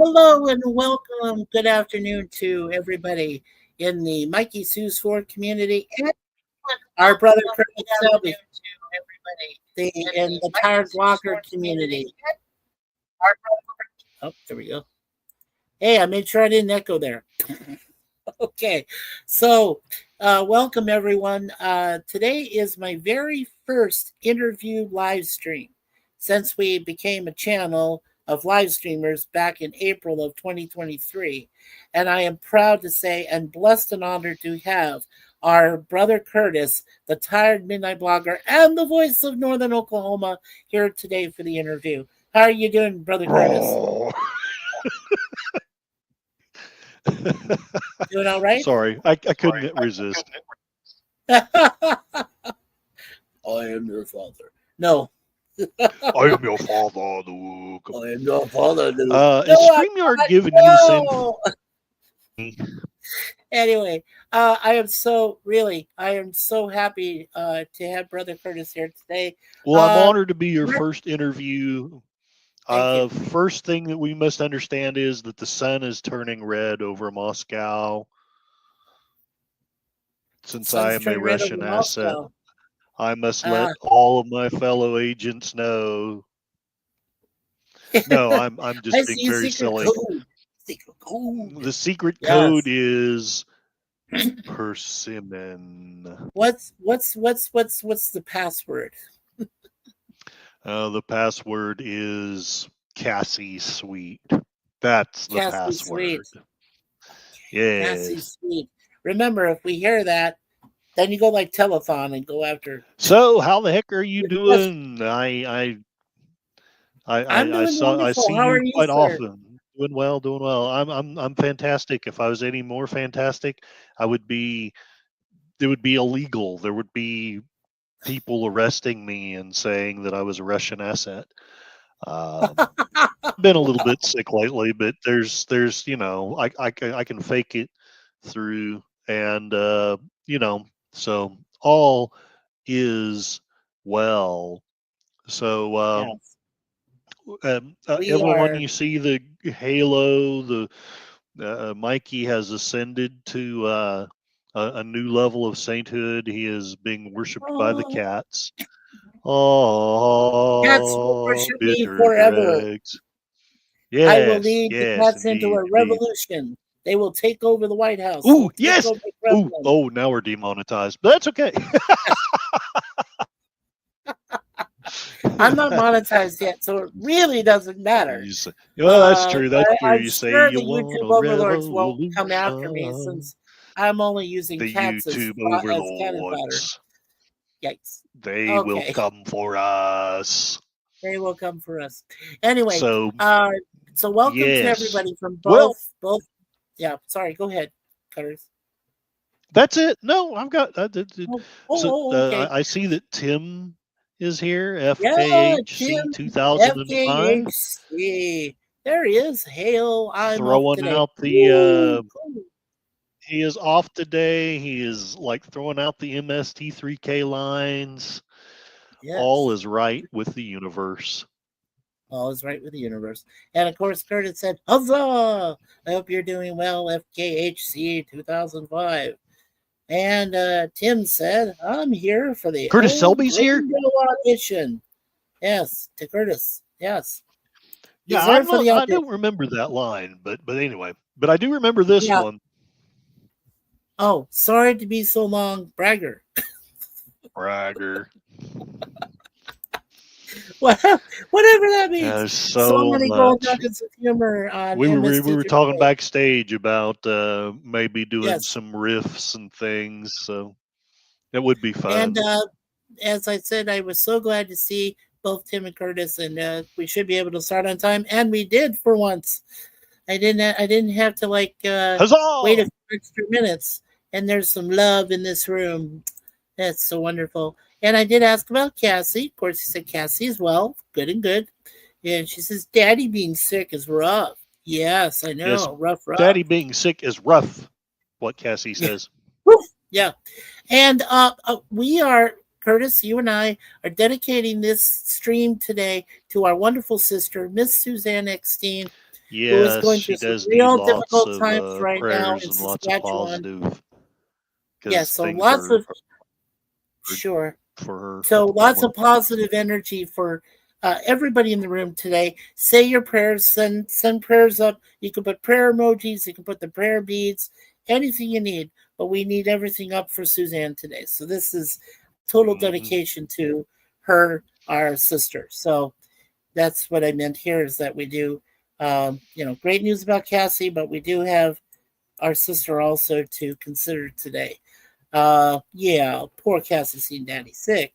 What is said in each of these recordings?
Hello and welcome. Good afternoon to everybody in the Mikey Sue's Ford community and our brother Curtis Selby in the Tired Walker community. Oh, there we go. Hey, I made sure I didn't echo there. Okay, so welcome everyone. Today is my very first interview live stream since we became a channel of live streamers back in April of 2023. And I am proud to say and blessed and honored to have our brother Curtis, the Tired Midnight Blogger and the voice of Northern Oklahoma, here today for the interview. How are you doing, brother Curtis? Oh. Doing all right? Sorry, I couldn't resist. I am your father. No. I am your father, Luke. I am your father, Luke. Is StreamYard giving you some? Anyway, I am so happy to have Brother Curtis here today. Well, I'm honored to be your first interview. Thank you. First thing that we must understand is that the sun is turning red over Moscow. Since I am a Russian asset, I must let all of my fellow agents know. No, I'm just being very silly. Secret code. The secret code is persimmon. What's the password? The password is Cassie Sweet. That's the Cassie password. Sweet. Yes. Cassie Sweet. Remember, if we hear that, then you go like telethon and go after. So, how the heck are you doing? I see you quite often. Doing well. I'm fantastic. If I was any more fantastic, it would be illegal. There would be people arresting me and saying that I was a Russian asset. Been a little bit sick lately, but there's I can fake it through, and so all is well. So everyone, you see the halo, the Mikey has ascended to a new level of sainthood. He is being worshipped by the cats. Oh, cats will worship me forever. Dregs. Yes, I will lead the cats into a revolution. They will take over the White House. Ooh, yes. Oh, now we're demonetized. But that's okay. I'm not monetized yet, so it really doesn't matter. Well, that's true. That's true. I'm you say sure you the want YouTube a overlords won't come after me since I'm only using the cats YouTube as cannon fodder. Yikes. They will come for us. They will come for us. Anyway, so welcome to everybody from both. Yeah, sorry. Go ahead, Cutters. That's it. No, I've got. Okay. I see that Tim is here. FKHC 2005. FKHC. There he is. Hail! I'm throwing out the. He is off today. He is like throwing out the MST3K lines. Yes. All is right with the universe. All is right with the universe. And of course, Curtis said, huzzah! I hope you're doing well, FKHC 2005. And Tim said, I'm here for the Curtis Selby's here? audition. Yes, to Curtis. Yes. Yeah, I don't remember that line, but anyway. But I do remember this one. Oh, sorry to be so long, bragger. Bragger. Whatever that means. There's so many gold nuggets of humor on we were talking backstage about maybe doing some riffs and things, so it would be fun. And as I said, I was so glad to see both Tim and Curtis, and we should be able to start on time. And we did for once. I didn't have to wait a Huzzah! few extra minutes. And there's some love in this room. That's so wonderful. And I did ask about Cassie. Of course, he said Cassie's well, good and good. And she says, Daddy being sick is rough. Yes, I Yes, know. Rough, rough. Daddy being sick is rough, what Cassie Yeah. says. Yeah. And we are, Curtis, you and I are dedicating this stream today to our wonderful sister, Miss Suzanne Eckstein, who is Yes, going she through some does need real lots difficult of times right now prayers in and lots of Saskatchewan. positive Yeah, because so things lots are of, sure. for her So at the lots of moment. positive energy for everybody in the room today. Say your prayers, send prayers up. You can put prayer emojis, you can put the prayer beads, anything you need. But we need everything up for Suzanne today. So this is total dedication to her, our sister. So that's what I meant here is that we do, great news about Cassie, but we do have our sister also to consider today. Yeah, poor Cassie seen Daddy sick.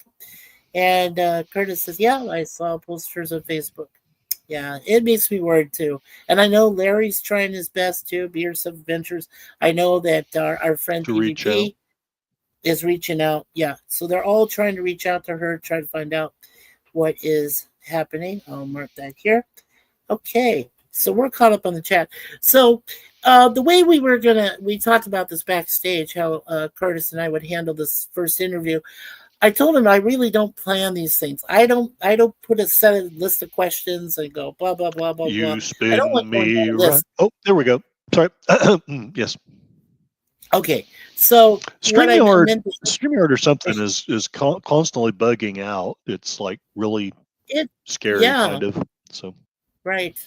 And Curtis says, yeah, I saw posters on Facebook. Yeah, it makes me worried too. And I know Larry's trying his best too, Beers of Adventures. I know that our friend To reach out. PvP is reaching out. Yeah, so they're all trying to reach out to her, try to find out what is happening. I'll mark that here. Okay, so we're caught up on the chat. So the way we talked about this backstage, how Curtis and I would handle this first interview. I told him I really don't plan these things. I don't put a list of questions and go blah blah blah blah blah. You I don't like spin going me down a right. list. Oh, there we go. Sorry. Yes. Okay, so what I StreamYard, meant StreamYard or something is constantly bugging out. It's like really it, scary, yeah, kind of. So right.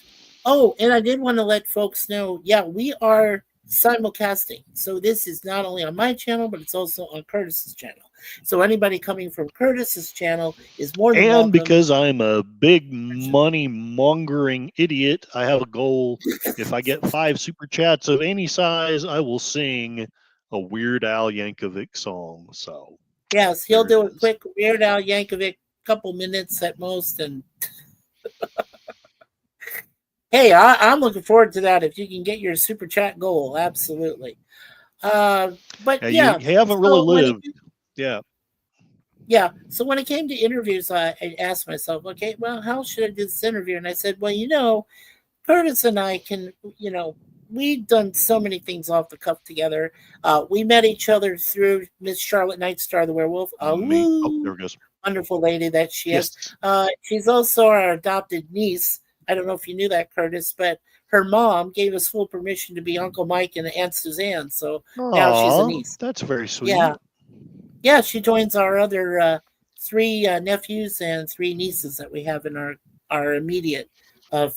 Oh, and I did want to let folks know, yeah, we are simulcasting. So this is not only on my channel, but it's also on Curtis's channel. So anybody coming from Curtis's channel is more than and welcome. because I'm a big money mongering idiot, I have a goal. If I get 5 super chats of any size, I will sing a Weird Al Yankovic song. So yes, he'll do a quick Weird Al Yankovic, couple minutes at most, and hey, I'm looking forward to that. If you can get your super chat goal, absolutely. But yeah, you haven't really lived. Yeah. So when it came to interviews, I asked myself, okay, well, how should I do this interview? And I said, well, Curtis and I can, we've done so many things off the cuff together. We met each other through Miss Charlotte Nightstar, the werewolf. Oh, there it goes. Wonderful lady that she Yes. is. She's also our adopted niece. I don't know if you knew that, Curtis, but her mom gave us full permission to be Uncle Mike and Aunt Suzanne. So now she's a niece. That's very sweet. Yeah, she joins our other 3 nephews and 3 nieces that we have in our immediate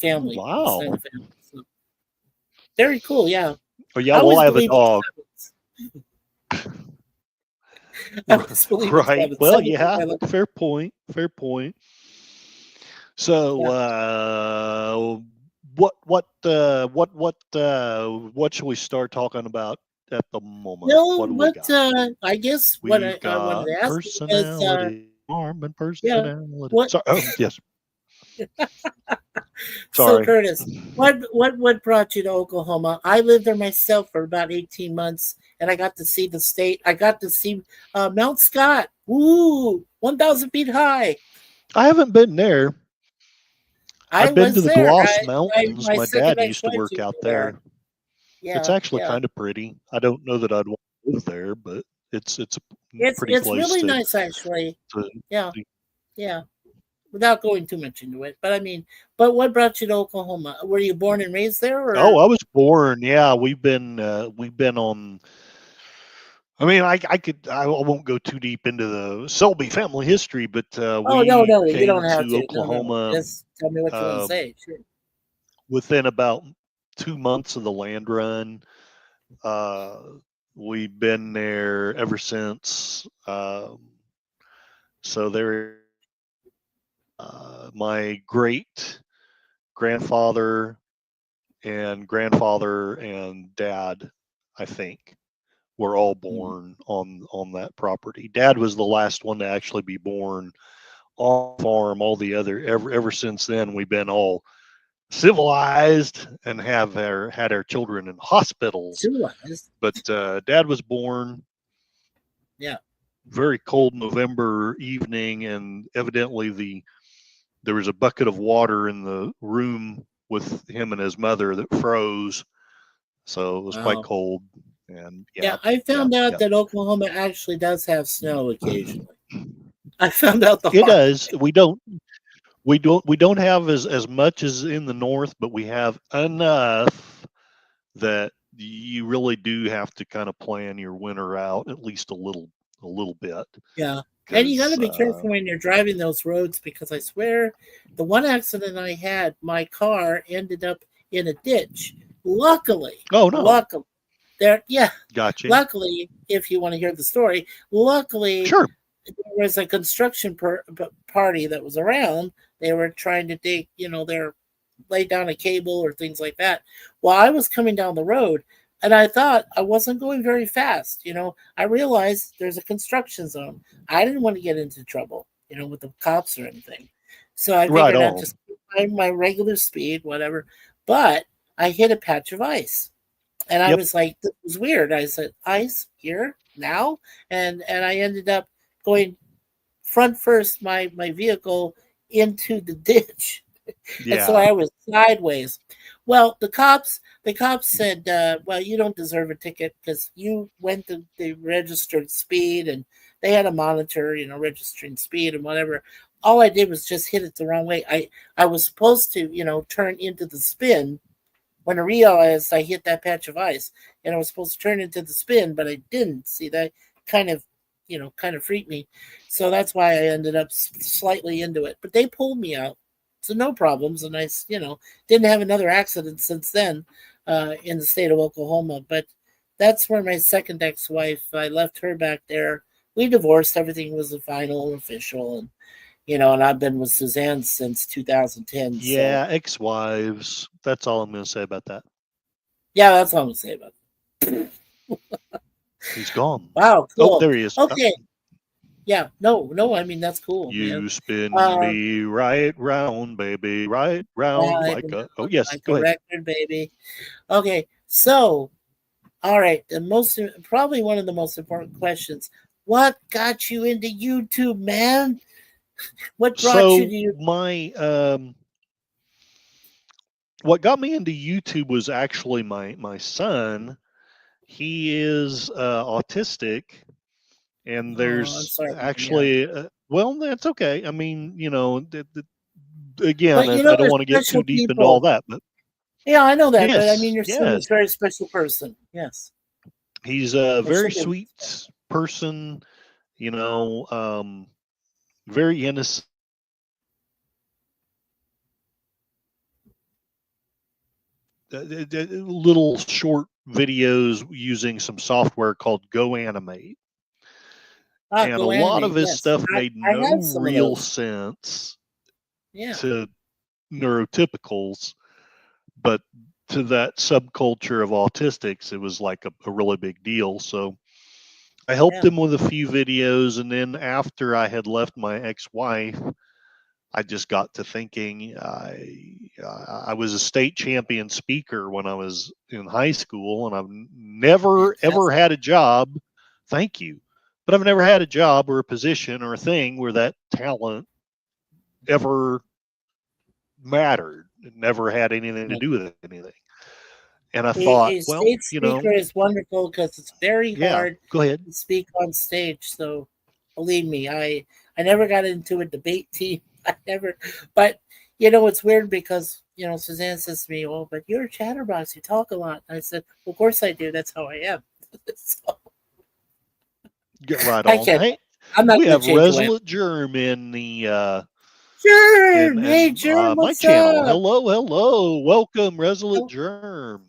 family. Wow. So, very cool, yeah. Oh, yeah, well, I have a dog. Right. Well, yeah, fair point. So, what should we start talking about at the moment? No, I guess I wanted to ask personality, arm and personality. What? Sorry, yes. So, Curtis, what brought you to Oklahoma? I lived there myself for about 18 months, and I got to see the state. I got to see Mount Scott. Woo! 1,000 feet high. I haven't been there. I've been to the Gloss Mountains. My dad used to work out there. Yeah, it's actually kind of pretty. I don't know that I'd want to live there, but it's a pretty place. It's really nice, actually. Yeah. Without going too much into it, but what brought you to Oklahoma? Were you born and raised there? Or? Oh, I was born. Yeah, we've been on. I won't go too deep into the Selby family history, but no, you don't have to. Oklahoma. No. Just tell me what you want to say. Sure. Within about 2 months of the land run, we've been there ever since. So there. My great grandfather and dad, I think, were all born on that property. Dad was the last one to actually be born on the farm, all the other ever since then we've been all civilized and had our children in hospitals. Civilized. But Dad was born Yeah. very cold November evening, and evidently there was a bucket of water in the room with him and his mother that froze, so it was quite Wow. cold. And Yeah, I found out that Oklahoma actually does have snow occasionally. I found out the it hard does. We don't have as much as in the north, but we have enough that you really do have to kind of plan your winter out at least a little bit. Yeah. And you got to Because be careful when you're driving those roads because I swear the one accident I had, my car ended up in a ditch. Luckily, oh no, luckily, there, yeah, gotcha. luckily, if you want to hear the story, luckily Sure. there was a construction party that was around. They were trying to dig, they're lay down a cable or things like that. Well, I was coming down the road and I thought I wasn't going very fast. I realized there's a construction zone. I didn't want to get into trouble, with the cops or anything. So I Right figured I'd on. just find my regular speed, whatever. But I hit a patch of ice. And I Yep. was like, this was weird. I said, ice here now? And I ended up going front first my vehicle into the ditch. And so Yeah. I was sideways. Well, the cops said, well, you don't deserve a ticket because you went the registered speed and they had a monitor, registering speed and whatever. All I did was just hit it the wrong way. I was supposed to, turn into the spin when I realized I hit that patch of ice and I was supposed to turn into the spin, but I didn't. See, that kind of, kind of freaked me. So that's why I ended up slightly into it. But they pulled me out. So no problems. And I, didn't have another accident since then in the state of Oklahoma. But that's where my second ex-wife, I left her back there. We divorced. Everything was final and official. And I've been with Suzanne since 2010. So Yeah, ex-wives. That's all I'm going to say about that. yeah, that's all I'm going to say about it. He's gone. Wow, Oh, cool. there he is. Okay. Yeah, no, I mean that's cool, You man. spin Uh, me right round, baby, right round right, like a. Oh yes, like a go ahead. record, baby. Okay, so all right, probably one of the most important questions. What got you into YouTube, man? What brought you to So you? what got me into YouTube was actually my son. He is autistic, and Oh, I'm there's sorry, man. Yeah, actually well, that's okay. I mean, again, but I don't there's want to get too special deep into all people. that, but Yeah, I know that, but I mean, yes, your son yes, is a very special person. Yes, he's a there very should be. sweet person. You know, very innocent. Little short videos using some software called Go Animate. And a Go lot animate. of his Yes, stuff made I no have some of real those. sense Yeah, to neurotypicals, but to that subculture of autistics, it was like a really big deal. So I helped yeah, him with a few videos. And then after I had left my ex wife, I just got to thinking. I was a state champion speaker when I was in high school, and I've never ever fantastic. had a job. Thank you, but I've never had a job or a position or a thing where that talent ever mattered. It never had anything to do with anything. And I thought, A well, stage speaker is wonderful because it's very yeah, hard go ahead. to speak on stage. So believe me, I never got into a debate team. I never, but it's weird because Suzanne says to me, "Oh, but you're a chatterbox. You talk a lot." And I said, well, "Of course I do. That's how I am." So Get right I on. can't. Hey, I'm not we going to have change who I am. Resolute Germ in the Germ, hey in Germ, my what's channel. up? Hello, welcome, Resolute Oh, Germ.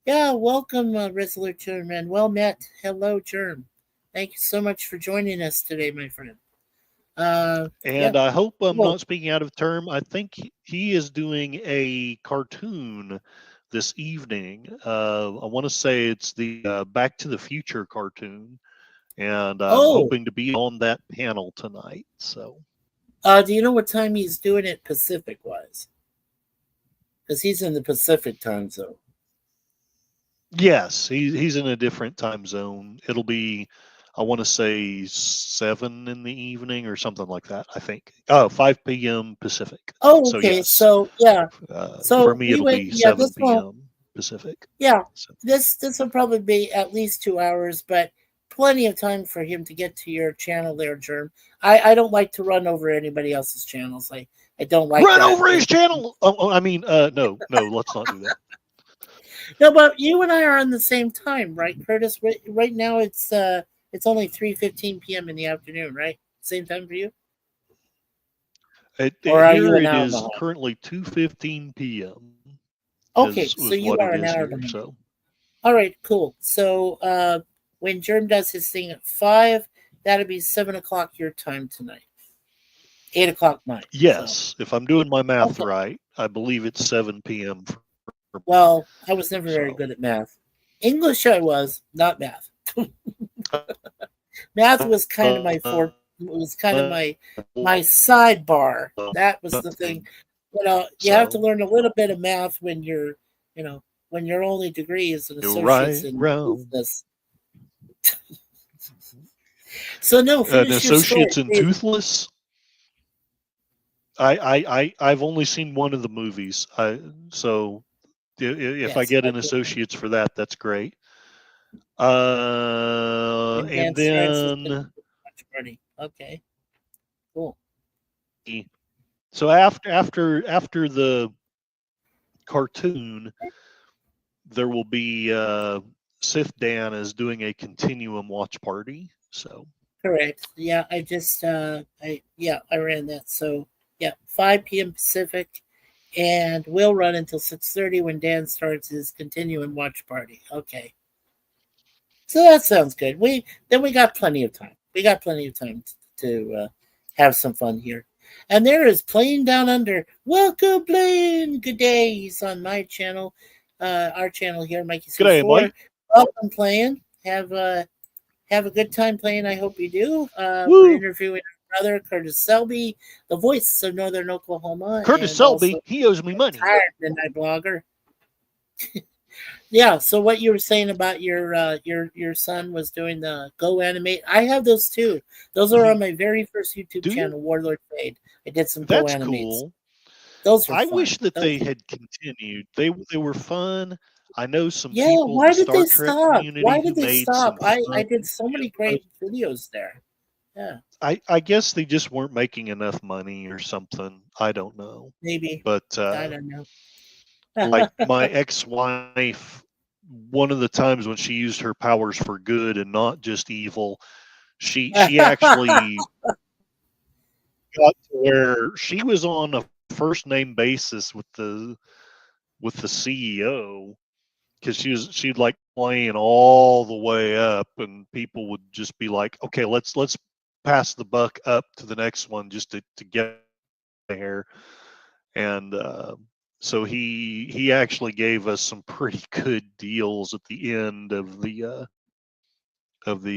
yeah, welcome, Resolute Germ, and well met. Hello, Germ. Thank you so much for joining us today, my friend. Yeah. And I hope I'm Well, not speaking out of term. I think he is doing a cartoon this evening. I want to say it's the Back to the Future cartoon, and I'm oh, hoping to be on that panel tonight. So Do you know what time he's doing it Pacific wise? Because he's in the Pacific time zone. Yes, he's in a different time zone. It'll be, I want to say 7 in the evening or something like that. I think. Oh, 5 p.m. Pacific. Oh, So okay. yes, So yeah. for So me we it'll went. be Yeah, 7 this will. p.m. Pacific. Yeah, So. this will probably be at least 2 hours, but plenty of time for him to get to your channel there, Germ. I don't like to run over anybody else's channels. I don't like Run that. over his channel. I mean, no, let's not do that. No, but you and I are on the same time, right, Curtis? Right now it's only 3:15 p.m. in the afternoon, right? Same time for you? Or are you Here an it hour is behind? currently 2:15 p.m. Okay, is so was you what are it an is hour here. behind. So All right, cool. So when Germ does his thing at 5, that'll be 7 o'clock your time tonight. 8 o'clock mine. So yes, if I'm doing my math okay. right, I believe it's 7 p.m. for me. Well, I was never very So good at math. English I was, not math. Math was kind of my uh, was kind of my sidebar. That was the thing. You have to so learn a little bit of math you know, when your only degree is an you're associate's right in round. business. So no, An finish your story, associate's in please. Toothless. I've only seen one of the movies. So if I Yes, get I an did. associate's for that, that's great. And And Dan starts his then watch party. Okay, cool. so after the cartoon, there will be Sith Dan is doing a continuum watch party. So Correct. Yeah, I just I ran that. So yeah, 5 p.m. Pacific, and we'll run until 6:30 when Dan starts his continuing watch party. Okay, so that sounds good. We got plenty of time. We got plenty of time to have some fun here. And there is Plane Down Under. Welcome, Plane. Good day. He's on my channel, our channel here, Mikey's good day, Four. Mike. Welcome, Plane. Have a good time playing. I hope you do. We're Woo! interviewing our brother, Curtis Selby, the voice of Northern Oklahoma, Curtis and also Selby, he owes me money. retired midnight blogger. Yeah. So what you were saying about your son was doing the Go Animate. I have those too. Those are on my very first YouTube Do you? channel, Warlord Fade. I did some Go That's Animates. cool. Those were I fun. wish that they had continued. They were fun. I know some Yeah. people in the Why did Star they Trek stop? community Why who did they made stop? some I fun did so many videos. great videos there. Yeah. I guess they just weren't making enough money or something. I don't know. Maybe. But I don't know. like my ex-wife, one of the times when she used her powers for good and not just evil, she actually got to where she was on a first name basis with the CEO because she'd like playing all the way up, and people would just be like, okay, let's pass the buck up to the next one just to get there. And so he actually gave us some pretty good deals at the end of the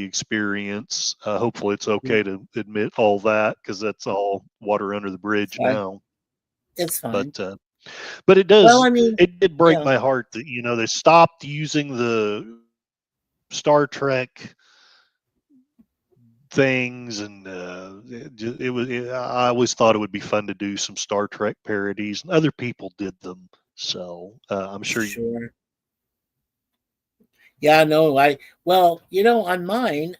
experience. Hopefully it's okay to admit all that because that's all water under the It's bridge fine. now. It's But fine. but Well, I mean, it did break yeah, my heart that they stopped using the Star Trek things, and I always thought it would be fun to do some Star Trek parodies, and other people did them. So I'm sure. sure. Yeah, no, on mine,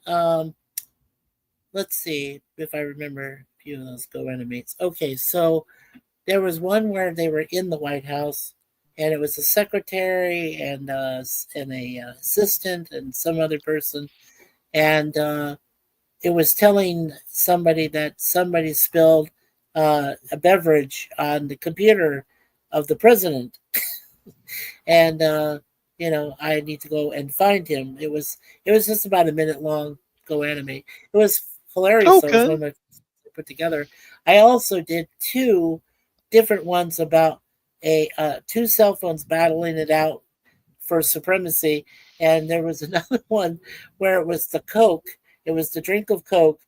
let's see if I remember a few of those Go Animates. Okay, so there was one where they were in the White House, and it was a secretary and a assistant and some other person, and it was telling somebody that somebody spilled a beverage on the computer of the president, and I need to go and find him. It was just about a minute long. Go Animate. It was hilarious. So it was one Okay. of my put together. I also did two different ones about a two cell phones battling it out for supremacy, and there was another one where it was the Coke. It was the drink of Coke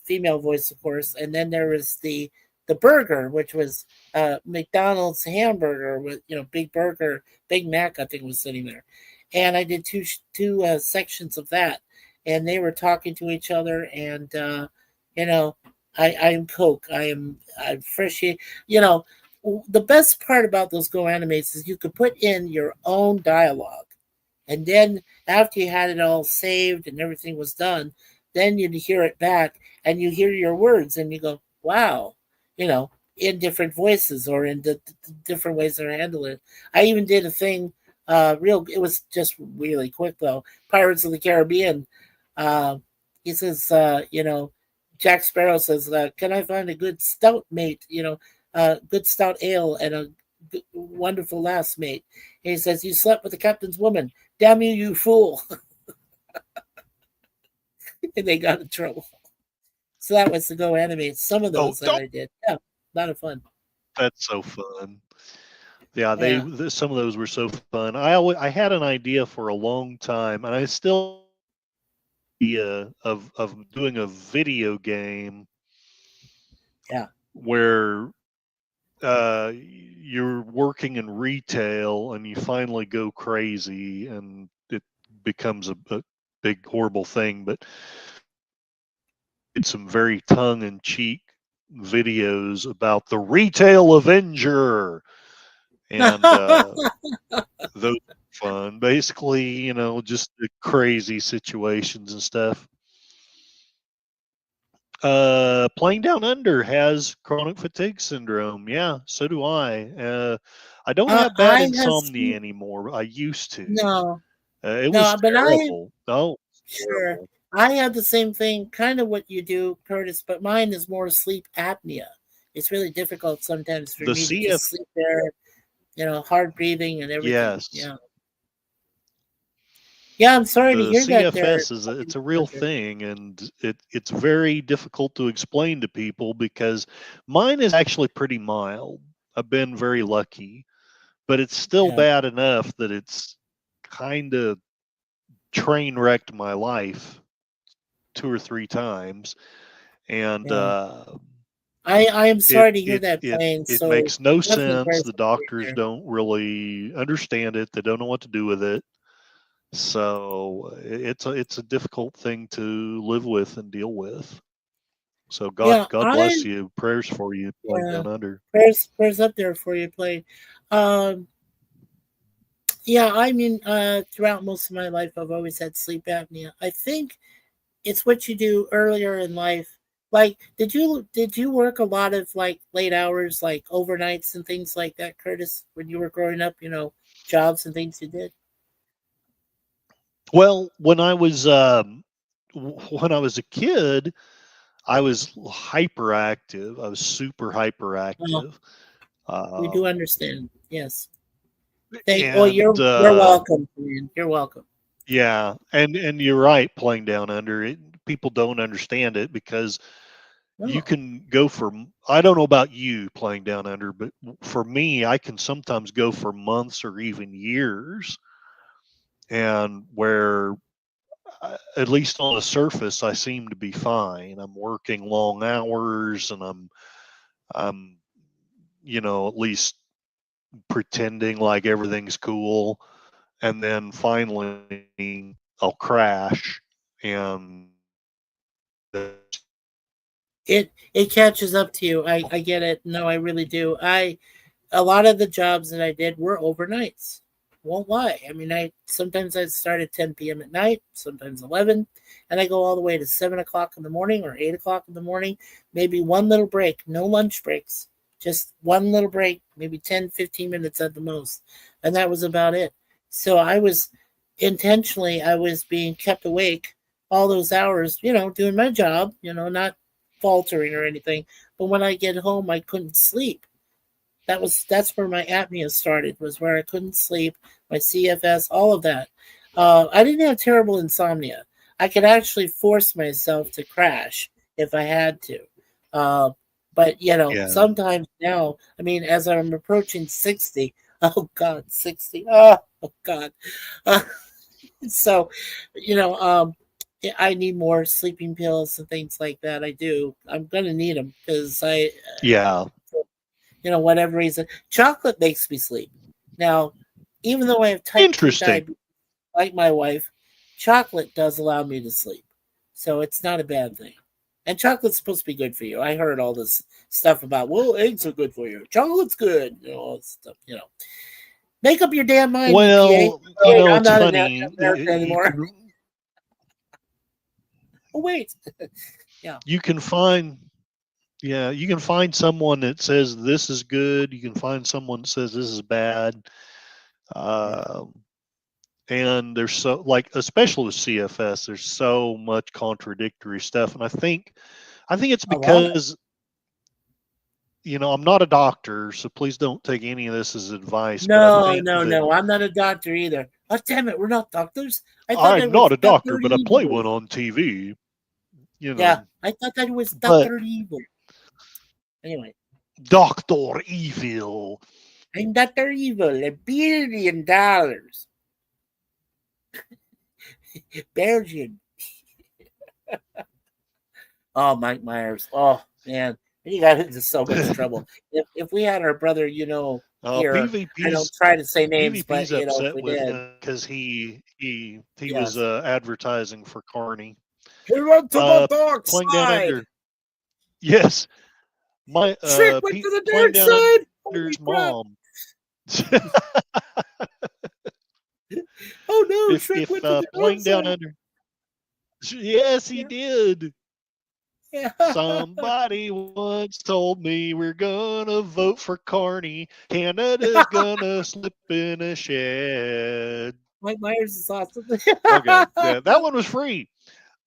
female voice, of course, and then there was the burger, which was McDonald's hamburger with Big Burger, Big Mac, I think was sitting there, and I did two sections of that, and they were talking to each other, and you know, I am Coke, I'm Freshy, you know. The best part about those Go animes is you could put in your own dialogue, and then after you had it all saved and everything was done, then you'd hear it back and you hear your words and you go, wow, in different voices or in the different ways they're handling it. I even did a thing, it was just really quick though. Pirates of the Caribbean. Uh, he says, Jack Sparrow says, can I find a good stout mate, good stout ale and a wonderful last mate. And he says, you slept with the captain's woman. Damn you, you fool. And they got in trouble. So that was the Go anime. Some of those that I did. Yeah, a lot of fun. That's so fun. Yeah, some of those were so fun. I had an idea for a long time, and I still idea of doing a video game. Yeah. Where you're working in retail and you finally go crazy and it becomes a big horrible thing, but it's some very tongue-in-cheek videos about the retail Avenger, and those are fun. Basically, just the crazy situations and stuff. Playing Down Under has chronic fatigue syndrome. Yeah, so do I. I don't have bad insomnia anymore. I used to. No. It was terrible. Sure. Terrible. I had the same thing, kind of what you do, Curtis, but mine is more sleep apnea. It's really difficult sometimes for me to just sleep there, hard breathing and everything. Yes. Yeah. Yeah, I'm sorry to hear that. CFS it's a real thing, and it's very difficult to explain to people because mine is actually pretty mild. I've been very lucky, but it's still bad enough that it's kind of train wrecked my life 2 or 3 times, and I am sorry to hear that, Blaine. It makes no sense. The doctors don't really understand it. They don't know what to do with it. So it's a difficult thing to live with and deal with. So God bless you. Prayers for you, Playing Down Under. Prayers up there for you, Play. Yeah, I mean, throughout most of my life, I've always had sleep apnea. I think it's what you do earlier in life. Like, did you work a lot of like late hours, like overnights and things like that, Curtis, when you were growing up? Jobs and things you did. Well, when I was a kid, I was hyperactive. I was super hyperactive. We do understand. Yes. You're welcome, man. You're welcome. Yeah, and you're right. Playing Down Under, people don't understand it because you can go for. I don't know about you Playing Down Under, but for me, I can sometimes go for months or even years. And where, at least on the surface, I seem to be fine. I'm working long hours, and I'm, at least pretending like everything's cool, and then finally I'll crash, and it catches up to you. I get it. No, I really do. A lot of the jobs that I did were overnights. Won't lie. I mean, sometimes I'd start at 10 p.m. at night, sometimes 11, and I go all the way to 7 o'clock in the morning or 8 o'clock in the morning. Maybe one little break, no lunch breaks, just one little break, maybe 10, 15 minutes at the most, and that was about it. So I was being kept awake all those hours, doing my job, not faltering or anything. But when I get home, I couldn't sleep. That's where my apnea started, was where I couldn't sleep, my CFS, all of that. I didn't have terrible insomnia. I could actually force myself to crash if I had to. But sometimes now, I mean, as I'm approaching 60, oh God, 60, oh God. So, I need more sleeping pills and things like that. I do. I'm gonna need them because Yeah. whatever reason, chocolate makes me sleep. Now, even though I have type 2 Interesting. diabetes, like my wife, chocolate does allow me to sleep. So it's not a bad thing. And chocolate's supposed to be good for you. I heard all this stuff about, well, eggs are good for you. Chocolate's good. All this stuff. Make up your damn mind, EPA. Well, Oh, wait, I'm it's not in funny. America You anymore. can Oh, wait. you can find you can find someone that says this is good. You can find someone that says this is bad. And there's so, like, especially with CFS, there's so much contradictory stuff, and I think it's A lot. because I'm not a doctor, so please don't take any of this as advice. But I No, think no, that no. I'm not a doctor either. Oh, damn it. We're not doctors. I thought that I'm not was a doctor, Dr. but I play Evil. one on TV. Yeah, I thought that was But Dr. Evil. Anyway, Doctor Evil. I'm Dr. Evil. $1 billion. Belgian. Oh, Mike Myers. Oh, man. He got into so much trouble. If we had our brother, here, I don't PvP's try to say names, but, PvP's if upset we with did. him because he was Yes. advertising for Carney. He went to the dark Playing down side. under. Yes, my Trick went to the playing dark down side. under's Holy crap. mom. Oh, no. if Trick went to the dark playing down side. under. Yes, he did. Yeah. Somebody once told me we're gonna vote for Carney. Canada's gonna slip in a shed. Mike Myers is awesome. Okay, yeah, that one was free.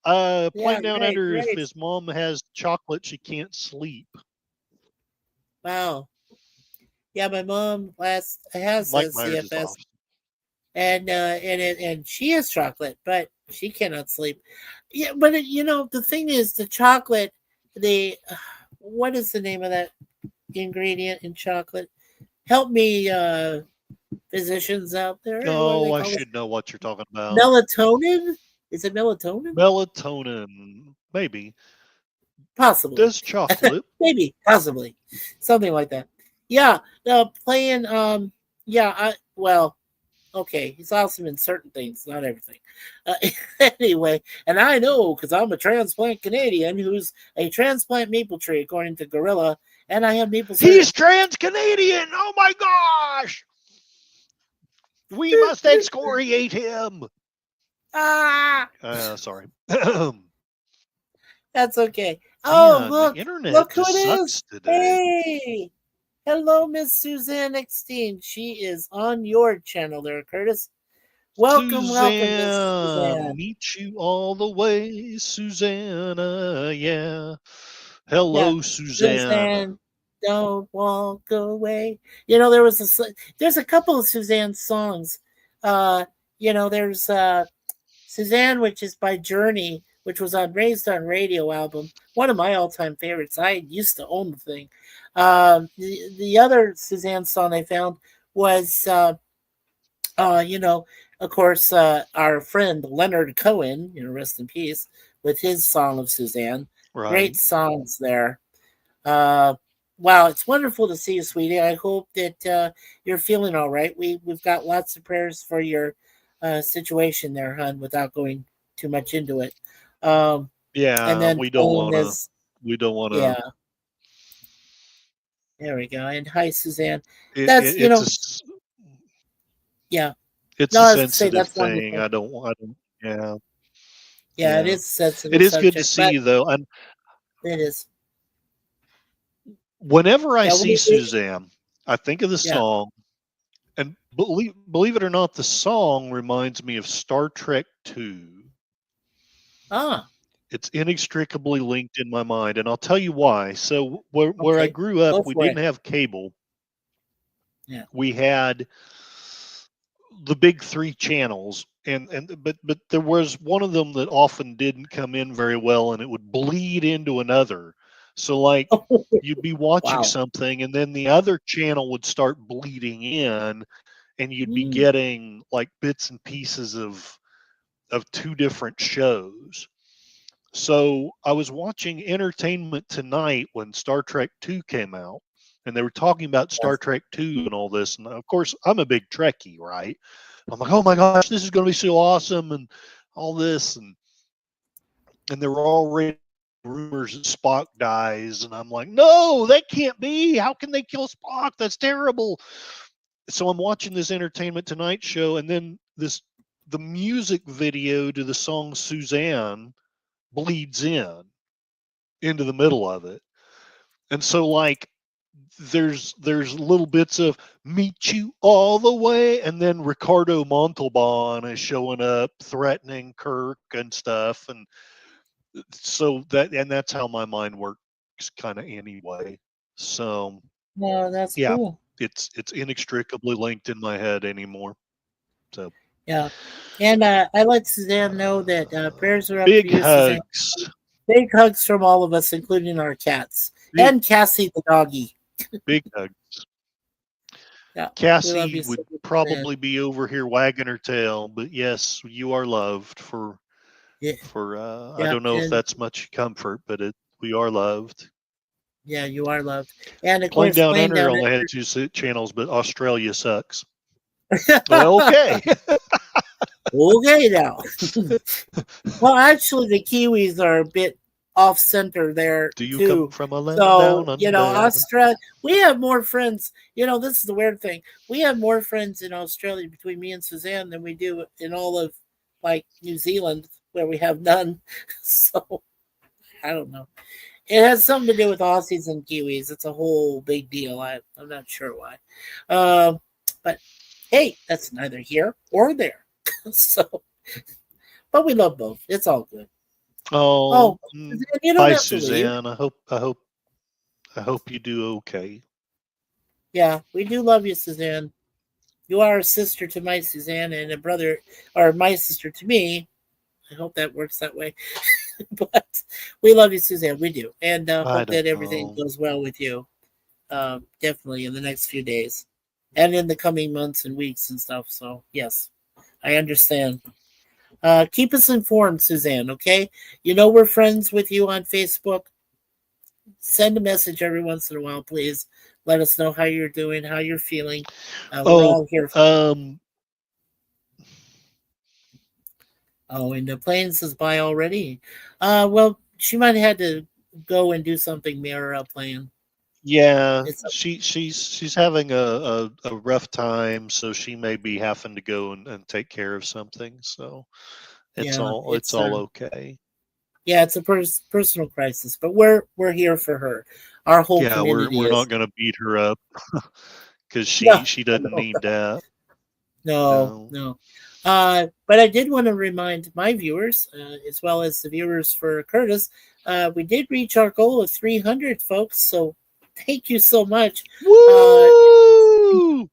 Yeah, Playing down under. great. If his mom has chocolate, she can't sleep. Wow. Yeah, my mom has Mike a Myers is CFS, awesome. and she has chocolate, but she cannot sleep. Yeah, but the thing is, the chocolate, what is the name of that ingredient in chocolate? Help me, physicians out there. What do Oh, they I call it? should know what you're talking about. Melatonin? Is it melatonin? Melatonin, maybe. Possibly. Does chocolate? Maybe, possibly, something like that. Yeah, playing. Well, okay, he's awesome in certain things, not everything. Anyway, and I know because I'm a transplant Canadian who's a transplant maple tree, according to Gorilla, and I have maple syrup. He's trans-Canadian. Oh my gosh! We must excoriate him. Sorry. That's okay. Oh, Man, look! the internet Look who just it sucks is! today. Hey, hello, Miss Suzanne Eckstein. She is on your channel there, Curtis. Welcome, welcome, Miss Suzanne. Meet you all the way, Susanna. Yeah. Hello, Suzanne. Don't walk away. There's a couple of Suzanne songs. There's Suzanne, which is by Journey, which was on Raised on Radio album. One of my all-time favorites. I used to own the thing. The other Suzanne song I found was, of course, our friend Leonard Cohen, rest in peace, with his song of Suzanne. Right. Great songs there. Wow, it's wonderful to see you, sweetie. I hope that you're feeling all right. We've got lots of prayers for your situation there, hon, without going too much into it. Yeah, and then we don't want to. We don't want to. Yeah. There we go. And hi, Suzanne. Yeah. It's a sensitive thing. Wonderful. I don't. Yeah. Yeah, it is sensitive. It is good to see, though. And it is. Whenever I see Suzanne, I think of the song, and believe it or not, the song reminds me of Star Trek II. It's inextricably linked in my mind, and I'll tell you why. So where I grew up, we didn't have cable. Yeah. We had the big 3 channels, but there was one of them that often didn't come in very well, and it would bleed into another. So like you'd be watching something, and then the other channel would start bleeding in, and you'd be getting like bits and pieces of of two different shows. So I was watching Entertainment Tonight when Star Trek II came out, and they were talking about Star Trek II and all this. And of course, I'm a big Trekkie, right? I'm like, oh my gosh, this is going to be so awesome, and all this, and there were already rumors that Spock dies, and I'm like, no, that can't be. How can they kill Spock? That's terrible. So I'm watching this Entertainment Tonight show, and then the music video to the song Suzanne bleeds into the middle of it. And so like there's little bits of meet you all the way, and then Ricardo Montalban is showing up threatening Kirk and stuff, and so that's how my mind works kind of anyway. So No, that's yeah, cool. it's inextricably linked in my head anymore. So yeah, and I let Suzanne know that prayers are up big for you, hugs. Suzanne. Big hugs from all of us, including our cats and Cassie the doggy. Big hugs. Yeah, Cassie would probably be over here wagging her tail, but yes, you are loved for. Yeah. I don't know if that's much comfort, but we are loved. Yeah, you are loved. And of Playing course, Down Under only had 2 channels, but Australia sucks. Okay. Okay now. Well, actually, the Kiwis are a bit off center there. Do you too. come from a land so, down under? Australia, we have more friends. This is the weird thing. We have more friends in Australia between me and Suzanne than we do in all of like New Zealand, where we have none. So, I don't know. It has something to do with Aussies and Kiwis. It's a whole big deal. I'm not sure why. But hey, that's neither here or there. So, but we love both. It's all good. Oh, you don't hi, have Suzanne. I hope you do okay. Yeah, we do love you, Suzanne. You are a sister to my Suzanne and a brother, or my sister to me. I hope that works that way. But we love you, Suzanne. We do. And hope that everything goes well with you. Definitely in the next few days and in the coming months and weeks and stuff. So, yes, I understand. Keep us informed, Suzanne, okay? We're friends with you on Facebook. Send a message every once in a while, please. Let us know how you're doing, how you're feeling. We're all here for you. Oh, and the plane says bye already. Well, she might have had to go and do something, Mira playing. Yeah, she's having a rough time, so she may be having to go and take care of something. So it's all okay. Yeah, it's a personal crisis, but we're here for her. Our whole community. We're not going to beat her up because she doesn't need that. No. But I did want to remind my viewers, as well as the viewers for Curtis, we did reach our goal of 300, folks. So thank you so much. Woo!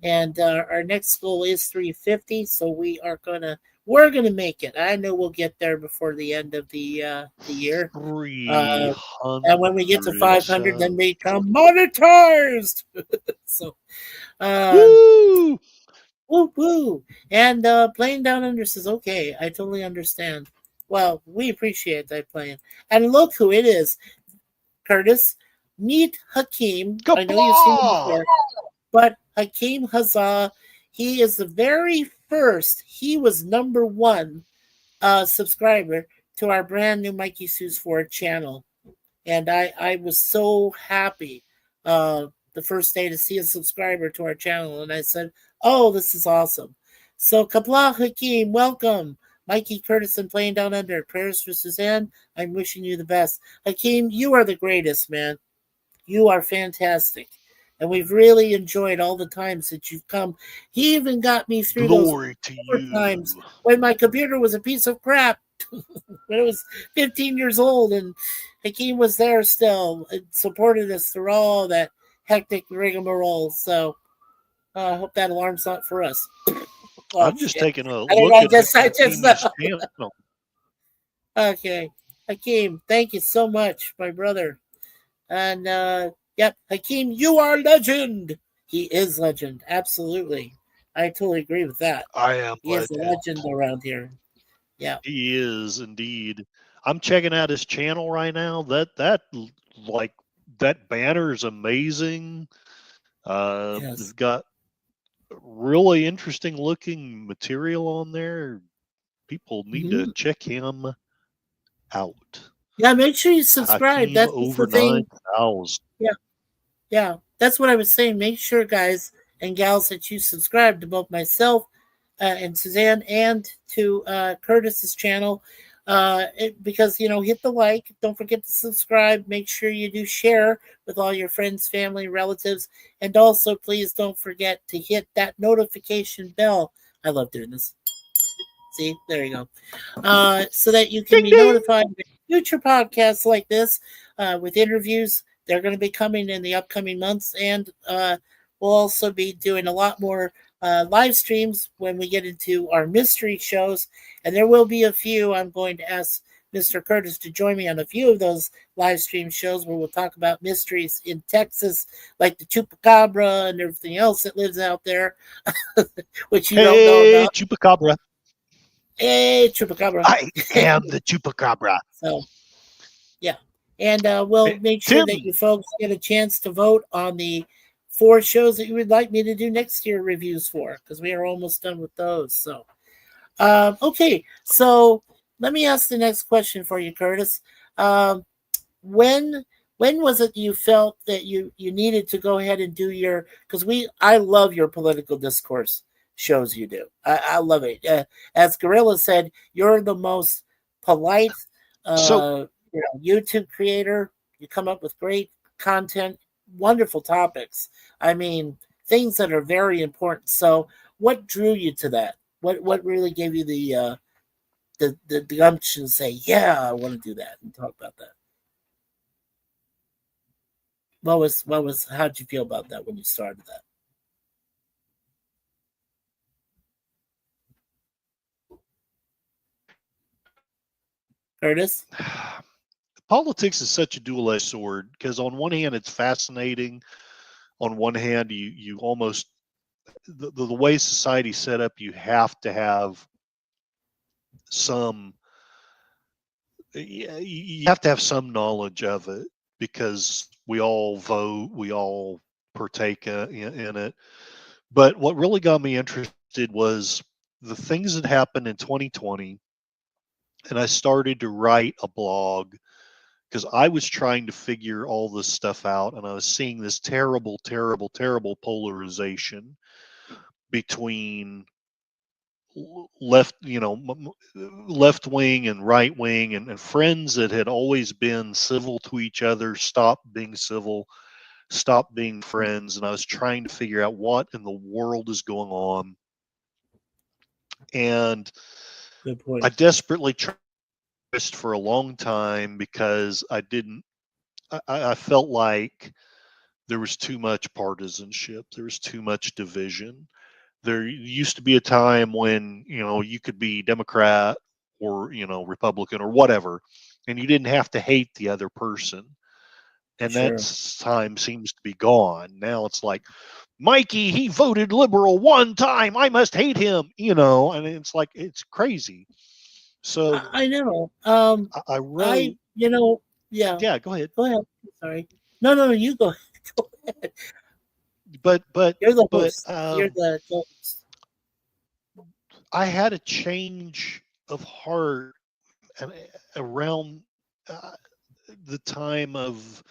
And our next goal is 350. So we're gonna make it. I know we'll get there before the end of the year. And when we get to 500, then we become monetized. So, woo! Woo woo! And Playing Down Under says, okay, I totally understand. Well, we appreciate that playing. And look who it is, Curtis. Meet Hakeem. I know you've seen him before, but Hakeem Hazza, he is the very first. He was number 1 subscriber to our brand new Mikey Sues 4 channel, and I was so happy the first day to see a subscriber to our channel, and I said, oh, this is awesome. So, Kapla Hakeem, welcome. Mikey Curtis and Playing Down Under. Prayers for Suzanne. I'm wishing you the best. Hakeem, you are the greatest, man. You are fantastic. And we've really enjoyed all the times that you've come. He even got me through those times when my computer was a piece of crap. When it was 15 years old, and Hakeem was there still and supported us through all that hectic rigmarole. So I hope that alarm's not for us. I'm just taking a look at Hakeem's channel. Okay. Hakeem, thank you so much, my brother. And yep, Hakeem, you are legend. He is legend. Absolutely. I totally agree with that. I am. He is a legend around here. Yeah. He is indeed. I'm checking out his channel right now. Like that banner is amazing. Yes. They've got really interesting looking material on there. People need to Hmm. check him out. Yeah. Make sure you subscribe. Hakeem That's the over thing. 9,000. Yeah. Yeah. That's what I was saying. Make sure, guys and gals, that you subscribe to both myself and Suzanne and to Curtis's channel. Because, hit the like. Don't forget to subscribe. Make sure you do share with all your friends, family, relatives. And also, please don't forget to hit that notification bell. I love doing this. See, there you go. So that you can Ding be ding. notified of future podcasts like this with interviews. They're going to be coming in the upcoming months, and we'll also be doing a lot more live streams when we get into our mystery shows. And there will be a few. I'm going to ask Mr. Curtis to join me on a few of those live stream shows where we'll talk about mysteries in Texas, like the chupacabra and everything else that lives out there, which you don't know Hey, about. Chupacabra. Hey, chupacabra. I am the Chupacabra. So, yeah. And we'll Hey, make sure that Tim, you folks get a chance to vote on the 4 shows that you would like me to do next year reviews for, because we are almost done with those. So, okay. So, let me ask the next question for you, Curtis. Um, when when was it you felt that you needed to go ahead and do your, because I love your political discourse shows you do. I love it. As Gorilla said, you're the most polite so YouTube creator. You come up with great content, wonderful topics. I mean, things that are very important. So what drew you to that? What really gave you the gumption to say, yeah, I want to do that and talk about that? How'd you feel about that when you started that? Curtis? politics is such a dual-edged sword because on one hand it's fascinating. On one hand, you almost the way society's set up, you have to have some you have to have some knowledge of it because we all vote, we all partake in it. But what really got me interested was the things that happened in 2020, and I started to write a blog because I was trying to figure all this stuff out, and I was seeing this terrible, terrible, terrible polarization between left, left wing and right wing, and friends that had always been civil to each other stopped being civil, stopped being friends, and I was trying to figure out what in the world is going on, and Good I point. desperately tried for a long time because I felt like there was too much partisanship, there was too much division. There used to be a time when you could be Democrat or Republican or whatever, and you didn't have to hate the other person. And that Sure. time seems to be gone. Now it's like, Mikey, he voted liberal one time, I must hate him. And it's like it's crazy. So I know. I I wrote, yeah. yeah, go ahead. Go ahead. Sorry. No. You go. Go ahead. But but You're the but host. You're the host. I had a change of heart around uh, the time of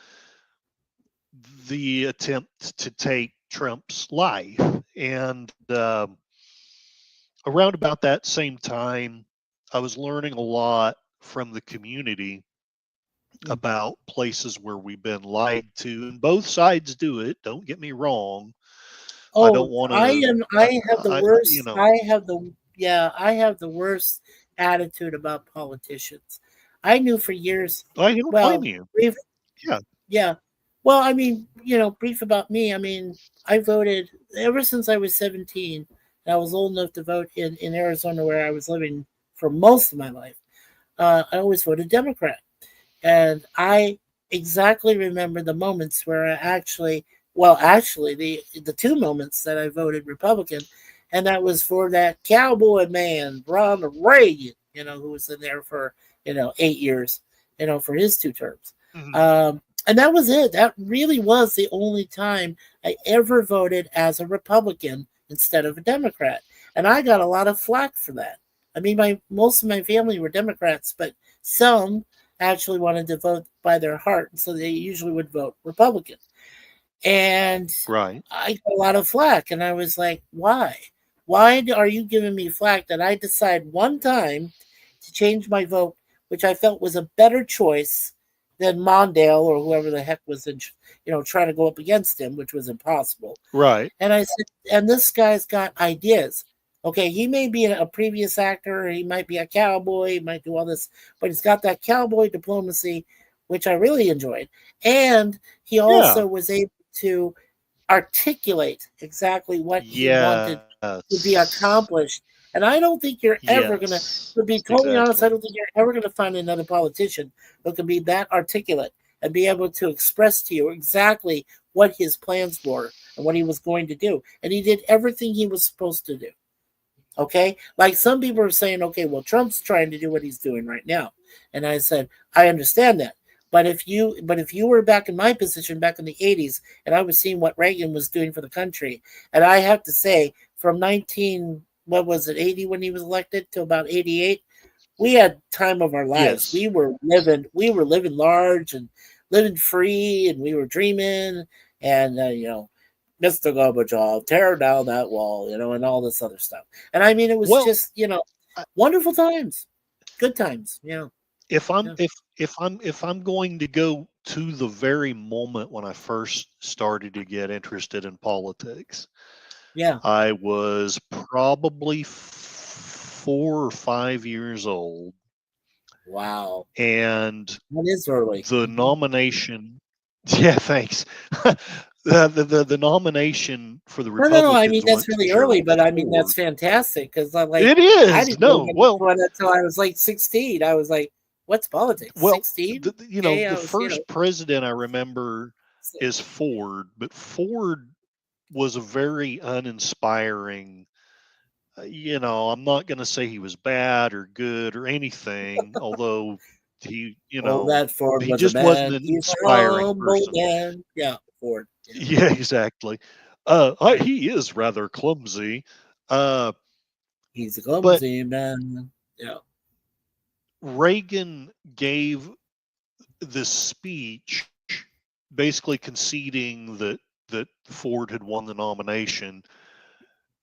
the attempt to take Trump's life. And around about that same time, I was learning a lot from the community Mm. about places where we've been lied to, and both sides do it. Don't get me wrong. I don't Oh, want I to. am. I have the You worst. know, I have the Yeah. I have the worst attitude about politicians. I knew for years. I don't blame Well, you. brief. Yeah. Yeah. Well, I mean, brief about me. I mean, I voted ever since I was 17. And I was old enough to vote in Arizona, where I was living for most of my life. I always voted Democrat. And I exactly remember the moments where actually, the 2 moments that I voted Republican, and that was for that cowboy man, Ronald Reagan. who was in there for 8 years, for his 2 terms. Mhm. And that was it. That really was the only time I ever voted as a Republican instead of a Democrat. And I got a lot of flack for that. I mean, most of my family were Democrats, but some actually wanted to vote by their heart, and so they usually would vote Republican. And Right. I got a lot of flack, and I was like, why? Why are you giving me flack that I decide one time to change my vote, which I felt was a better choice than Mondale or whoever the heck was trying to go up against him, which was impossible. Right. And I said, and this guy's got ideas. Okay, he may be a previous actor, he might be a cowboy, he might do all this, but he's got that cowboy diplomacy, which I really enjoyed. And he Yeah. also was able to articulate exactly what he wanted to be Yes. accomplished. And I don't think you're ever going Yes. to be totally honest, I Exactly. don't think you're ever going to find another politician who can be that articulate and be able to express to you exactly what his plans were and what he was going to do. And he did everything he was supposed to do. Okay. Like some people are saying, okay, well, Trump's trying to do what he's doing right now. And I said, I understand that. But if you were back in my position back in the 80s and I was seeing what Reagan was doing for the country, and I have to say, from 80 when he was elected to about 88, we had time of our lives. Yes. We were living large and living free, and we were dreaming, and Mr. Gorbachev, tear down that wall, and all this other stuff. And I mean, it was Well, just, I- wonderful times, good times, if I'm yeah, if I'm going to go to the very moment when I first started to get interested in politics, yeah. I was probably 4 or 5 years old, Wow, and that is early. the nomination. Yeah, thanks. The nomination for the No, no, no. I mean, Republicans that's went to really early, Gerald but I mean, that's Ford. fantastic because It I is didn't know no, about this well, one until I was like 16. I was like, what's politics? well, 16? Okay, the I was, first president I remember is Ford, but Ford was a very uninspiring. I'm not going to say he was bad or good or anything, although he, oh, that Ford he was a just wasn't man. an He's a inspiring humble person. man. Yeah, Ford. Yeah, exactly. Right. He is rather clumsy. Uh, He's a but clumsy man. Yeah. Reagan gave this speech basically conceding that Ford had won the nomination,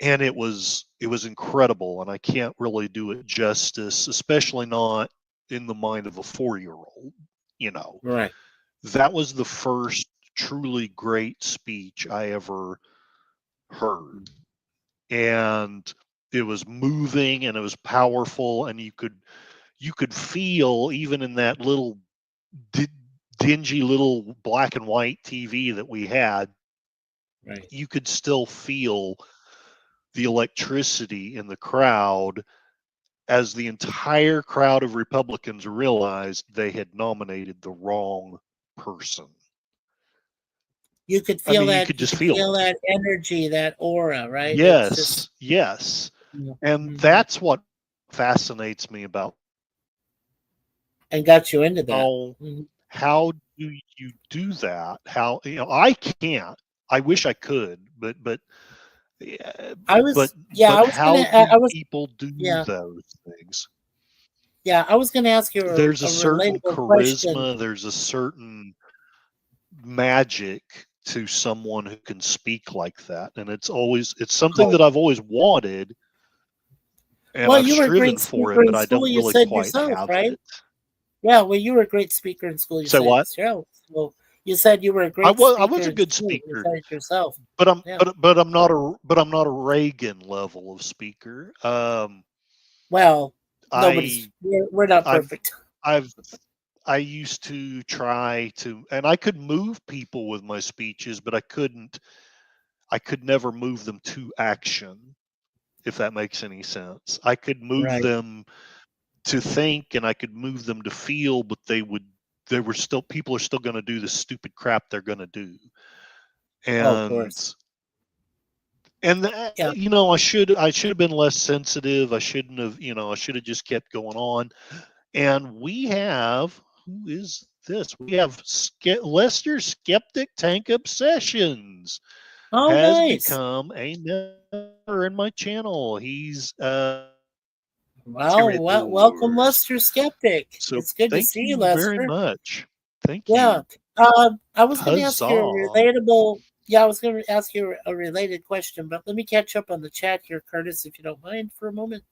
and it was incredible, and I can't really do it justice, especially not in the mind of a 4-year-old. You know, Right. that was the first truly great speech I ever heard, and it was moving and it was powerful, and you could feel even in that little di- dingy little black and white TV that we had, Right. you could still feel the electricity in the crowd as the entire crowd of Republicans realized they had nominated the wrong person. You could I feel mean, you that. could You just could feel feel it. that energy, that aura. Right. It's just. Yes, yes. And Mhm. that's what fascinates me about And got you into that. how Mhm. how do you do that? How I can't. I wish I could, but yeah, I but was. Yeah. but I was gonna. how do I was. people do Yeah. those things? Yeah. I was gonna ask you There's a a certain relatable question. charisma, there's a certain magic to someone who can speak like that, and it's something Oh, that I've always wanted, and well, I've you were a striven great for speaker it, in but I school. don't You really said quite yourself, have right? it. Yeah. Well, you were a great speaker in school. You Say said what? it yourself. So you said you were a I great was I speaker was a in good school. You speaker, said it yourself. but I'm Yeah. but I'm not a Reagan level of speaker. Well, nobody's. I We're not I've perfect. I've I used to try to, and I could move people with my speeches, but I could never move them to action, if that makes any sense. I could move Right. them to think and I could move them to feel, but they were still, people are still going to do the stupid crap they're going to do. Oh, of course. And And Yeah. I should have been less sensitive. I shouldn't have, I should have just kept going on. And we have, who is this? We have Lester Skeptic Tank Obsessions Oh, has nice. become a member in my channel. He's Well, welcome, Lester Skeptic. So It's good to thank see you, you very Lester. much. Thank Yeah. you. I was going to ask you a Huzzah. relatable. Yeah, I was going to ask you a related question, but let me catch up on the chat here, Curtis, if you don't mind for a moment.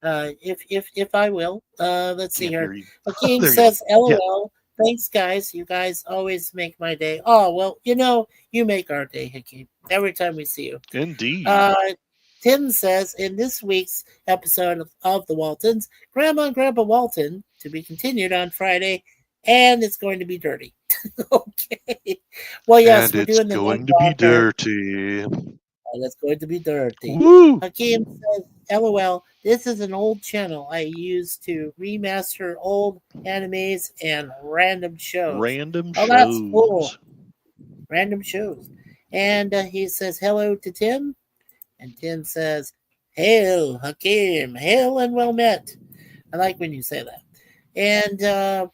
If I will, let's see Can't here. hear you. Hakeem There you are. says, Yeah. "LOL. Thanks, guys. You guys always make my day." Oh well, you make our day, Hakeem. Every time we see you. Indeed. Uh, Tim says, in this week's episode of the Waltons, Grandma and Grandpa Walton to be continued on Friday, and it's going to be dirty. Okay. Well, yes, And we're it's doing the going Night to be Walker. dirty. And it's going to be dirty. Woo! Hakeem says, LOL, this is an old channel I use to remaster old animes and random shows. Random Oh, that's cool. shows. Random shows. And he says, hello to Tim. And Tim says, hail, Hakeem. Hail and well met. I like when you say that. And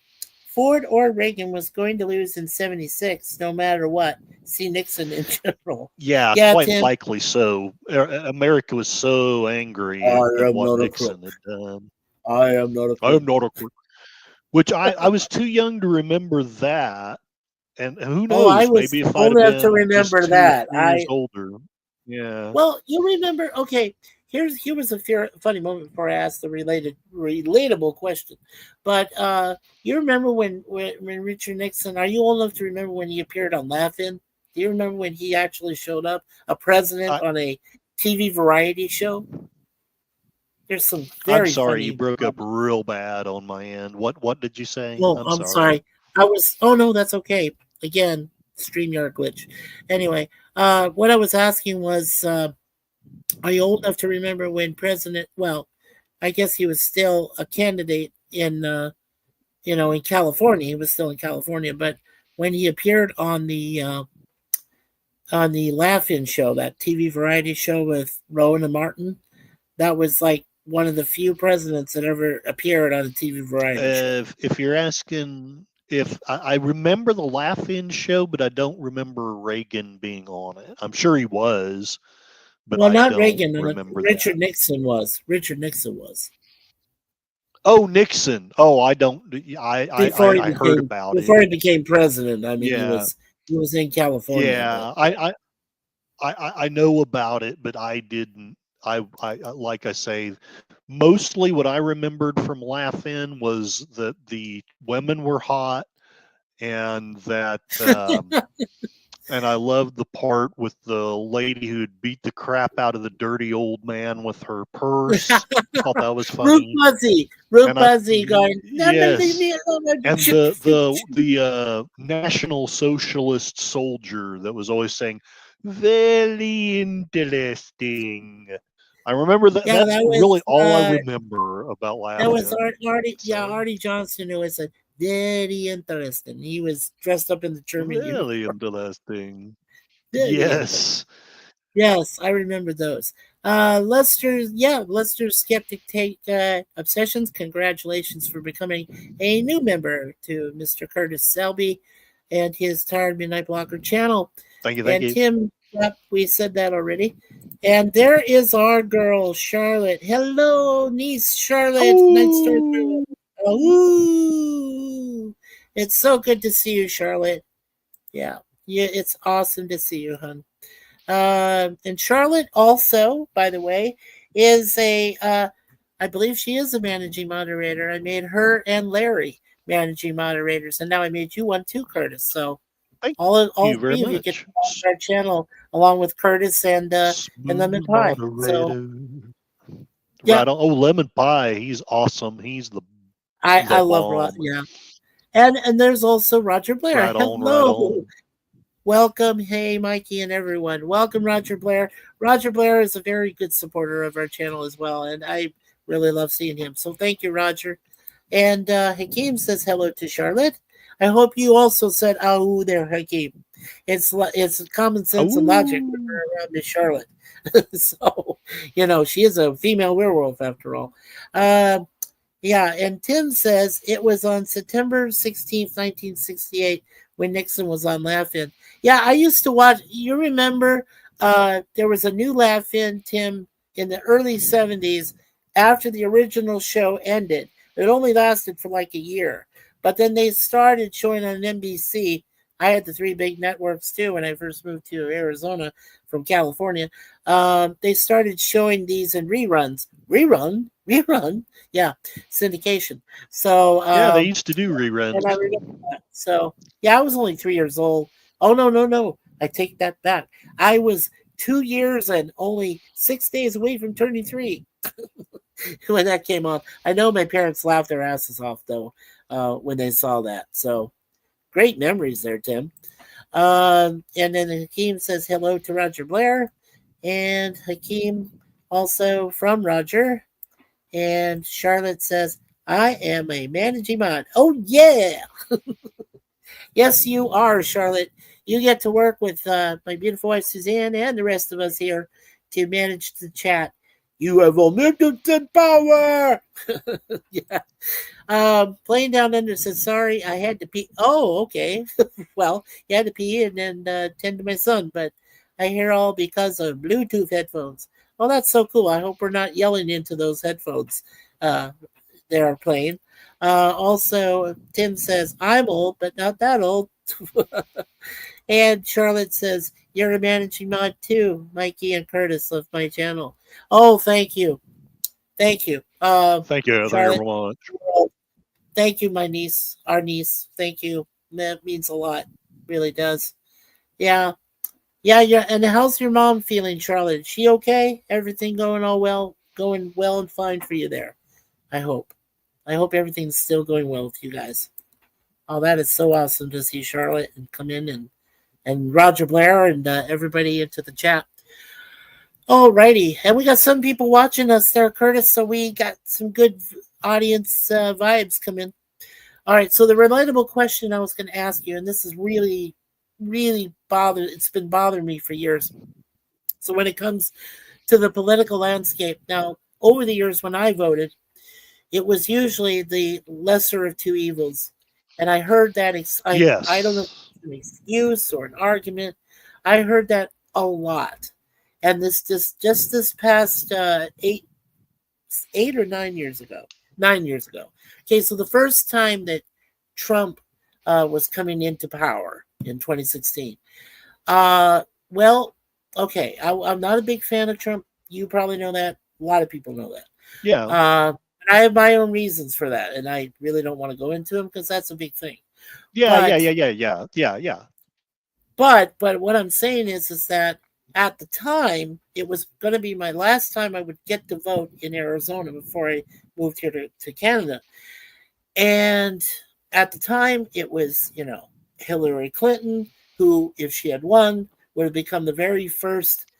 Ford or Reagan was going to lose in 76 no matter what. See Nixon in general. Yeah, quite Tim. likely so. America was so angry at what Nixon had done. I am not a crook. I am not a crook. Which I was too young to remember that. And who knows? I was maybe if I'd old have enough to been just remember 2 that. or 3 years older. Yeah. Well, you remember? Okay, here was a funny moment before I asked the relatable question. But you remember when Richard Nixon? Are you old enough to remember when he appeared on Laugh-In? Do you remember when he actually showed up, a president on a TV variety show? There's some very I'm sorry, funny. you broke up real bad on my end. What did you say? Oh, I'm sorry. Oh no, that's okay. Again, StreamYard glitch. Anyway, what I was asking was, are you old enough to remember when President? Well, I guess he was still a candidate in California. He was still in California, but when he appeared on the Laugh-In show, that TV variety show with Rowan and Martin, that was like one of the few presidents that ever appeared on a TV variety show. If you're asking if I remember the Laugh-In show, but I don't remember Reagan being on it. I'm sure he was, but Well, I not don't Reagan. remember Richard that. Nixon was. Richard Nixon was. Oh, Nixon. Oh, I don't. I heard about it before he became president. I mean, Yeah. he was in California. Yeah, But, I know about it, but I didn't. I like I say, mostly what I remembered from Laugh-In was that the women were hot, and that and I loved the part with the lady who'd beat the crap out of the dirty old man with her purse. Thought that was funny. Ruth Buzzy going. Yes, and the National Socialist soldier that was always saying, "Very interesting." I remember that. Yeah, That's that was, really all I remember about Laugh-In. That was Artie Johnson, who was a very interesting. He was dressed up in the German uniform. Very interesting. Very Yes. Yes, I remember those. Lester Skeptic Take Obsessions. Congratulations for becoming a new member to Mr. Curtis Selby and his Tired Midnight Blocker channel. Thank you. And Tim, yep, we said that already. And there is our girl, Charlotte. Hello, niece Charlotte. Nice story. Ooh. It's so good to see you, Charlotte. Yeah, it's awesome to see you, hon. And Charlotte also, by the way, is I believe she is a managing moderator. I made her and Larry managing moderators, and now I made you one too, Curtis. So all three of you get to watch our channel along with Curtis and Lemon Pie. So, yeah. Right on. Oh, Lemon Pie, he's awesome. He's the I love yeah. And there's also Roger Blair. Right on, right on. Welcome, hey Mikey and everyone. Welcome, Roger Blair. Roger Blair is a very good supporter of our channel as well, and I really love seeing him. So thank you, Roger. And Hakeem says hello to Charlotte. I hope you also said "Ahu" there, Hakeem. It's common sense and logic Oh, around Miss Charlotte. So, she is a female werewolf after all. Um, yeah, and Tim says it was on September 16th, 1968, when Nixon was on Laugh-In. Yeah, I used to watch. You remember there was a new Laugh-In, Tim, in the early 70s after the original show ended. It only lasted for like a year. But then they started showing on NBC. I had the three big networks too when I first moved to Arizona from California. They started showing these in reruns. Rerun. Yeah, syndication. So, yeah, they used to do and reruns. I remember that. So, yeah, I was only 3 years old. Oh, no, no, no. I take that back. I was 2 years and only 6 days away from turning three when that came on. I know my parents laughed their asses off, though, when they saw that. So, great memories there, Tim. And then Hakeem says hello to Roger Blair. And Hakeem also from Roger. And Charlotte says, I am a managing mod. Oh, yeah. Yes, you are, Charlotte. You get to work with my beautiful wife, Suzanne, and the rest of us here to manage the chat. You have omnipotent power. Yeah. Playing Down Under says, sorry, I had to pee. Oh, okay. Well, you had to pee and then tend to my son, but I hear all because of Bluetooth headphones. Oh, that's so cool. I hope we're not yelling into those headphones they are playing. Also, Tim says, I'm old, but not that old. And Charlotte says, you're a managing mod too, Mikey and Curtis of my channel. Oh, thank you. Thank you. Thank you very Charlotte, much. thank you, my niece, our niece. Thank you. That means a lot. Really does. Yeah. Yeah, yeah. And how's your mom feeling, Charlotte? Is she okay? Everything going well and fine for you there. I hope. I hope everything's still going well with you guys. Oh, that is so awesome to see Charlotte and come in and Roger Blair and everybody into the chat. Alrighty, and we got some people watching us there, Curtis. So we got some good audience vibes coming. All right, so the relatable question I was going to ask you, and this is really, really bothered. It's been bothering me for years. So when it comes to the political landscape, now over the years when I voted, it was usually the lesser of two evils, and I heard that. I don't know if Yes. it's an excuse or an argument. I heard that a lot, and this just this past 8 or 9 years ago. 9 years ago. Okay, so the first time that Trump was coming into power in 2016. Well, okay, I'm not a big fan of Trump. You probably know that. A lot of people know that. Yeah. I have my own reasons for that, and I really don't want to go into them because that's a big thing. Yeah. Yeah. But Yeah. Yeah. Yeah. Yeah. Yeah. but what I'm saying is that at the time it was going to be my last time I would get to vote in Arizona before I moved here to Canada, and at the time it was Hillary Clinton, who if she had won would have become the very first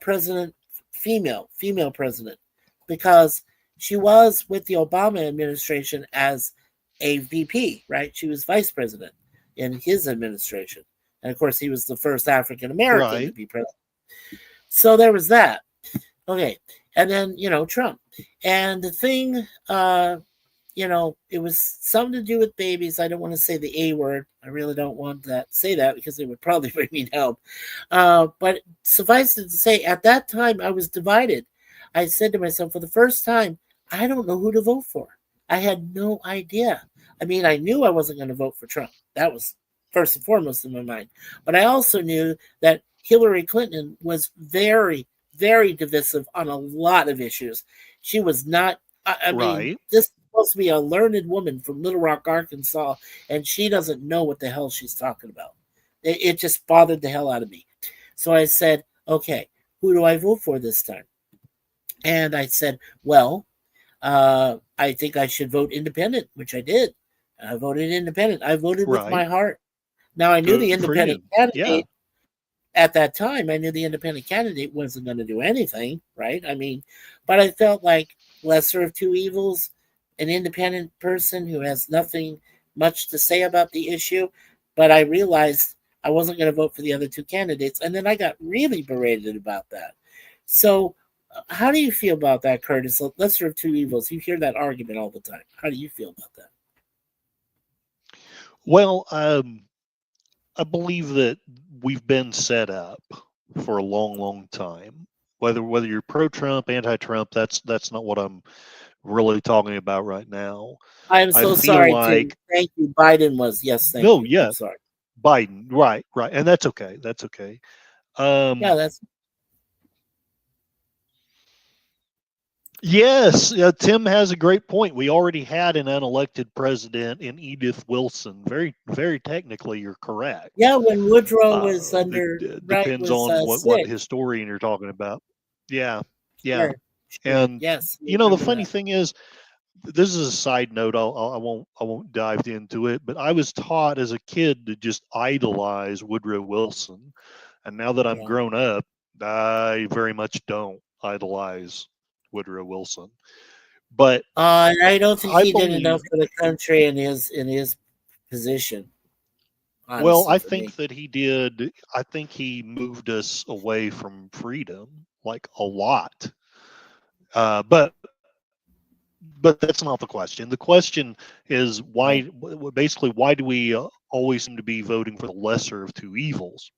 president, female president, because she was with the Obama administration as a VP, right? She was vice president in his administration. And of course, he was the first African American to Right. be president. So there was that. Okay. And then, Trump. And the thing, it was something to do with babies. I don't want to say the A word. I really don't want to say that because it would probably bring me down. But suffice it to say, at that time, I was divided. I said to myself, for the first time, I don't know who to vote for. I had no idea. I mean, I knew I wasn't going to vote for Trump. That was first and foremost in my mind. But I also knew that Hillary Clinton was very, very divisive on a lot of issues. She was not, I mean, Right. this is supposed to be a learned woman from Little Rock, Arkansas, and she doesn't know what the hell she's talking about. It just bothered the hell out of me. So I said, okay, who do I vote for this time? And I said, well, I think I should vote independent, which I did. I voted independent. I voted with my Right. heart. Now, I knew the Good for independent you. Yeah. candidate at that time. I knew the independent candidate wasn't going to do anything, right? I mean, but I felt like lesser of two evils, an independent person who has nothing much to say about the issue, but I realized I wasn't going to vote for the other two candidates, and then I got really berated about that. So, how do you feel about that, Curtis? Lesser of two evils. You hear that argument all the time. How do you feel about that? Well, I believe that we've been set up for a long, long time. Whether you're pro-Trump, anti-Trump, that's not what I'm really talking about right now. I am I so feel sorry, Tim. like Thank you. Biden was. Yes, thank no, you. yeah, I'm sorry. Biden, right, and that's okay. That's okay. Yeah, that's Yes, Tim has a great point. We already had an unelected president in Edith Wilson. Very, very technically, you're correct. yeah. When Woodrow was Depends on what sick. historian you're talking about. Yeah, yeah. Sure, sure. And Yes, I the remember funny that. thing is, this is a side note. I won't dive into it. But I was taught as a kid to just idolize Woodrow Wilson, and now that I'm Yeah. grown up, I very much don't idolize Woodrow Wilson. But I don't think I he did believe, enough for the country in his position. well, Honestly, I for me. think that he did. I think he moved us away from freedom like a lot. But that's not the question. The question is why, Right. basically, why do we always seem to be voting for the lesser of two evils?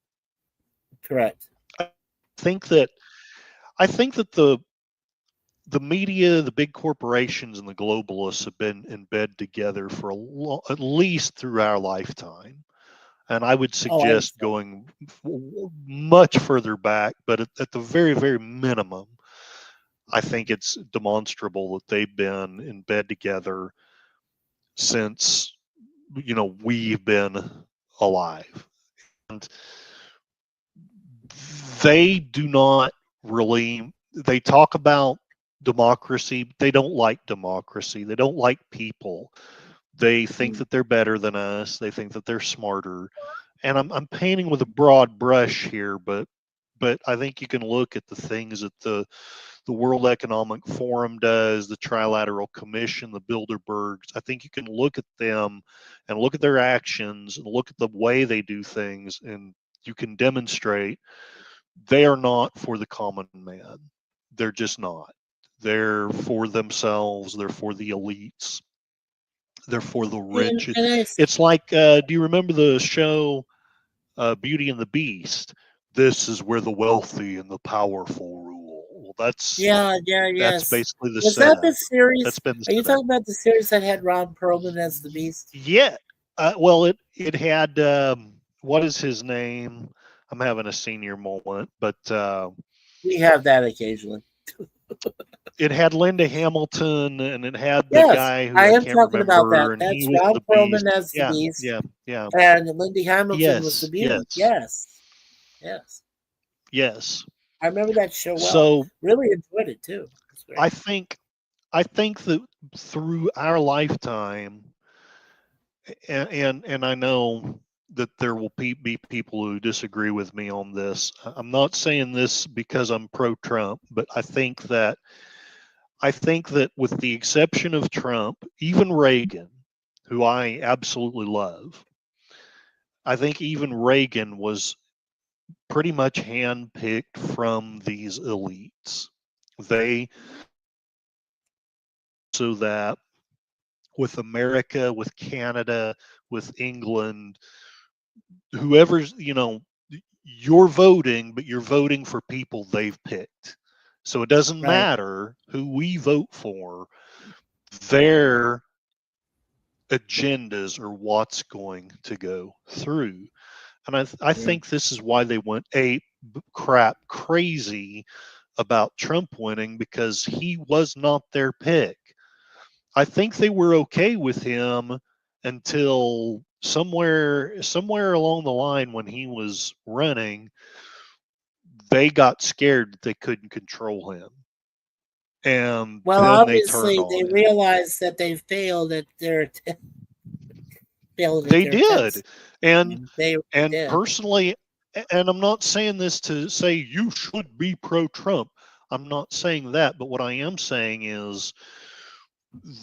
Correct. I think that I think that the media, the big corporations, and the globalists have been in bed together for at least through our lifetime. And I would Oh, I suggest understand. going much further back, but at the very, very minimum, I think it's demonstrable that they've been in bed together since we've been alive. And they do not really, they talk about democracy. They don't like democracy. They don't like people. They think that they're better than us. They think that they're smarter. And I'm painting with a broad brush here, but I think you can look at the things that the World Economic Forum does, the Trilateral Commission, the Bilderbergs. I think you can look at them and look at their actions and look at the way they do things, and you can demonstrate they are not for the common man. They're just not. They're for themselves. They're for the elites. They're for the rich. And I, It's like, do you remember the show Beauty and the Beast? This is where the wealthy and the powerful rule. Well, yeah, yeah, that's yes. basically the Was that the setup. That's series? been the Are you setup. talking about the series that had Ron Perlman as the Beast? Yeah. Well, it had what is his name? I'm having a senior moment, but We have that occasionally. it had Linda Hamilton, and it had the Yes, guy who I I am can't talking about that. remember, and he That's was Ron the Perlman Beast. as the Yeah, Beast, yeah, yeah. and Lindy Hamilton was the Yes, Beauty. yes, Yes, yes. yes. I remember that show well. So Really enjoyed it too. It's great. I think that through our lifetime, and I know that there will be people who disagree with me on this. I'm not saying this because I'm pro-Trump, but I think that with the exception of Trump, even Reagan, who I absolutely love, I think even Reagan was pretty much handpicked from these elites. They so that with America, with Canada, with England, whoever's, you're voting, but you're voting for people they've picked. So it doesn't Right. matter who we vote for, their agendas are what's going to go through. And I Yeah. think this is why they went ape crap crazy about Trump winning, because he was not their pick. I think they were okay with him until somewhere along the line when he was running, they got scared that they couldn't control him. And Well, then they turned obviously they on him. realized that they failed at their They attempts. did. And They and did. personally, and I'm not saying this to say you should be pro Trump. I'm not saying that, but what I am saying is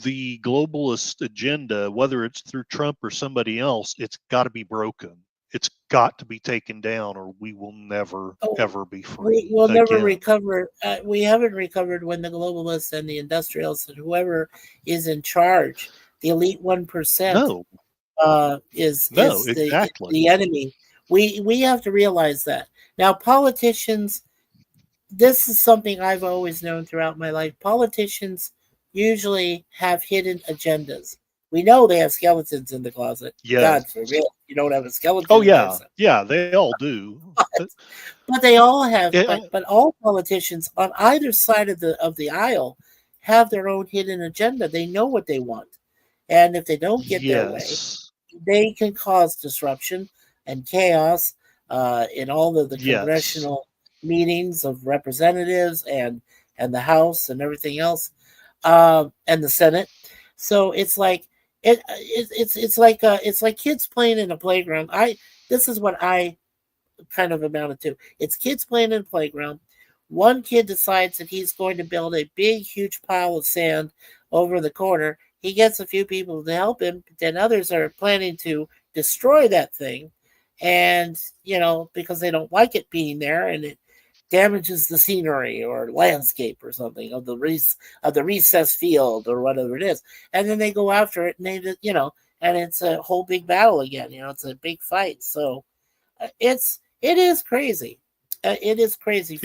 the globalist agenda, whether it's through Trump or somebody else, it's got to be broken. It's got to be taken down, or we will never, ever be free We'll never again. recover. We haven't recovered when the globalists and the industrialists and whoever is in charge, the elite 1%, No, is exactly. the enemy. We have to realize that. Now, politicians, this is something I've always known throughout my life. Politicians usually have hidden agendas. We know they have skeletons in the closet. Yes. God forbid you don't have a skeleton. Oh yeah, yeah, they all do. But they all have. But all politicians on either side of the aisle have their own hidden agenda. They know what they want, and if they don't get their way, they can cause disruption and chaos in all of the congressional meetings of representatives and the House and everything else, and the Senate. So it's like it's like kids playing in a playground. This is what I kind of amounted to. It's kids playing in a playground. One kid decides that he's going to build a big, huge pile of sand over the corner. He gets a few people to help him, but then others are planning to destroy that thing, and because they don't like it being there, and it damages the scenery or landscape or something of the recess field or whatever it is, and then they go after it, and and it's a whole big battle again. It's a big fight. So it is crazy. It is crazy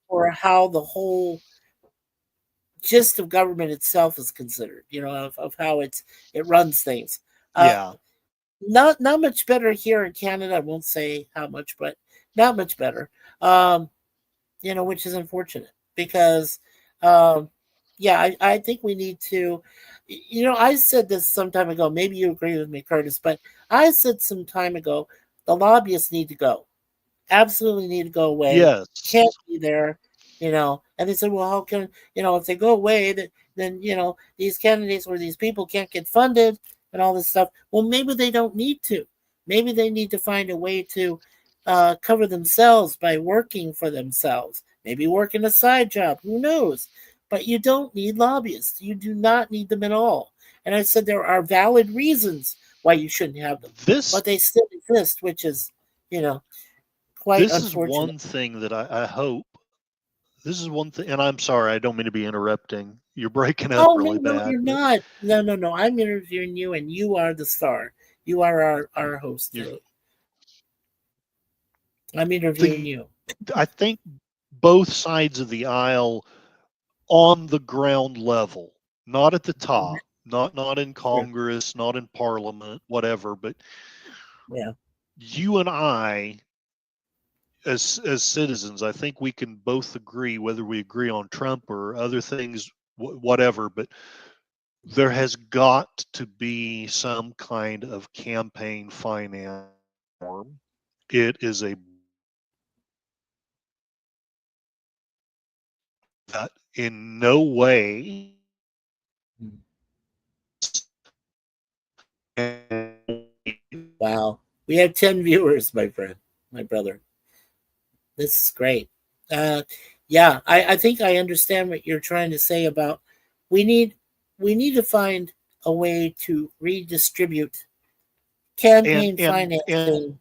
for how the whole gist of government itself is considered. Of how it runs things. Not much better here in Canada. I won't say how much, but not much better. Which is unfortunate because, I think we need to. I said this some time ago. Maybe you agree with me, Curtis, but I said some time ago the lobbyists need to go. Absolutely need to go away. Yes. Can't be there. And they said, well, how can if they go away, then these candidates or these people can't get funded and all this stuff. Well, maybe they don't need to. Maybe they need to find a way to cover themselves by working for themselves. Maybe working a side job. Who knows? But you don't need lobbyists. You do not need them at all. And I said there are valid reasons why you shouldn't have them. But they still exist, which is, quite this unfortunate. Is one thing that I hope. This is one thing, and I'm sorry, I don't mean to be interrupting. You're breaking up really bad. No, you're not. No. I'm interviewing you, and you are the star. You are our host today. I'm interviewing you. I think both sides of the aisle on the ground level, not at the top, not in Congress, not in Parliament, whatever, but you and I, as citizens, I think we can both agree, whether we agree on Trump or other things, whatever, but there has got to be some kind of campaign finance form. It is that in no way Wow. We have 10 viewers, my friend, my brother. This is great. I think I understand what you're trying to say about we need to find a way to redistribute campaign financing.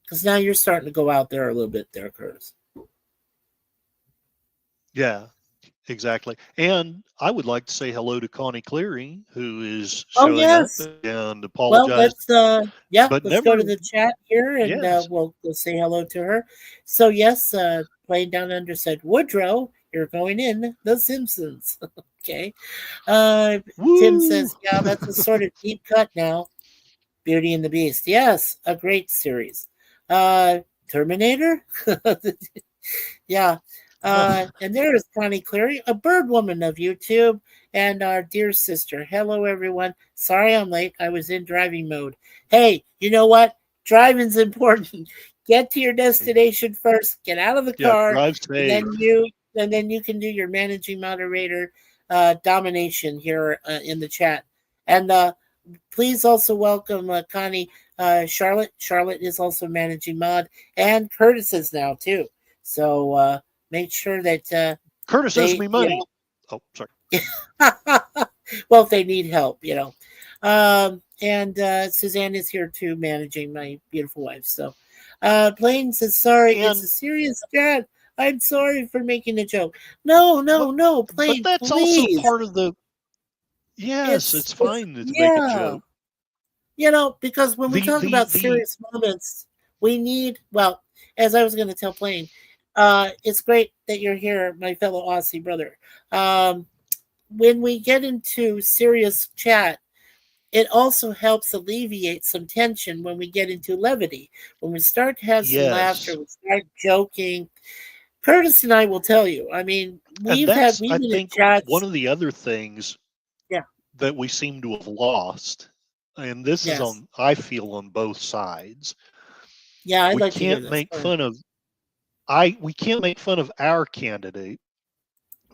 Because now you're starting to go out there a little bit there, Curtis. Yeah, exactly. And I would like to say hello to Connie Cleary, who is showing up and apologize. Well, let's go to the chat here and we'll say hello to her. So yes, Playing Down Under said, Woodrow, you're going in The Simpsons. Okay. Tim says, yeah, that's a sort of deep cut now. Beauty and the Beast. Yes, a great series. Terminator? Yeah. And there is Connie Cleary, a bird woman of YouTube, and our dear sister. Hello, everyone. Sorry I'm late. I was in driving mode. Hey, you know what? Driving's important. Get to your destination first. Get out of the car. Drive safe. And then you can do your managing moderator domination here in the chat. And please also welcome Connie. Charlotte. Charlotte is also managing mod, and Curtis is now too. So make sure that Curtis owes me money. Oh, sorry. Well, if they need help, you know. And Suzanne is here too, managing my beautiful wife. So, Plain says, sorry, it's a And serious chat. I'm sorry for making a joke. No, but no, no, but Plain, that's also please. part of the. Yes, it's It's fine to make a yeah. joke. You know, because when we talk about The serious moments, we need, well, as I was going to tell Plain, it's great that you're here, my fellow Aussie brother. Um, when we get into serious chat, it also helps alleviate some tension when we get into levity. When we start to have some laughter, yes, we start joking. Curtis and I will tell you. I mean, and that's we've I been in think one chats. of the other things Yeah. that we seem to have lost, and this is Yes. on I feel on both sides. Yeah. I'd We like to hear can't this. make fun of we can't make fun of our candidate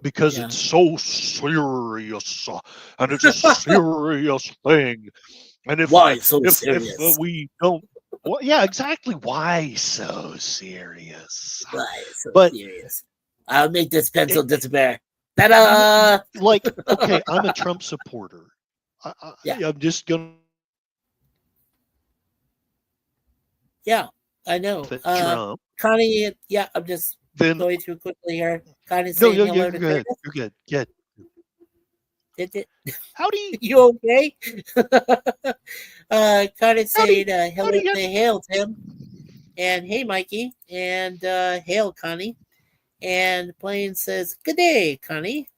because Yeah. it's so serious and it's a serious thing. And Why so if serious? we don't, well, yeah, exactly. Why so serious? Why so But serious? I'll make this it, pencil disappear. it, Ta-da! like, okay, I'm a Trump supporter. Yeah. I'm just gonna Yeah. I know. at Trump. Connie, yeah, I'm just Then going through quickly here. Connie no, saying no, hello you're to good. Curtis. You're good. Good. Did it? How do you? You okay? Connie How do you? saying How do hello, you? hail Tim, and hey Mikey, and hail Connie, and Plain says good day Connie,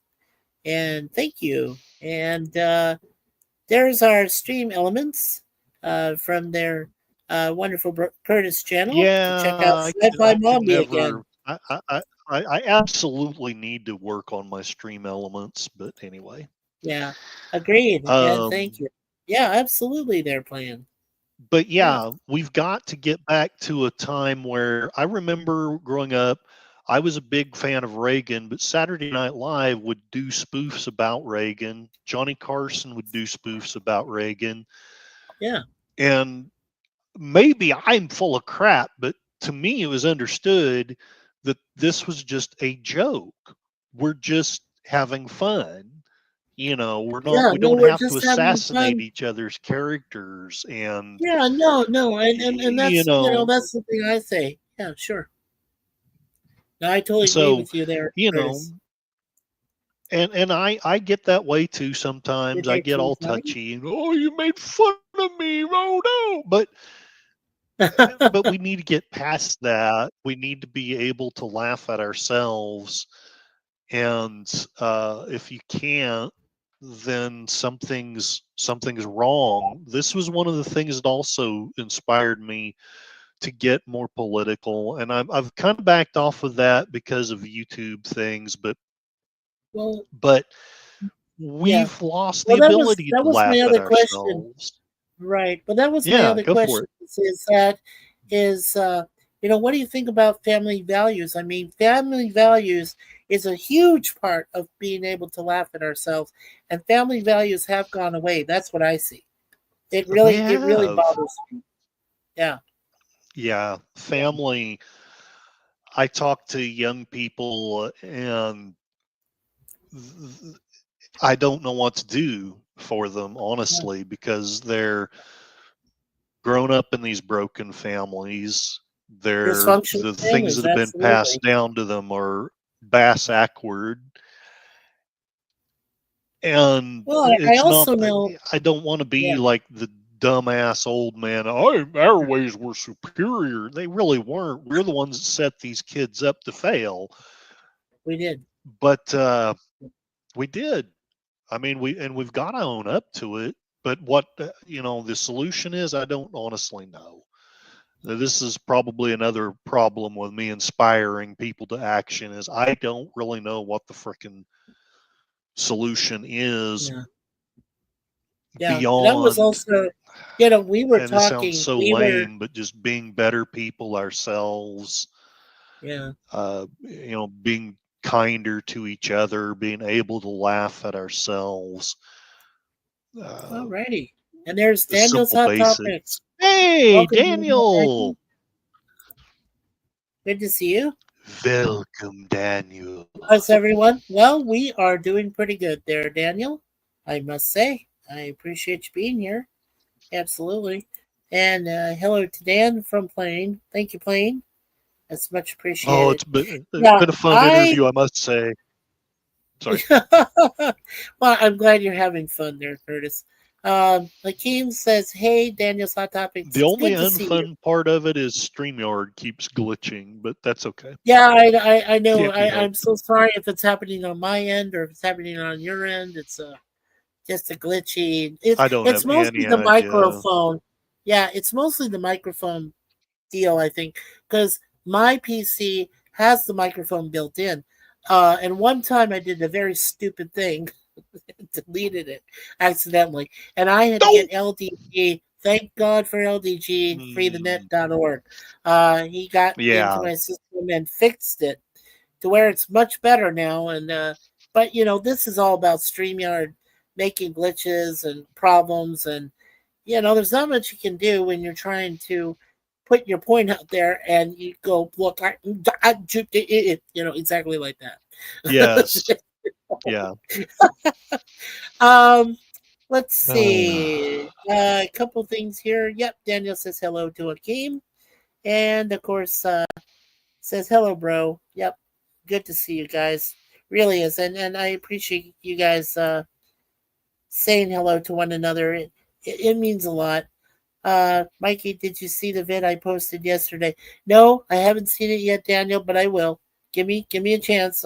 and thank you, and there's our stream elements from their wonderful Curtis channel to check out Yeah, Sci-Fi I could Mommy again. never. I absolutely need to work on my stream elements, but anyway. Yeah, agreed, and thank Um, you. Yeah, absolutely, they're playing. but Yeah, yeah, we've got to get back to a time where I remember growing up. I was a big fan of Reagan, but Saturday Night Live would do spoofs about Reagan. Johnny Carson would do spoofs about Reagan, yeah, and maybe I'm full of crap, but to me, it was understood that this was just a joke. We're just having fun. yeah. We No, don't we're have to just having assassinate fun. each other's characters. And, Yeah, no, no, and you that's know, that's the thing I say. Yeah, sure. No, I totally agree so, with you there, you know, Curtis. and I get that way too Did sometimes. I they get too all funny? touchy and, oh, you made fun of me. Oh, no. But we need to get past that. We need to be able to laugh at ourselves. And if you can't, then something's wrong. This was one of the things that also inspired me to get more political, and I've kind of backed off of that because of YouTube things, Well, but yeah. we've lost the Well, ability that to was my laugh at other question. ourselves. Right. But that was my Yeah, other go for question it. is that is what do you think about family values? I mean, family values is a huge part of being able to laugh at ourselves, and family values have gone away. That's what I see. We It really have. bothers me. Yeah. Yeah, Yeah. family. I talk to young people and I don't know what to do for them, Yeah. honestly, because they're grown up in these broken families. Dysfunctional The things families, that have been passed absolutely. down to them are bass backward. And Well, I it's not, also know, I don't want to be yeah, like the dumbass old man. Oh, our ways were superior. They really weren't. We're the ones that set these kids up to fail. we did. But we did. I mean, we've got to own up to it. But what the solution is, I don't honestly know. This is probably another problem with me inspiring people to action. Is I don't really know what the frickin' solution is Yeah. Yeah. And that was beyond. also, we were And this sounds talking, so lame, but just being better people ourselves. yeah. Being kinder to each other, being able to laugh at ourselves. Uh, Alrighty. And there's the Daniel's simple Hot basics. Topics. Hey, Welcome, Daniel. Daniel. Good to see you. Welcome, Daniel. How's everyone? Well, we are doing pretty good there, Daniel. I must say, I appreciate you being here. Absolutely. And hello to Dan from Plane. Thank you, Plane. That's much Oh, appreciated. it's Yeah, been a fun I. interview, I must say. Sorry. Well, I'm glad you're having fun there, Curtis. Lakeem says, "Hey, Daniel's Hot Topics. The It's only good to see you." unfun part of it is StreamYard keeps glitching, but that's okay. Yeah, I know. Can't be I'm helped. so sorry if it's happening on my end or if it's happening on your end. It's just a glitchy. I don't It's have mostly any the idea. microphone. Yeah, it's mostly the microphone deal, I think, because my PC has the microphone built in. And one time I did a very stupid thing, deleted it accidentally, and I had to No. get LDG. Thank God for LDG, Hmm. freethenet.org. He got into Yeah. my system and fixed it to where it's much better now. And but this is all about Streamyard making glitches and problems, and there's not much you can do when you're trying to put your point out there and you go look, exactly like Yes. that. Yeah. um, let's see. Uh, A couple things here. Yep, Daniel says hello to Akeem, and of course says hello, bro. Yep, good to see you guys. Really is, and I appreciate you guys saying hello to one another. It means a lot. Mikey, did you see the vid I posted yesterday? No, I haven't seen it yet, Daniel, but I will. Give me a chance.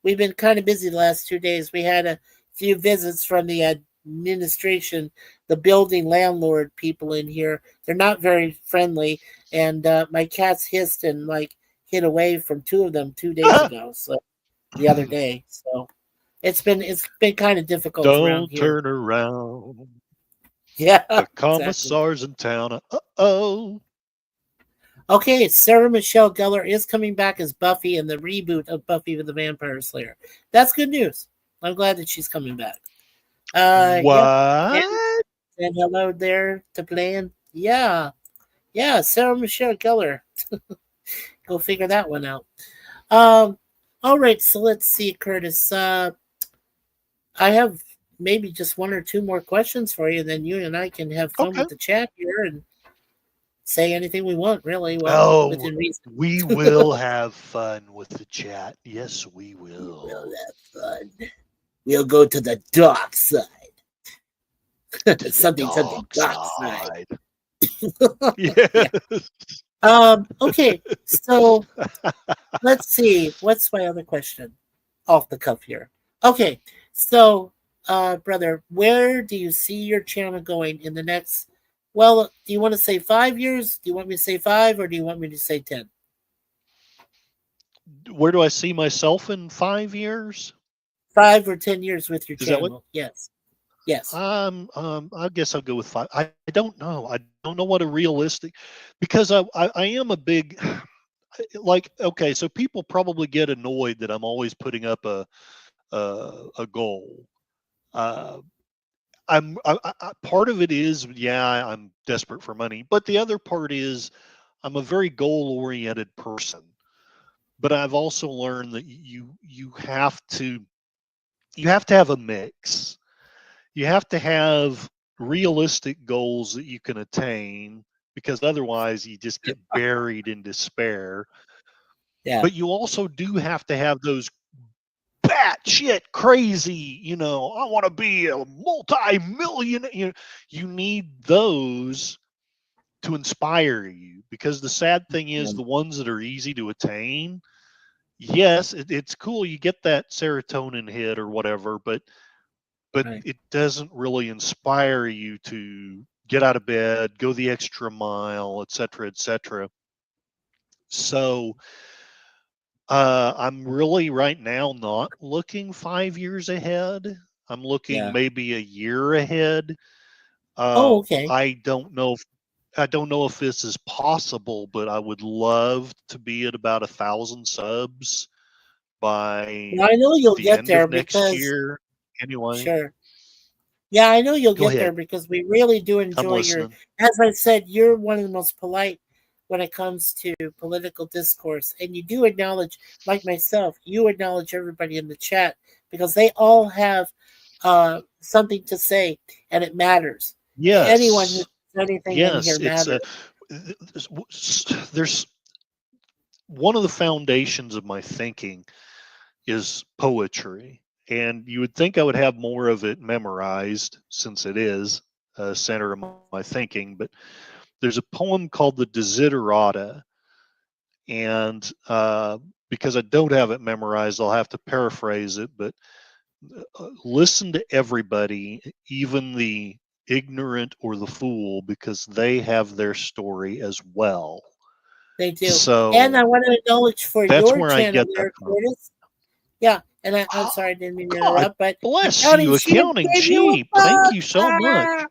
We've been kind of busy the last 2 days. We had a few visits from the administration, the building landlord people in here. They're not very friendly, and my cats hissed and hid away from two of them 2 days ago. So the other day, so it's been kind of difficult around don't here. turn around. Yeah, The exactly. commissar's in town. Uh-oh. Okay, Sarah Michelle Gellar is coming back as Buffy in the reboot of Buffy the Vampire Slayer. That's good news. I'm glad that she's coming back. Yep. And, What? and hello there to playing. Yeah, yeah, Sarah Michelle Gellar. Go figure that one out. Um, all right, so let's see, Curtis. I have maybe just one or two more questions for you, then you and I can have fun Okay. with the chat here and say anything we want, really. Well, Oh, within reason. we will have fun with the chat. Yes, we We will will. have fun. We'll go to the dark side. To the Something dark dark side. side. Yeah. Yes. Okay. So let's see. What's my other question? Off the cuff here. Okay. So, brother, where do you see your channel going in the next? Well, do you want to say 5 years? Do you want me to say five, or do you want me to say 10? Where do I see myself in 5 years? 5 or 10 years with your Is that what? channel? Yes. Yes. I guess I'll go with five. I don't know. I don't know what a realistic, because I am a big, like, okay, so people probably get annoyed that I'm always putting up a goal. Uh, part of it is, yeah, I'm desperate for money, but the other part is I'm a very goal oriented person. But I've also learned that you have to have a mix. You have to have realistic goals that you can attain, because otherwise you just get buried in despair. Yeah. But you also do have to have those batshit crazy, I want to be a multi-million. You need those to inspire you, because the sad thing is the ones that are easy to attain, yes, it's cool, you get that serotonin hit or whatever, but Right. it doesn't really inspire you to get out of bed, go the extra mile, et cetera, et cetera. So I'm really right now not looking 5 years ahead. I'm looking Yeah. maybe a year ahead. Oh, okay. I don't know if this is possible, but I would love to be at about 1,000 subs by Well, I know you'll the get end there of next because year. Anyway, sure. Yeah, I know you'll go get there ahead. because we really do I'm enjoy your. listening. As I said, you're one of the most polite when it comes to political discourse. And you do acknowledge, like myself, you acknowledge everybody in the chat because they all have something to say, and it matters. Anyone who Yes. says anything in here Yes. matters. There's one of the foundations of my thinking is poetry. And you would think I would have more of it memorized since it is a center of my thinking. But there's a poem called the Desiderata. And because I don't have it memorized, I'll have to paraphrase it. But listen to everybody, even the ignorant or the fool, because they have their story as well. They do. So and I want to acknowledge for that's your where I channel get that there, from. Curtis. Yeah, and I'm sorry, I didn't mean to God interrupt, but bless Accounting you, Sheep Accounting gave you a Sheep. buck. Thank you so much.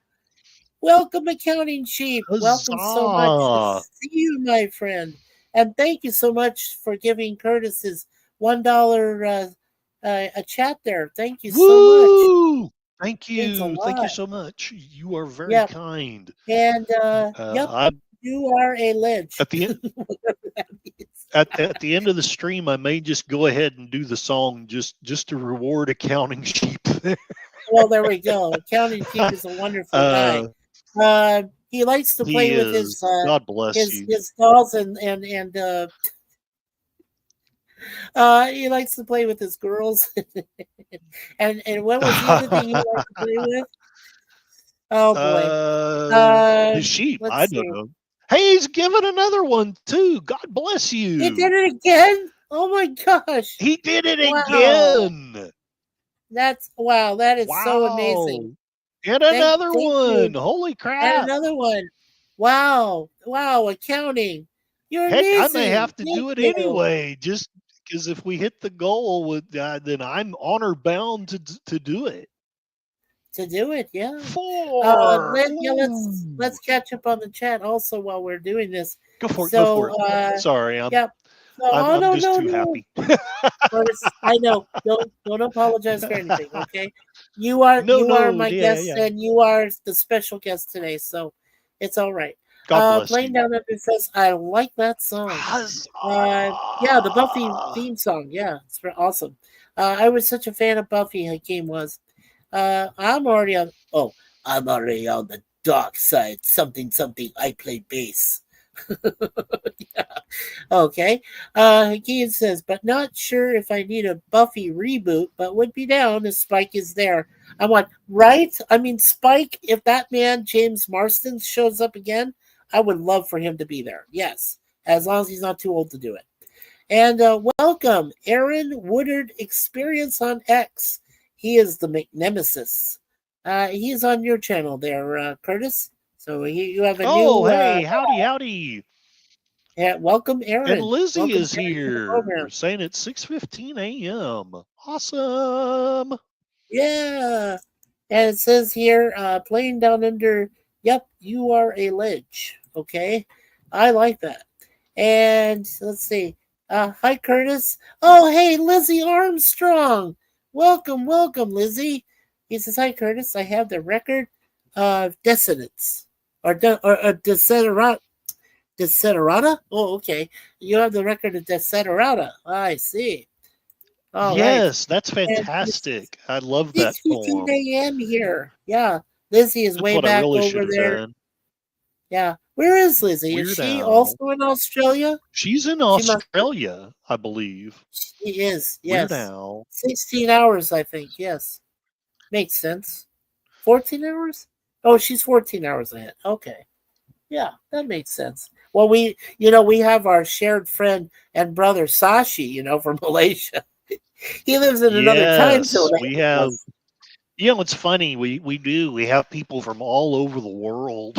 Welcome, Accounting Sheep. Welcome so much to Huzzah. see you, my friend. And thank you so much for giving Curtis his $1 a chat there. Thank you so much. Woo! Thank Means a you. Thank you lot. so much. You are very Yep. kind. And yep, you are a ledge. At the end, at the end of the stream, I may just go ahead and do the song just to reward Accounting Sheep. Well, there we go. Accounting Sheep is a wonderful guy. He likes to play with his God bless you. his dolls and he likes to play with his girls. and what was the other thing he liked to play with? Oh boy. His sheep. Let's I see. don't know. Hey, he's giving another one too. God bless you. He did it again. Oh my gosh. He did it Wow. again. Wow. That is so amazing. And another one. You. Holy crap. And another one. Wow. Accounting. You're Heck, amazing. I may have to do it anyway, just because if we hit the goal, then I'm honor bound to do it. To do it, yeah. 4. Let's catch up on the chat also while we're doing this. Go for it. Sorry, I'm just too happy. I know. Don't apologize for anything. Okay, you are my guest, and you are the special guest today, so it's all right. God bless Playing you. Down Under says, I like that song. Yeah, the Buffy theme song. Yeah, it's awesome. I was such a fan of Buffy. Hakeem was. I'm already on the dark side. Something. I play bass. Yeah. Okay. Hakeem says, but not sure if I need a Buffy reboot, but would be down if Spike is there. I want, right? I mean, Spike, if that man, James Marston, shows up again, I would love for him to be there. Yes. As long as he's not too old to do it. And welcome, Aaron Woodard Experience on X. He is the McNemesis. He's on your channel there, Curtis. So you have a new... Oh, hey, howdy. Yeah, welcome, Aaron. And Lizzie is here, saying it's 6:15 a.m. Awesome. Yeah. And it says here, Playing Down Under, yep, you are a ledge. Okay. I like that. And let's see. Hi, Curtis. Oh, hey, Lizzie Armstrong. Welcome, Lizzie. He says, hi, Curtis. I have the record of Dissonance. Or Desiderata. Desiderata? Oh, okay. You have the record of Desiderata. I see. Yes, that's fantastic. I love that poem. 6:15 a.m. here. Yeah. Lizzie is way back over there. Yeah. Where is Lizzie? Is she also in Australia? She's in Australia, I believe. She is, yes. Weird Al. 16 hours, I think, yes. Makes sense. 14 hours? Oh, she's 14 hours ahead. Okay. Yeah, that makes sense. Well, we have our shared friend and brother, Sashi, from Malaysia. He lives in another time zone. We have... it's funny. We have people from all over the world.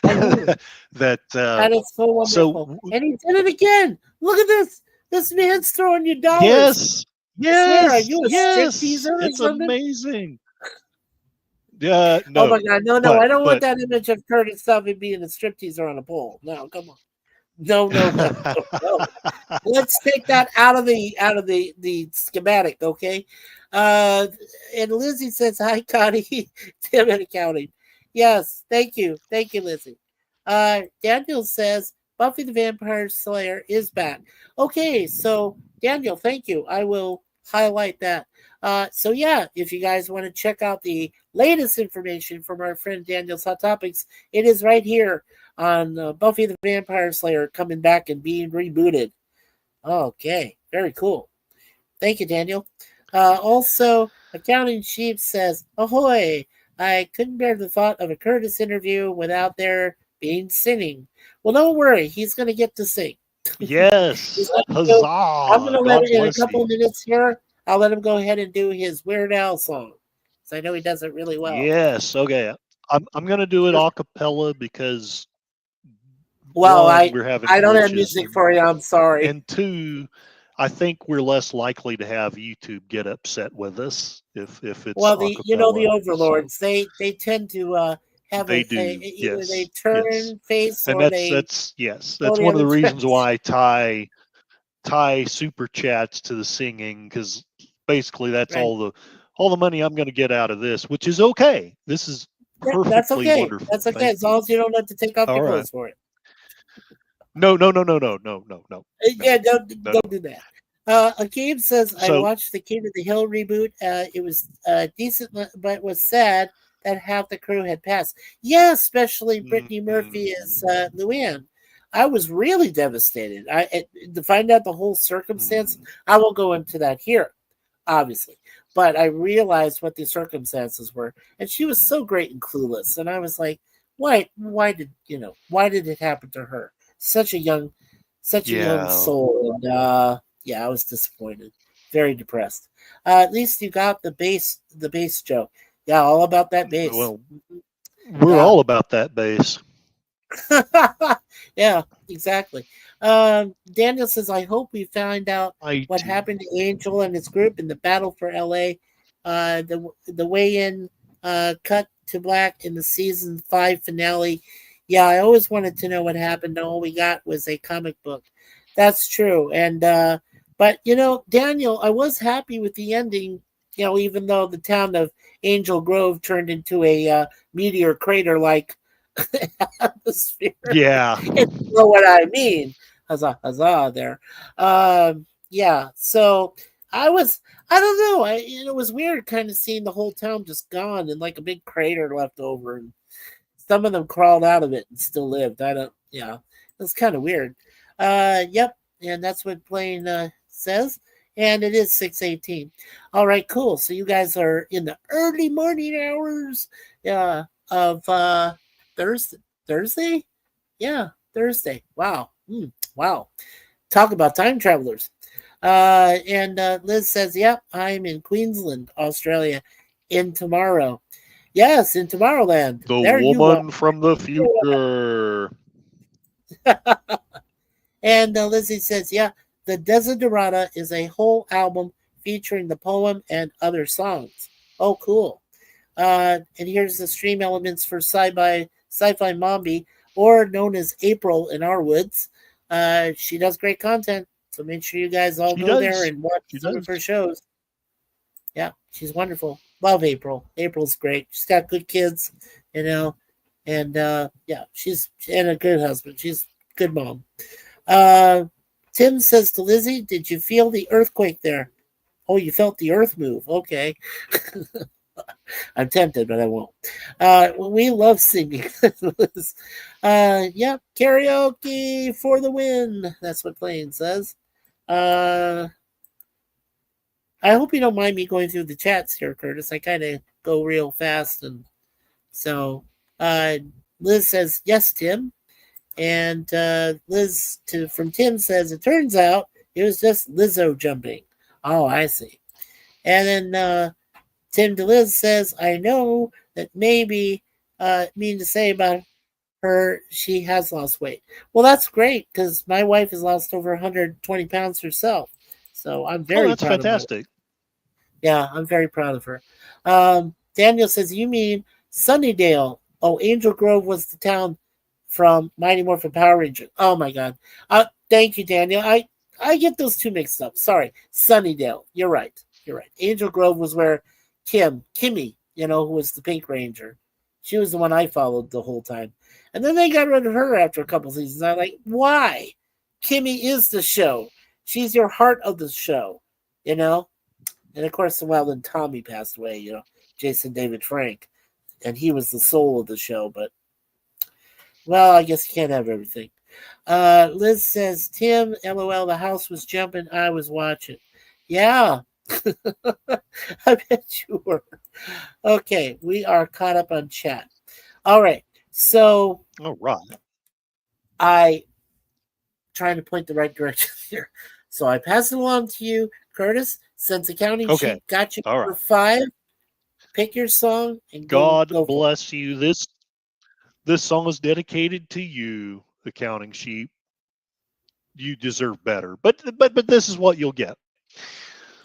That is so wonderful. And he did it again. Look at this. This man's throwing you dollars. Yes. Are you a stripteaser? It's amazing. No. Oh my God. No. I don't want that image of Curtis Salvi being a stripteaser on a pole. No, come on. No. Let's take that out of the schematic, okay? And Lizzie says, hi, Connie. Tim in accounting. Yes, thank you, Lizzie. Daniel says, Buffy the Vampire Slayer is back. Okay, so Daniel, thank you. I will highlight that. So yeah, if you guys want to check out the latest information from our friend Daniel's Hot Topics, it is right here on Buffy the Vampire Slayer coming back and being rebooted. Okay, very cool. Thank you, Daniel. Also, Accounting Chief says, "Ahoy! I couldn't bear the thought of a Curtis interview without there being singing." Well, don't worry, he's going to get to sing. Yes, huzzah! I'm going to let God it in a bless couple you. of minutes here. I'll let him go ahead and do his Weird Al song, because I know he does it really well. Yes, okay. I'm going to do it a cappella because Well, one, we're having I don't have glitches, music for you. I'm sorry. and two, I think we're less likely to have YouTube get upset with us if it's Well, a the cappella. overlords, they tend to have They either yes, they turn yes. face And or that's go the one of other the reasons direction. why I tie super chats to the singing, because basically that's Right. all the money I'm going to get out of this, which is okay. This is perfectly That's okay. wonderful. That's okay, Thank as long as you don't have to take off all your right. clothes for it. No. Yeah, don't do that. Akeem says, I watched the King of the Hill reboot. It was decent, but was sad that half the crew had passed. Yeah, especially Brittany Murphy as Luann. I was really devastated. To find out the whole circumstance, I won't go into that here, obviously. But I realized what the circumstances were, and she was so great and clueless. And I was like, why did it happen to her? Such a young soul. And yeah, I was disappointed, very depressed. At least you got the bass joke. Yeah, all about that bass. Well, we're all about that bass. Yeah, exactly. Daniel says, I hope we find out what happened to Angel and his group in the battle for LA. The weigh-in cut to black in the season 5 finale. Yeah, I always wanted to know what happened. All we got was a comic book. That's true. And but Daniel, I was happy with the ending. Even though the town of Angel Grove turned into a meteor crater like atmosphere. Yeah. You know what I mean? Huzzah there. Yeah. So I don't know. It was weird kind of seeing the whole town just gone and like a big crater left over, and some of them crawled out of it and still lived. Yeah, it's kind of weird. Yep. And that's what Blaine says. And it is 6:18. All right, cool. So you guys are in the early morning hours of Thursday? Yeah, Thursday. Wow. Wow. Talk about time travelers. And Liz says, yep, I'm in Queensland, Australia, in tomorrow. Yes, in Tomorrowland. The there woman from the future. And Lizzie says, yeah, the Desiderata is a whole album featuring the poem and other songs. Oh, cool. And here's the stream elements for Sci-Fi Mombi, or known as April in our woods. She does great content, so make sure you guys all go there and watch some of her shows. Yeah, she's wonderful. Love April. April's great. She's got good kids, and yeah, she's and a good husband. She's a good mom. Tim says to Lizzie, did you feel the earthquake there? Oh, you felt the earth move. Okay. I'm tempted, but I won't. We love singing. Yep, karaoke for the win. That's what Plain says. I hope you don't mind me going through the chats here, Curtis. I kind of go real fast, and so Liz says yes, Tim. And Liz from Tim says, it turns out it was just Lizzo jumping. Oh, I see. And then Tim DeLiz says, I know that maybe mean to say about her, she has lost weight. Well, that's great because my wife has lost over 120 pounds herself. So I'm very that's proud fantastic. of her. Yeah, I'm very proud of her. Daniel says, you mean Sunnydale? Oh, Angel Grove was the town from Mighty Morphin Power Ranger. Oh my God. Thank you, Daniel. I get those two mixed up. Sorry. Sunnydale. You're right. Angel Grove was where Kimmy, who was the Pink Ranger. She was the one I followed the whole time. And then they got rid of her after a couple seasons. I'm like, why? Kimmy is the show. She's your heart of the show, you know? And of course, well, then Tommy passed away, you know, Jason David Frank. And he was the soul of the show, but, well, I guess you can't have everything. Liz says, Tim, LOL, the house was jumping. I was watching. Yeah. I bet you were. Okay, we are caught up on chat. All right. So All right. I trying to point the right direction here. So I pass it along to you, Curtis. Since the counting Okay. sheet got you All for right. 5, pick your song and God go bless you. This song is dedicated to you, the counting sheet. You deserve better. But this is what you'll get.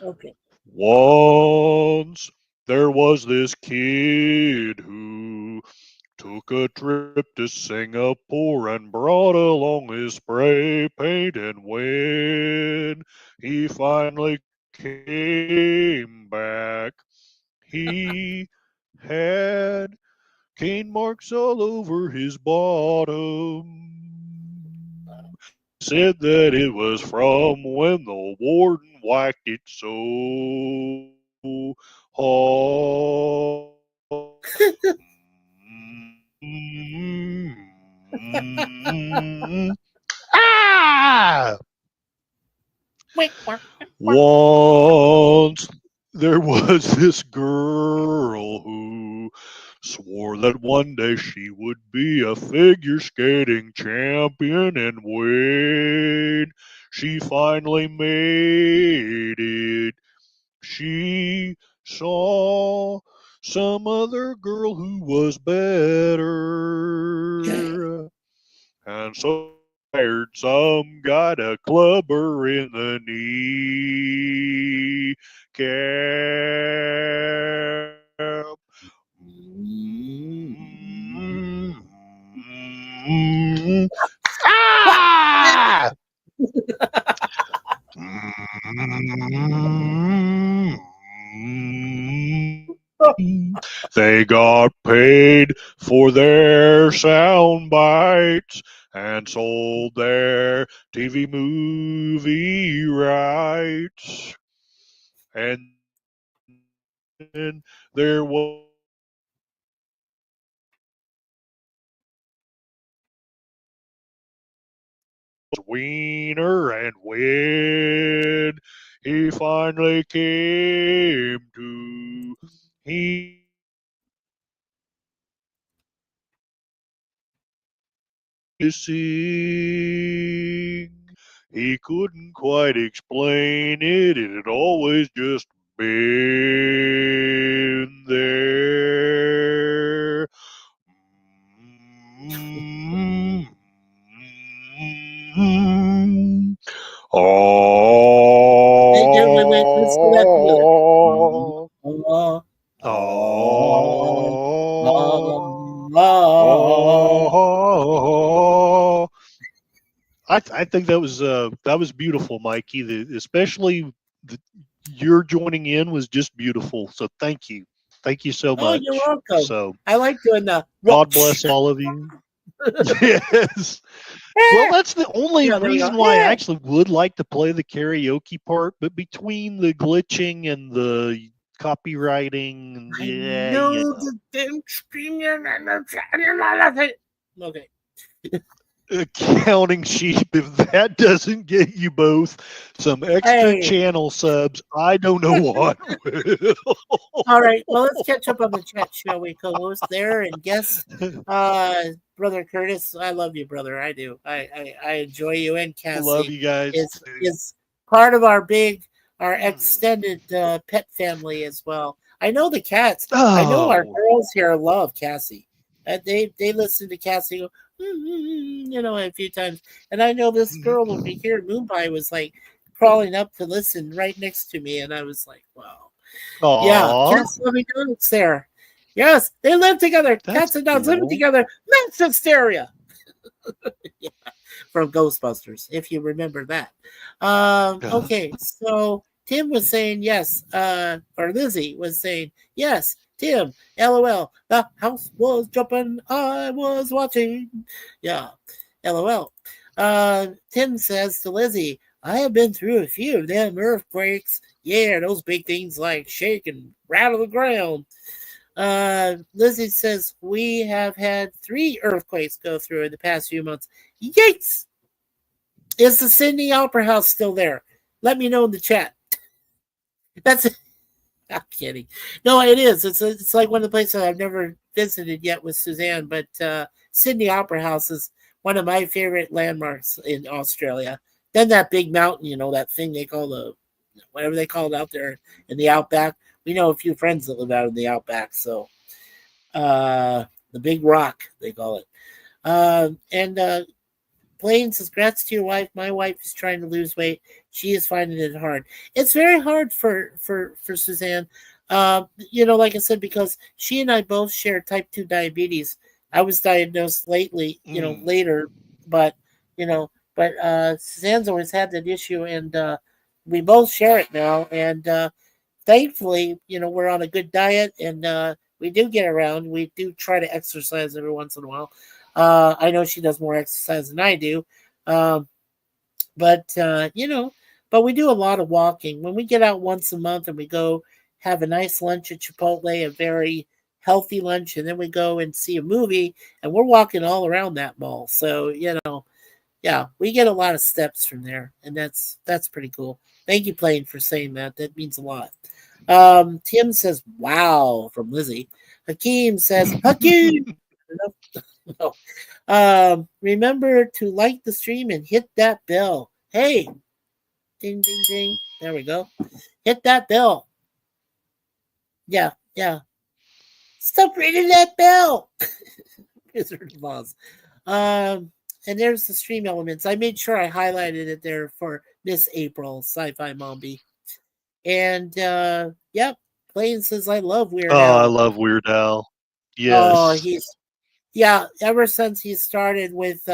Okay. Once there was this kid who took a trip to Singapore and brought along his spray paint, and when he finally came back, he had cane marks all over his bottom. Said that it was from when the warden whacked it so hard. Ah! Once there was this girl who swore that one day she would be a figure skating champion, and when she finally made it, she saw some other girl who was better, and so hired some guy to club her in the knee cap. Ah! They got paid for their sound bites and sold their TV movie rights. And then there was Wiener, and when he finally came to, he sing. He couldn't quite explain it. It had always just been there. Wait. Let's go back together. Oh. Oh, Oh. I think that was beautiful, Mikey. Especially your joining in was just beautiful. So thank you so much. you're welcome. So I like doing the. God bless all of you. Yes. Well, that's the only reason why I actually would like to play the karaoke part, but between the glitching and the copywriting, I know the damn Streamyard. Okay. Accounting sheep, if that doesn't get you both some extra channel subs, I don't know what will. All right, well, let's catch up on the chat, shall we, co-host there and guest, brother Curtis. I love you, brother. I do. I enjoy you, and Cassie. Love you guys. Is part of our extended pet family as well. I know the cats. Oh. I know our girls here love Cassie. They listen to Cassie go, a few times. And I know this girl over here, Moonpie, was like crawling up to listen right next to me, and I was like, wow. Aww. Yeah, cats living dogs there. Yes, they live together. Cats and dogs living together. Mass hysteria. Yeah, from Ghostbusters, if you remember that. Okay, so Tim was saying yes, or Lizzie was saying yes. Tim, LOL. The house was jumping. I was watching. Yeah, LOL. Tim says to Lizzie, I have been through a few of them earthquakes. Yeah, those big things like shake and rattle the ground. Lizzie says, we have had 3 earthquakes go through in the past few months. Yikes! Is the Sydney Opera House still there? Let me know in the chat. That's it. I'm kidding. No, it is. It's like one of the places I've never visited yet with Suzanne, but Sydney Opera House is one of my favorite landmarks in Australia. Then that big mountain, that thing they call whatever they call it out there in the outback. We know a few friends that live out in the outback, so the big rock they call it. And Blaine says, "Grats to your wife. My wife is trying to lose weight. She is finding it hard. It's very hard for Suzanne. Like I said, because she and I both share type 2 diabetes. I was diagnosed later, but Suzanne's always had that issue, and we both share it now. And thankfully, we're on a good diet, and we do get around. We do try to exercise every once in a while. I know she does more exercise than I do, but we do a lot of walking. When we get out once a month and we go have a nice lunch at Chipotle, a very healthy lunch, and then we go and see a movie, and we're walking all around that mall. So yeah, we get a lot of steps from there, and that's pretty cool. Thank you, Plain, for saying that. That means a lot. Tim says, "Wow," from Lizzie. Hakeem says, "Hakeem." No. Remember to like the stream and hit that bell. Hey, ding, ding, ding. There we go. Hit that bell. Yeah. Stop ringing that bell. Wizard of Oz. And there's the stream elements. I made sure I highlighted it there for Miss April, Sci-Fi Mombi. And yep, Plain says, I love Weird Al. I love Weird Al. Yes. Oh, ever since he started with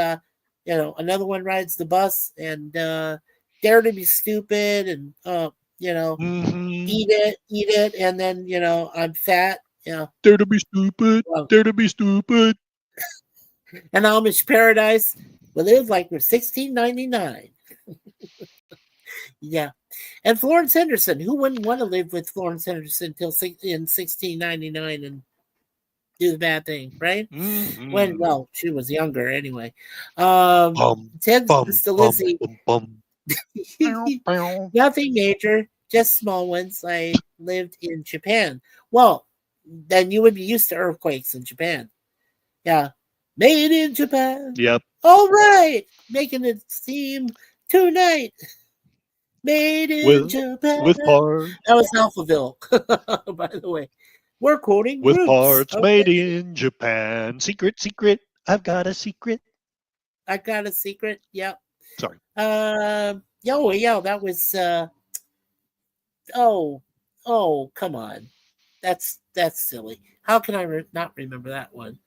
Another One Rides the Bus and Dare to Be Stupid and eat it, and then I'm fat. Dare to be stupid. Dare to be stupid. And Amish Paradise. Well, it was like we're $16.99. Yeah. And Florence Henderson. Who wouldn't want to live with Florence Henderson in $16.99 and do the bad thing, right? When she was younger anyway. Ted says to Lizzie, nothing major, just small ones. I lived in Japan. Well, then you would be used to earthquakes in Japan. Yeah. Made in Japan. Yep. All right. Making it seem tonight. Made in Japan. With parts. That was Alphaville, by the way. We're quoting with groups. Parts made in Japan. Secret. I've got a secret. I got a secret. Yep. Sorry. Yeah. That was. Oh, come on. That's silly. How can I not remember that one?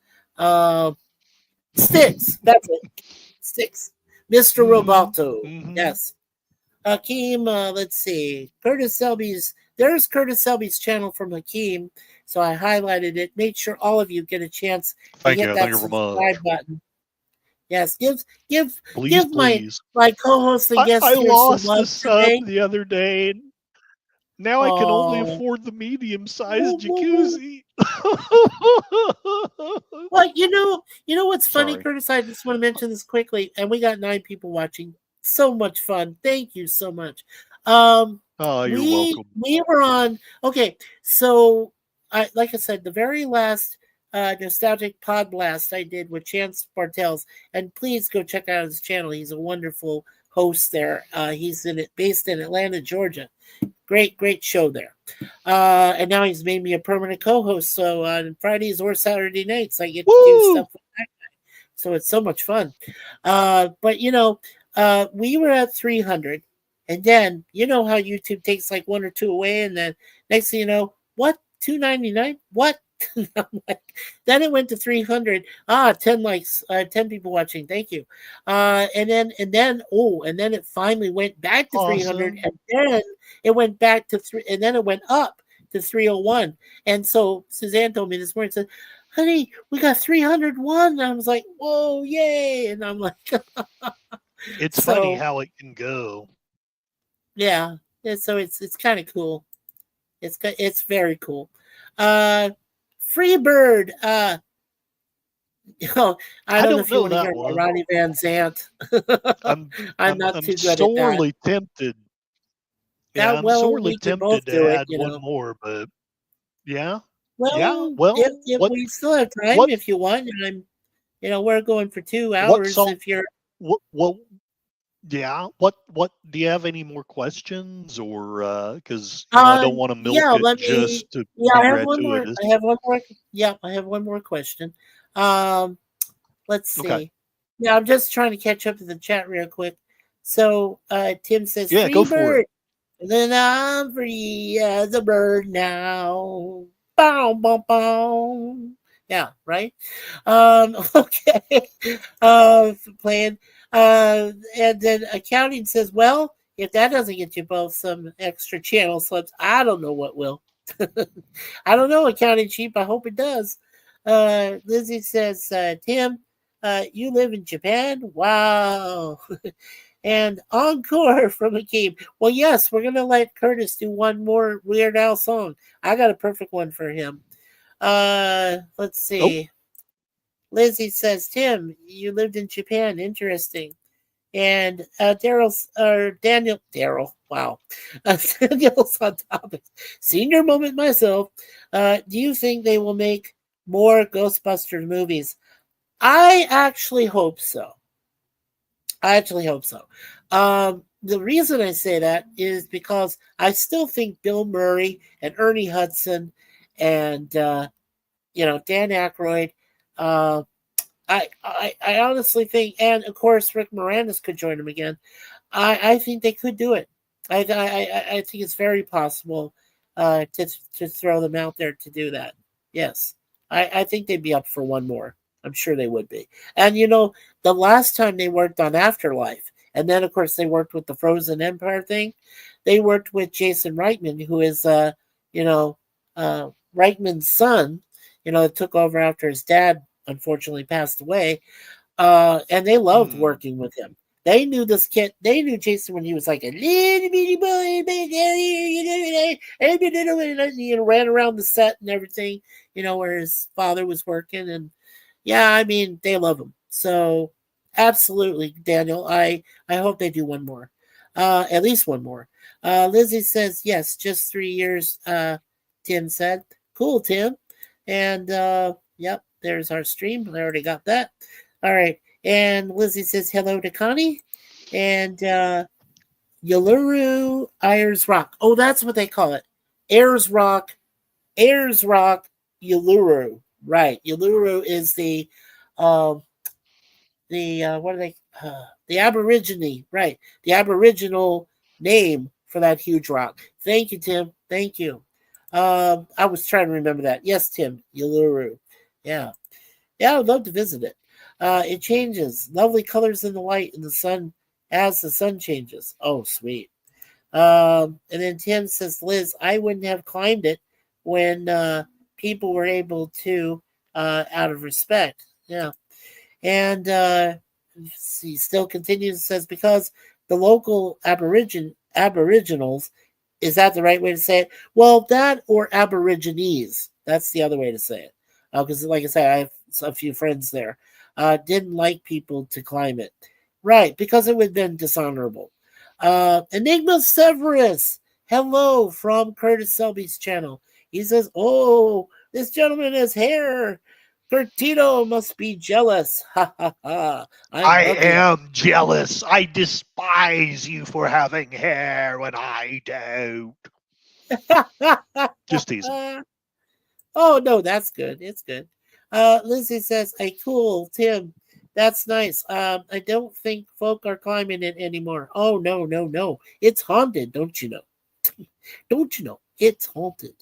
Sticks. That's it. Sticks. Mr. Roboto. Mm-hmm. Yes. Hakeem, let's see. There's Curtis Selby's channel from Hakeem. So I highlighted it. Make sure all of you get a chance to hit that subscribe button. Yes, give my co-host and guest I here lost some love the sub today. the other day. Now I can only afford the medium-sized jacuzzi. Well, you know what's funny, Curtis? I just want to mention this quickly, and we got 9 people watching. So much fun! Thank you so much. You're welcome. We were on. Okay, so like I said, the very last nostalgic pod blast I did with Chance Bartels, and please go check out his channel. He's a wonderful host there. He's based in Atlanta, Georgia. Great show there. And now he's made me a permanent co-host. So on Fridays or Saturday nights, I get to do stuff with that guy. So it's so much fun. But we were at 300, and then you know how YouTube takes like 1 or 2 away, and then next thing you know, what, $2.99? What? Then it went to 300. 10 likes, 10 people watching. Thank you. And then it finally went back to 300, and then it went back to 3, and then it went up to 301. And so Suzanne told me this morning, said, honey, we got 301. And I was like, whoa, yay. And I'm like, It's funny how it can go. Yeah. And so it's kind of cool. It's very cool. Freebird. I don't know if you want to hear about Ronnie Van Zant. I'm not too good sorely at that. Tempted. Yeah, I'm sorely tempted to add one more, but yeah. Well, if we still have time, if you want, and we're going for 2 hours. If you're, yeah. What do you have any more questions, or because I don't want to milk it just to be gratuitous. I have one more. Yeah, I have one more question. Let's see. Okay. Yeah, I'm just trying to catch up to the chat real quick. So Tim says, "Yeah, go for it." And then I'm free as a bird now. Bow, bow, bow. Yeah, right. Okay. Playing. And then accounting says, well, if that doesn't get you both some extra channel subs, I don't know what will. I don't know, accounting cheap. I hope it does. Lizzie says, Tim, you live in Japan? Wow. And encore from Akeem. Well, yes, we're going to let Curtis do one more Weird Al song. I got a perfect one for him. Let's see. Lizzie says, Tim, you lived in Japan. Interesting. And Daniel's wow. Daniel's on topic. Senior moment myself. Do you think they will make more Ghostbusters movies? I actually hope so. The reason I say that is because I still think Bill Murray and Ernie Hudson and Dan Aykroyd. I honestly think, and of course Rick Moranis could join them again. I think they could do it. I think it's very possible to throw them out there to do that. Yes, I think they'd be up for one more. I'm sure they would be. And the last time they worked on Afterlife, and then of course they worked with the Frozen Empire thing. They worked with Jason Reitman, who is Reitman's son. That took over after his dad unfortunately passed away. And they loved working with him. They knew this kid. They knew Jason when he was like a little bitty boy, ran around the set and everything, where his father was working. And yeah, I mean, they love him. So absolutely, Daniel. I hope they do one more, at least one more. Lizzie says yes, just 3 years. Tim said, cool, Tim. And yep, there's our stream. I already got that. All right. And Lizzie says hello to Connie. And Yuluru Ayers Rock. Oh, that's what they call it. Ayers Rock, Yuluru. Right. Yuluru is the what are they? The Aborigine. Right. The Aboriginal name for that huge rock. Thank you, Tim. Thank you. I was trying to remember that. Yes, Tim. Yuluru. Yeah. Yeah, I would love to visit it. It changes. Lovely colors in the light in the sun as the sun changes. Oh, sweet. And then Tim says, Liz, I wouldn't have climbed it when people were able to out of respect. Yeah. And he still continues, says, because the local Aboriginals, is that the right way to say it? Well, that or Aborigines. That's the other way to say it. Because, like I said, I have a few friends there. Didn't like people to climb it. Right, because it would have been dishonorable. Enigma Severus, hello from Curtis Selby's channel. He says, oh, this gentleman has hair. Curtino must be jealous. Ha ha ha. I am jealous. I despise you for having hair when I don't. Just teasing. Oh, no, that's good. It's good. Lizzie says, hey, cool, Tim. That's nice. I don't think folk are climbing it anymore. Oh, no. It's haunted, don't you know? Don't you know? It's haunted.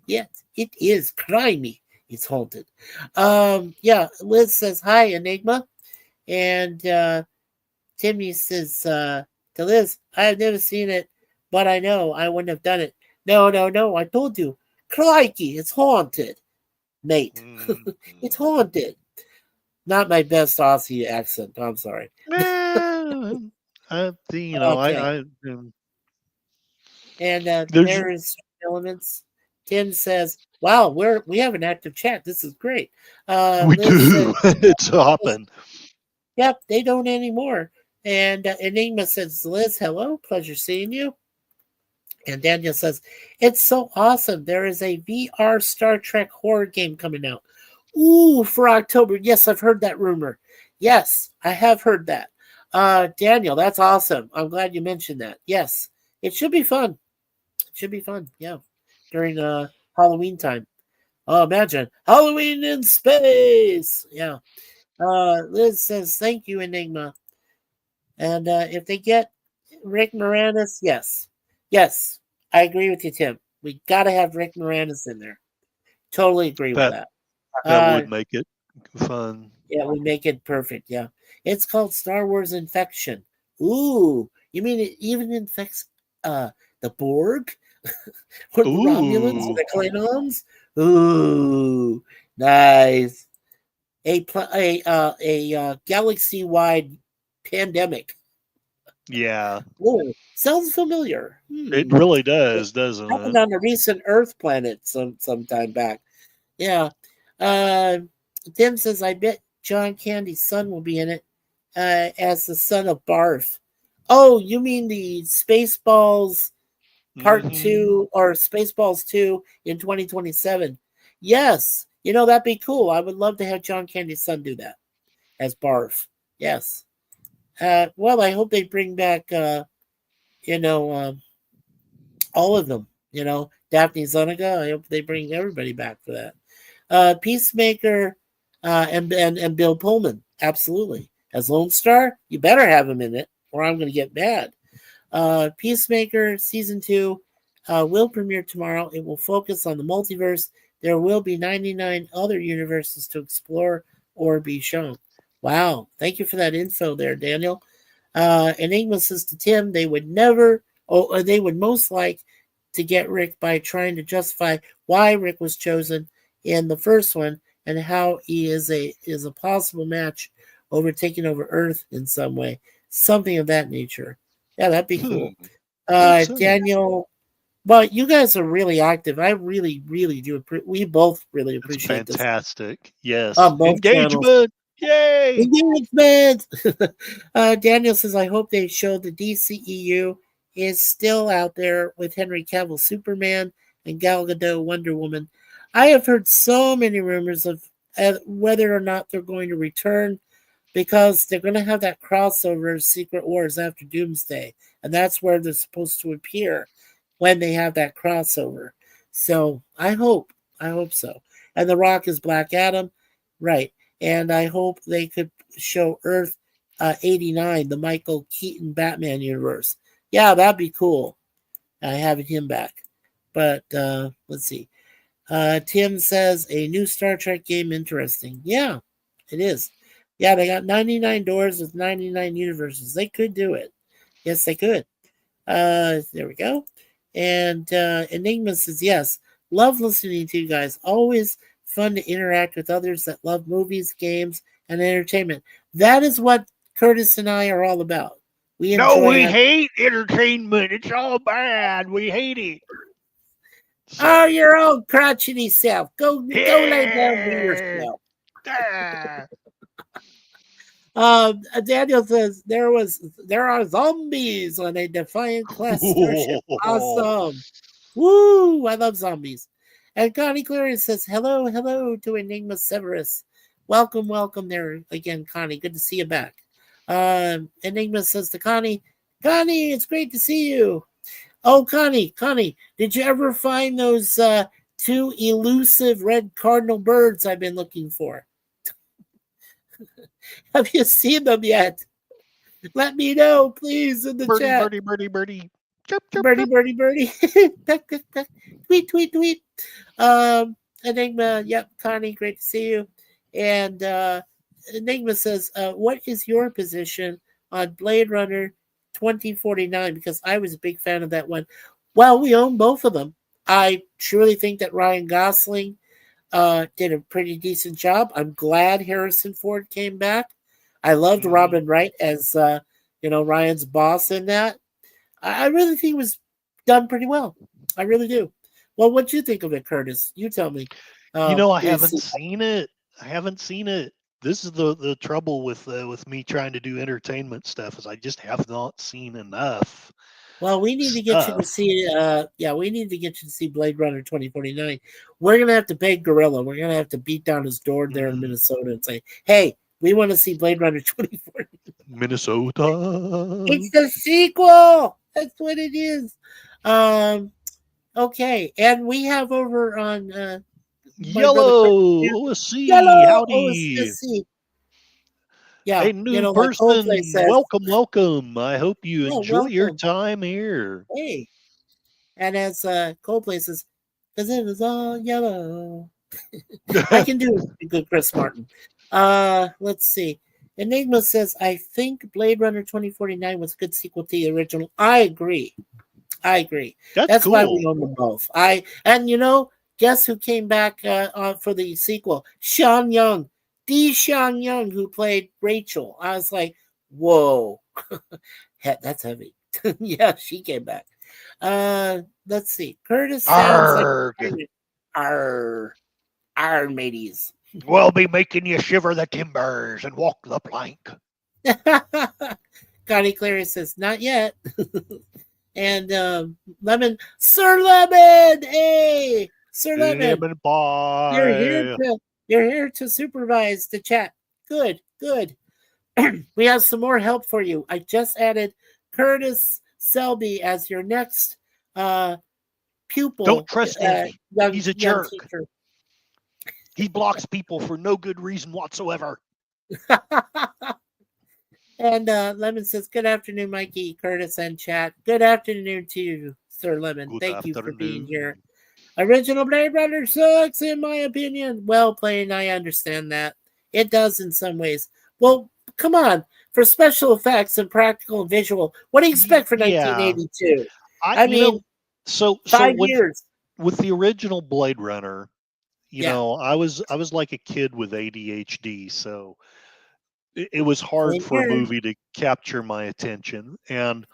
Yes, it is crimey. It's haunted. Yeah, Liz says, hi, Enigma. And Timmy says to Liz, I have never seen it, but I know I wouldn't have done it. No. I told you. Crikey, it's haunted, mate. It's haunted. Not my best Aussie accent. I'm sorry. Okay. And there's there is elements. Tim says, "Wow, we have an active chat. This is great." we Liz says, do. It's hopping. "Yep, they don't anymore." And Enigma says, "Liz, hello, pleasure seeing you." And Daniel says, "It's so awesome. There is a VR Star Trek horror game coming out. Ooh, for October. Yes, I've heard that rumor. Yes, I have heard that. Daniel, that's awesome. I'm glad you mentioned that. Yes, it should be fun. It should be fun. Yeah, during Halloween time. Oh, imagine Halloween in space. Yeah. Liz says, "Thank you, Enigma." And if they get Rick Moranis, yes, I agree with you, Tim. We got to have Rick Moranis in there. Totally agree with That that. that would make it fun. Yeah, we make it perfect. Yeah, it's called Star Wars Infection. Ooh, you mean it even infects the Borg or the Romulans or Ooh, the Klingons? Ooh, nice. A galaxy wide pandemic. yeah. Ooh, sounds familiar. It really It does, doesn't happened it? on a recent Earth planet some time back. Yeah. Uh, Tim says, "I bet John Candy's son will be in it as the son of Barf." Oh, you mean the Spaceballs Part Hmm 2 or Spaceballs 2 in 2027? Yes. That'd be cool. I would love to have John Candy's son do that as Barf. Yes. Well, I hope they bring back, you know, all of them. Daphne Zuniga. I hope they bring everybody back for that. Peacemaker, and Bill Pullman. Absolutely. As Lone Star, you better have him in it, or I'm going to get mad. Peacemaker season 2 will premiere tomorrow. It will focus on the multiverse. There will be 99 other universes to explore or be shown. Wow. Thank you for that info there, Daniel. Enigma says to Tim, they would never, or they would most like to get Rick by trying to justify why Rick was chosen in the first one and how he is a possible match over taking over Earth in some way, something of that nature. Yeah, that'd be cool. Makes sense. Daniel, well, you guys are really active. I really, really do. We both really It's appreciate this fantastic. Yes. on both channels. Engagement. Yay. Engagement. Daniel says, "I hope they show the DCEU is still out there with Henry Cavill Superman and Gal Gadot Wonder Woman." I have heard so many rumors of whether or not they're going to return because they're going to have that crossover of Secret Wars after Doomsday, and that's where they're supposed to appear when they have that crossover. So I hope so. And The Rock is Black Adam, right? And I hope they could show Earth 89, the Michael Keaton Batman universe. Yeah, that'd be cool. Having him back. But let's see. Tim says a new Star Trek game interesting. Yeah, it is. Yeah, they got 99 doors with 99 universes. They could do it. Yes, they could. There we go. And Enigma says, "Yes, love listening to you guys. Always fun to interact with others that love movies, games, and entertainment." That is what Curtis and I are all about. We No, enjoy we having. hate entertainment. It's all bad. We hate it. Oh, So, your own crotchety self. Go lay down to yeah. yourself. Ah. Daniel says there are zombies on a Defiant class starship. Awesome. Woo! I love zombies. And Connie Cleary says, hello to Enigma Severus. Welcome there again, Connie. Good to see you back. Enigma says to Connie, it's great to see you. Oh, Connie, did you ever find those two elusive red cardinal birds I've been looking for? Have you seen them yet? Let me know, please, in the Birdie, chat. birdie, birdie, birdie. Chirp, chirp, Birdie, chirp. birdie, birdie. Peck, peck, peck. Tweet. Enigma, yep, Connie, great to see you. And Enigma says, what is your position on Blade Runner 2049? Because I was a big fan of that one. Well, we own both of them. I truly think that Ryan Gosling did a pretty decent job. I'm glad Harrison Ford came back. I loved Mm-hmm. Robin Wright as Ryan's boss in that. I really think it was done pretty well. I really do. Well, what do you think of it, Curtis? You tell me. I Is haven't seen it. I haven't seen it. This is the trouble with me trying to do entertainment stuff is I just have not seen enough Well, we need to get you to stuff. see. We need to get you to see Blade Runner 2049. We're gonna have to beg Gorilla. We're gonna have to beat down his door there in Mm, Minnesota and say, "Hey, we want to see Blade Runner 2049. Minnesota. It's the sequel. That's what it is." Um. Okay, and we have over on my brother Yellow. OSC. Yellow Howdy. OSC. Yeah, A new like Coldplay person. says. Welcome, welcome. I hope you Yeah, enjoy your welcome. time here. Hey, and as Coldplay says, because it was all yellow. I can do a good Chris Martin. Let's see. Enigma says, I think Blade Runner 2049 was a good sequel to the original. I agree. That's That's why we cool. own them both. Guess who came back for the sequel? Sean Young. Sean Young, who played Rachel. I was like, whoa. That's heavy. Yeah, she came back. Let's see. Curtis sounds like Arg. our mateys. We'll be making you shiver the timbers and walk the plank. Connie Clary says, not yet. And Lemon, Sir Lemon, hey, Sir Lemon, Lemon pie. you're here to supervise the chat. Good. We have some more help for you. I just added Curtis Selby as your next pupil. Don't trust him. He's a young jerk. teacher. He blocks people for no good reason whatsoever. And Lemon says, good afternoon, Mikey, Curtis, and chat. Good afternoon to you, Sir Lemon. Good Thank afternoon. you for being here. Original Blade Runner sucks, in my opinion. Well played, I understand that. It does in some ways. Well, come on. For special effects and practical and visual, what do you expect for 1982? I mean, so 5 years. with the original Blade Runner, Yeah. I was like a kid with ADHD, so it was hard for a movie to capture my attention. And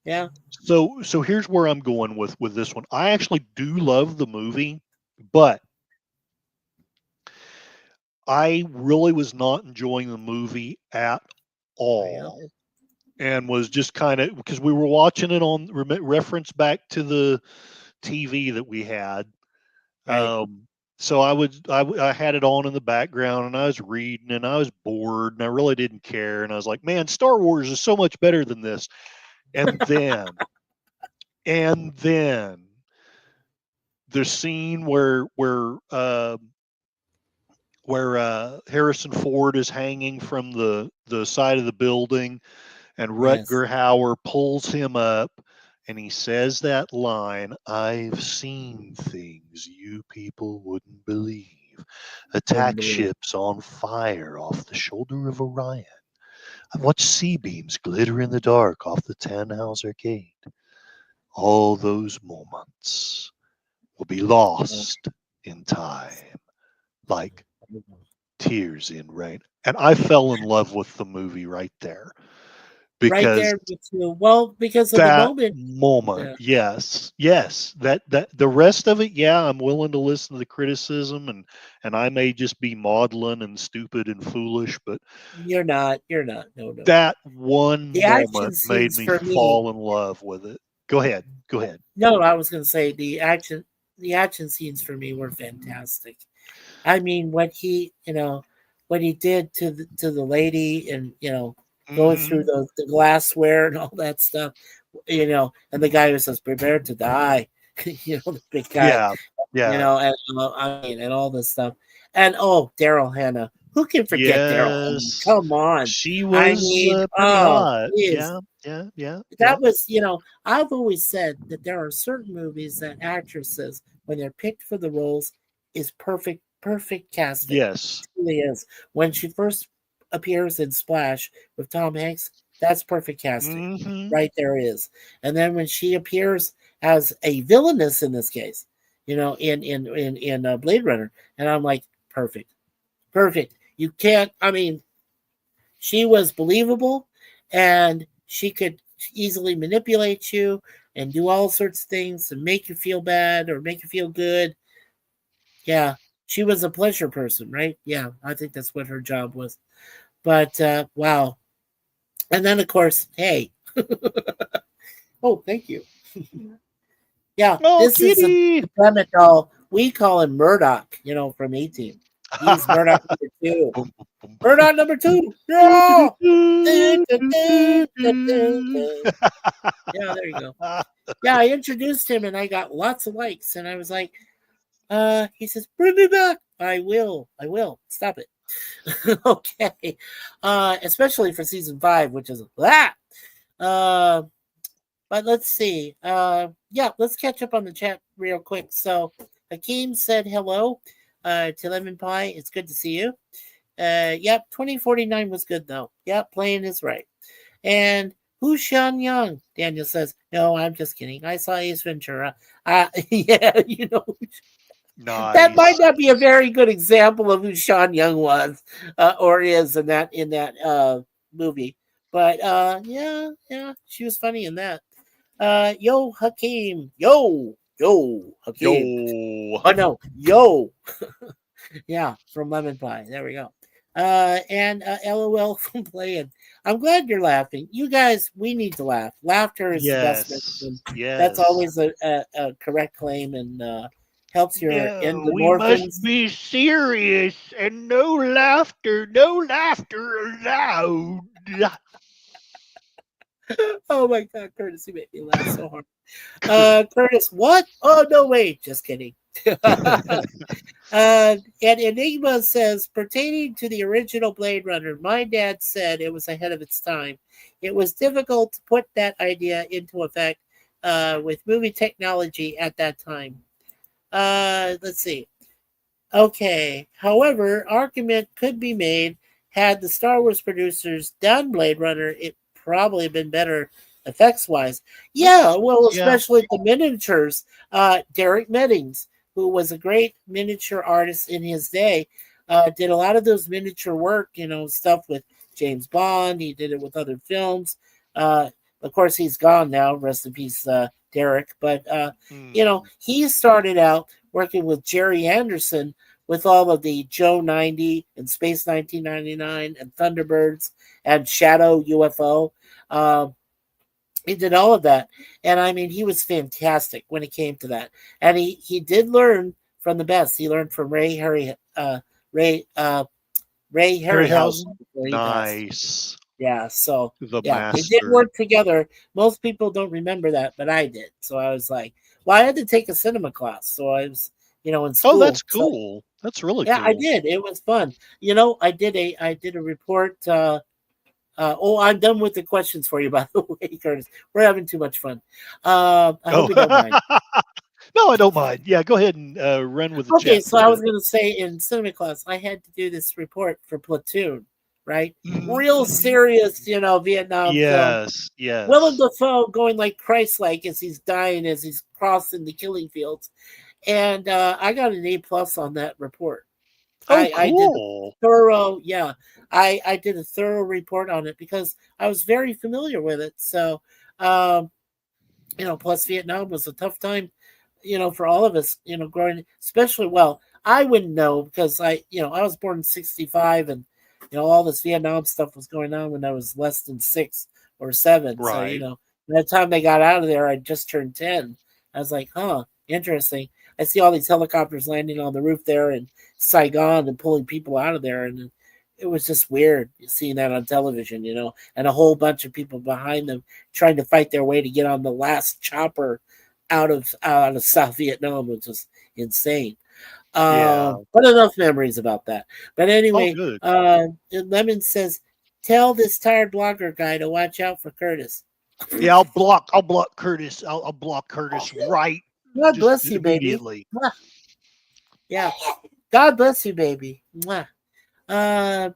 yeah, so here's where I'm going with this one. I actually do love the movie, but I really was not enjoying the movie at all. And was just kind of because we were watching it on reference back to the TV that we had. right. So I had it on in the background and I was reading and I was bored and I really didn't care. And I was like, man, Star Wars is so much better than this. And then, the scene where Harrison Ford is hanging from the side of the building and Rutger Hauer pulls him up and he says that line, I've seen things you people wouldn't believe. Attack ships on fire off the shoulder of Orion. I've watched sea beams glitter in the dark off the Tannhauser Gate. All those moments will be lost in time, like tears in rain. And I fell in love with the movie right there. Because right there, well, because of that the moment, yes. That the rest of it, yeah, I'm willing to listen to the criticism, and I may just be maudlin and stupid and foolish, but you're not. No. That one The moment made me fall in love with it. Go ahead. No, I was going to say the action scenes for me were fantastic. I mean, what he did to the lady, and going through the glassware and all that stuff, and the guy who says "prepare to die," the big guy, and all this stuff, and Daryl Hannah. Who can forget Daryl Hannah? Come on, she was pretty hot. Yeah. That was, I've always said that there are certain movies that actresses, when they're picked for the roles, is perfect casting. Yes. It really is. When she first appears in Splash with Tom Hanks, That's perfect casting. Mm-hmm. Right there is. And then when she appears as a villainess in this case, in Blade Runner, and I'm like, perfect. Perfect. You can't, I mean, she was believable and she could easily manipulate you and do all sorts of things and make you feel bad or make you feel good. Yeah, she was a pleasure person, right? Yeah, I think that's what her job was. But wow. And then, of course, hey, oh, thank you. Yeah, Oh, this is a kitty. Emmett doll. We call him Murdoch, from A-Team. He's Murdoch number two. Boom, boom, boom, Murdoch boom. number two. Do, do, Yeah. do, Du- du- do, du- do, du- du- do. du. Yeah, there you go. Yeah, I introduced him and I got lots of likes. And I was like, he says, bring me back. I will. I will. Stop it. Okay. Especially for season 5, which is that. Uh, but let's see. Yeah, let's catch up on the chat real quick. So Hakeem said hello to Lemon Pie. It's good to see you. Yep, 2049 was good though. Yep, playing is right. And who's Sean Young? Daniel says, no, I'm just kidding. I saw Ace Ventura. Yeah, that might Nice. not be a very good example of who Sean Young was or is in that movie. But yeah, she was funny in that. Yo, Hakeem. Yo, Hakeem. Yo. Oh no, yo. Yeah, from Lemon Pie. There we go. And LOL from playing. I'm glad you're laughing. You guys, we need to laugh. Laughter is the best Yes. medicine. That's Yes. always a correct claim and helps your No, we must endorphins. be serious and no laughter allowed. Oh my God, Curtis, you made me laugh so hard. Curtis, what? Oh no, wait, just kidding. And Enigma says, pertaining to the original Blade Runner, my dad said it was ahead of its time. It was difficult to put that idea into effect with movie technology at that time. Let's see. Okay. However, argument could be made had the Star Wars producers done Blade Runner, it probably been better effects wise. Yeah, well, Yeah. especially the miniatures. Derek Meddings, who was a great miniature artist in his day, did a lot of those miniature work, stuff with James Bond. He did it with other films. Of course, he's gone now. Rest in peace, Derek. But, he started out working with Jerry Anderson with all of the Joe 90 and Space 1999 and Thunderbirds and Shadow UFO. He did all of that. And I mean, he was fantastic when it came to that. And he did learn from the best. He learned from Ray Harryhausen Harryhausen. before he passed. Nice. Yeah, so The yeah, they did master. work together. Most people don't remember that, but I did. So I was like, well, I had to take a cinema class, so I was, in school. Oh, that's So, cool. That's really yeah, I cool. did. It was fun. I did a report. I'm done with the questions for you, by the way, Curtis. We're having too much fun. I hope you don't mind. No, I don't mind. Yeah, go ahead and run with the Okay, chat so for a I was bit. going to say in cinema class, I had to do this report for Platoon, right? Mhm, Real mhm. serious, Vietnam film. Yes, Willem yes. Dafoe going like Christ-like as he's dying, as he's crossing the killing fields, and I got an A+ on that report. Oh, I did a cool. thorough, yeah, I did a thorough report on it because I was very familiar with it. So, um, plus Vietnam was a tough time, for all of us, growing, especially, well, I wouldn't know because I was born in 65 and, all this Vietnam stuff was going on when I was less than 6 or 7. So, Right. by the time they got out of there, I just turned 10. I was like, huh, interesting. I see all these helicopters landing on the roof there in Saigon and pulling people out of there. And it was just weird seeing that on television, and a whole bunch of people behind them trying to fight their way to get on the last chopper out of South Vietnam, which is insane. Yeah. But enough memories about that. But Oh, anyway, good. Lemon says, "Tell this tired blogger guy to watch out for Curtis." Yeah, I'll block Curtis. I'll block Curtis right God just bless you, baby. immediately. Yeah, God bless you, baby. Mwah. Uh,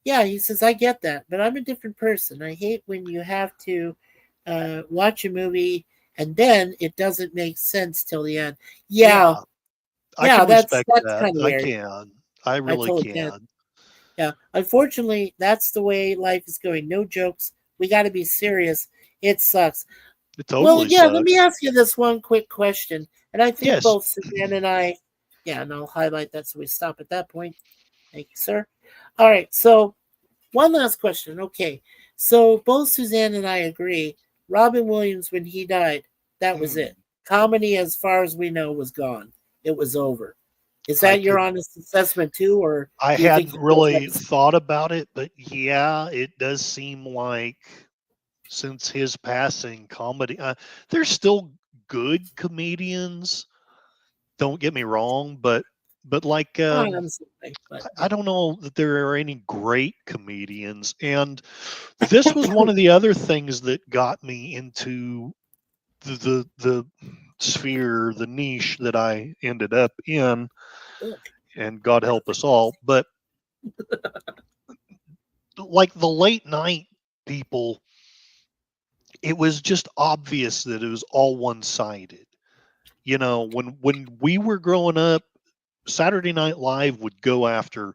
Yeah, he says, I get that, but I'm a different person. I hate when you have to watch a movie and then it doesn't make sense till the end. Yeah, Yeah, I yeah, can that's respect that. kind of I weird. can. I I really totally can. can. Yeah, unfortunately, that's the way life is going. No jokes. We got to be serious. It sucks. It Well, totally yeah, let me sucks. ask you this one quick question. And I think Yes. both Suzanne and I, yeah, and I'll highlight that so we stop at that point. Thank you, sir. All right, so one last question. Okay, so both Suzanne and I agree. Robin Williams, when he died, that was Hmm. it. Comedy, as far as we know, was gone. It was over. Is I that your could. honest assessment too, or I do you think hadn't he still really has? thought about it, but yeah, it does seem like since his passing, comedy. There's still good comedians. Don't get me wrong, but like I'm sorry, but I don't know that there are any great comedians. And this was one of the other things that got me into the sphere, the niche that I ended up in, and God help us all. But like the late night people, it was just obvious that it was all one sided. You know, when we were growing up, Saturday Night Live would go after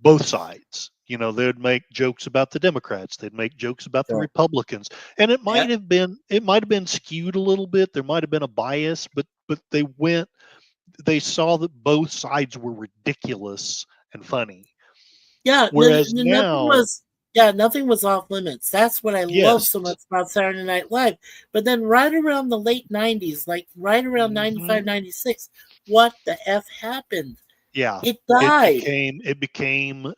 both sides. You know, they'd make jokes about the Democrats, they'd make jokes about the sure. Republicans, and Yeah, it might have been skewed a little bit. There might have been a bias, but they saw that both sides were ridiculous and funny. yeah. Whereas Nothing now, was. Yeah, nothing was off limits. That's what I love yes, so much about Saturday Night Live. But then, right around the late '90s, like right around hmm 95, 96, what the f happened? yeah, It died. it became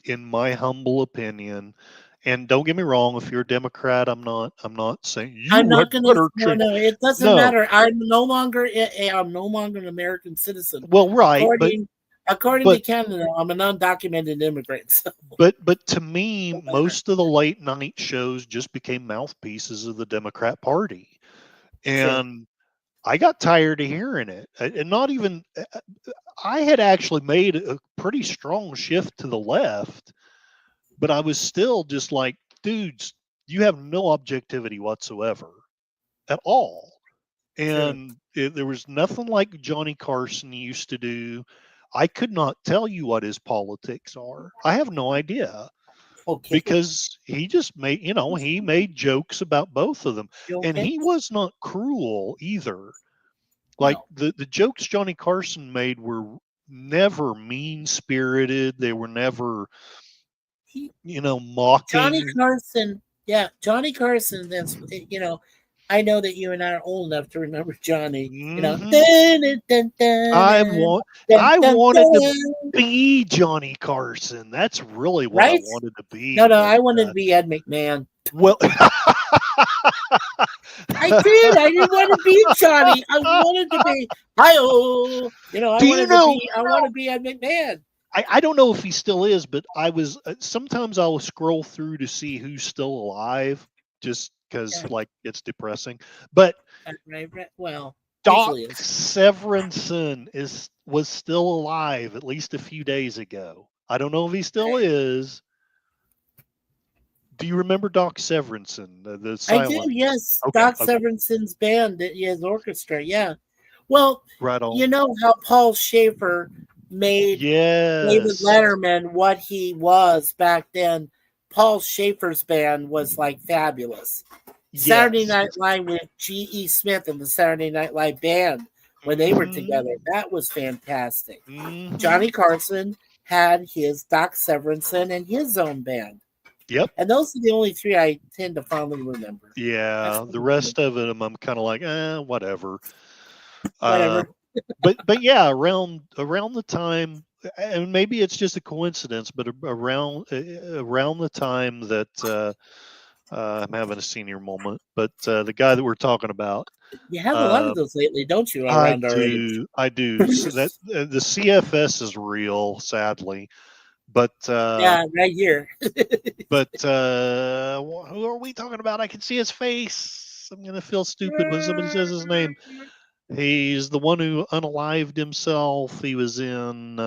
in my humble opinion. And don't get me wrong, if you're a Democrat, I'm not saying I'm you had not gonna. better No, change. no, it doesn't No, matter. I'm no longer an American citizen. well, right, According to but Canada, I'm an undocumented immigrant. So, but to me, most of the late night shows just became mouthpieces of the Democrat Party, sure. and I got tired of hearing it. And not even I had actually made a pretty strong shift to the left, but I was still just like, dudes, you have no objectivity whatsoever at all. Sure. And there was nothing like Johnny Carson used to do. I could not tell you what his politics are. I have no idea Okay. because he just made, he made jokes about both of them. You And okay? he was not cruel either. Like No. the jokes Johnny Carson made were never mean spirited. They were never, He Johnny mocking. Carson, yeah, Johnny Carson. I know that you and I are old enough to remember Johnny. Hmm. Dun, dun, dun, I dun, want dun, I dun, wanted to dun. be Johnny Carson. That's really what I Right? wanted to No, be. no, But I wanted to be Ed McMahon. well, I did. I didn't want to be Johnny. I wanted to be. Hi, oh, I do you wanted to know? be. I want to be Ed McMahon. I don't know if he still is, but I was sometimes I'll scroll through to see who's still alive, just because Yeah, like it's depressing. But right. Well, Doc usually is. Severinsen was still alive at least a few days ago. I don't know if he still Right. is. Do you remember Doc Severinsen, the I do. silent? Yes, Okay, Doc okay, Severinsen's band, his orchestra. Yeah. Well, right you on. know how Paul Schaefer made David Yes, Letterman what he was back then. Paul Schaefer's band was like fabulous. Saturday yes. Night Live with G.E. Smith and the Saturday Night Live band when they were Hmm. together, that was fantastic. Hmm. Johnny Carson had his Doc Severinsen and his own band. Yep. And those are the only three I tend to fondly remember. That's Yeah. The pretty good. rest of it, I'm kind of like, whatever. Uh, Whatever. but yeah, around the time, and maybe it's just a coincidence, but around the time that I'm having a senior moment, but the guy that we're talking about, You have a lot of uh, those lately, don't you, around our age? I do. So that the CFS is real, sadly, but Yeah, right here. who are we talking about? I can see his face. I'm gonna feel stupid when somebody says his name. He's the one who unalived himself. He was in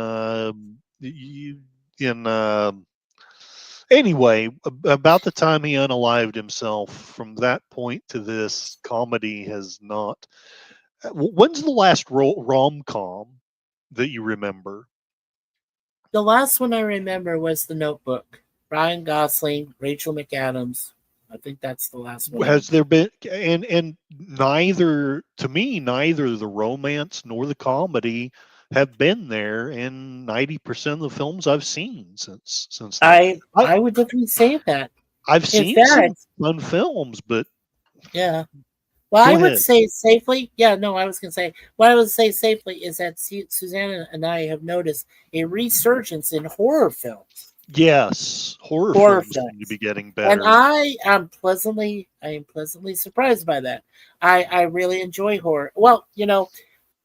in Anyway, about the time he unalived himself, from that point to this, comedy has not. When's the last rom com that you remember? The last one I remember was The Notebook. Ryan Gosling, Rachel McAdams. I think that's the last one I Has remember. there been, and neither, to me, neither the romance nor the comedy have been there in 90% of the films I've seen since then. I I would definitely say that. I've In seen some fact, fun films, but yeah. Well, go I would ahead. say safely. Yeah, no, I was going to say what I would say safely is that Susanna and I have noticed a resurgence in horror films. Yes, horror Horror films seem to be films, getting and better. I am pleasantly surprised by that. I really enjoy horror. Well,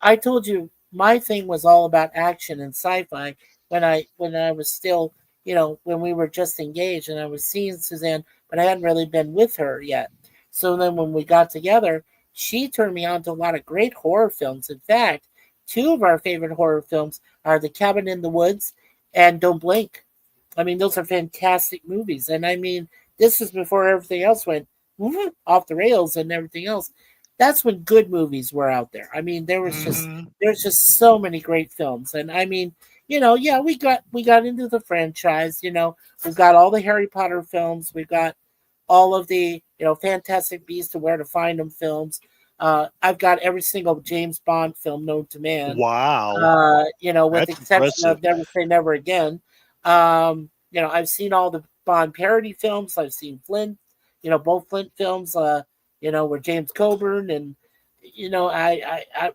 I told you my thing was all about action and sci-fi when I was still, when we were just engaged and I was seeing Suzanne, but I hadn't really been with her yet. So then when we got together, she turned me on to a lot of great horror films. In fact, two of our favorite horror films are The Cabin in the Woods and Don't Blink. I mean, those are fantastic movies. And I mean, this is before everything else went off the rails and everything else. That's when good movies were out there. I mean, Hmm. there's just so many great films. And I mean, yeah, we got into the franchise. We've got all the Harry Potter films. We've got all of the Fantastic Beasts and Where to Find Them films. I've got every single James Bond film known to man. Wow, With the that's exception impressive. of Never Say Never Again. I've seen all the Bond parody films. I've seen Flint, both Flint films, where James Coburn and,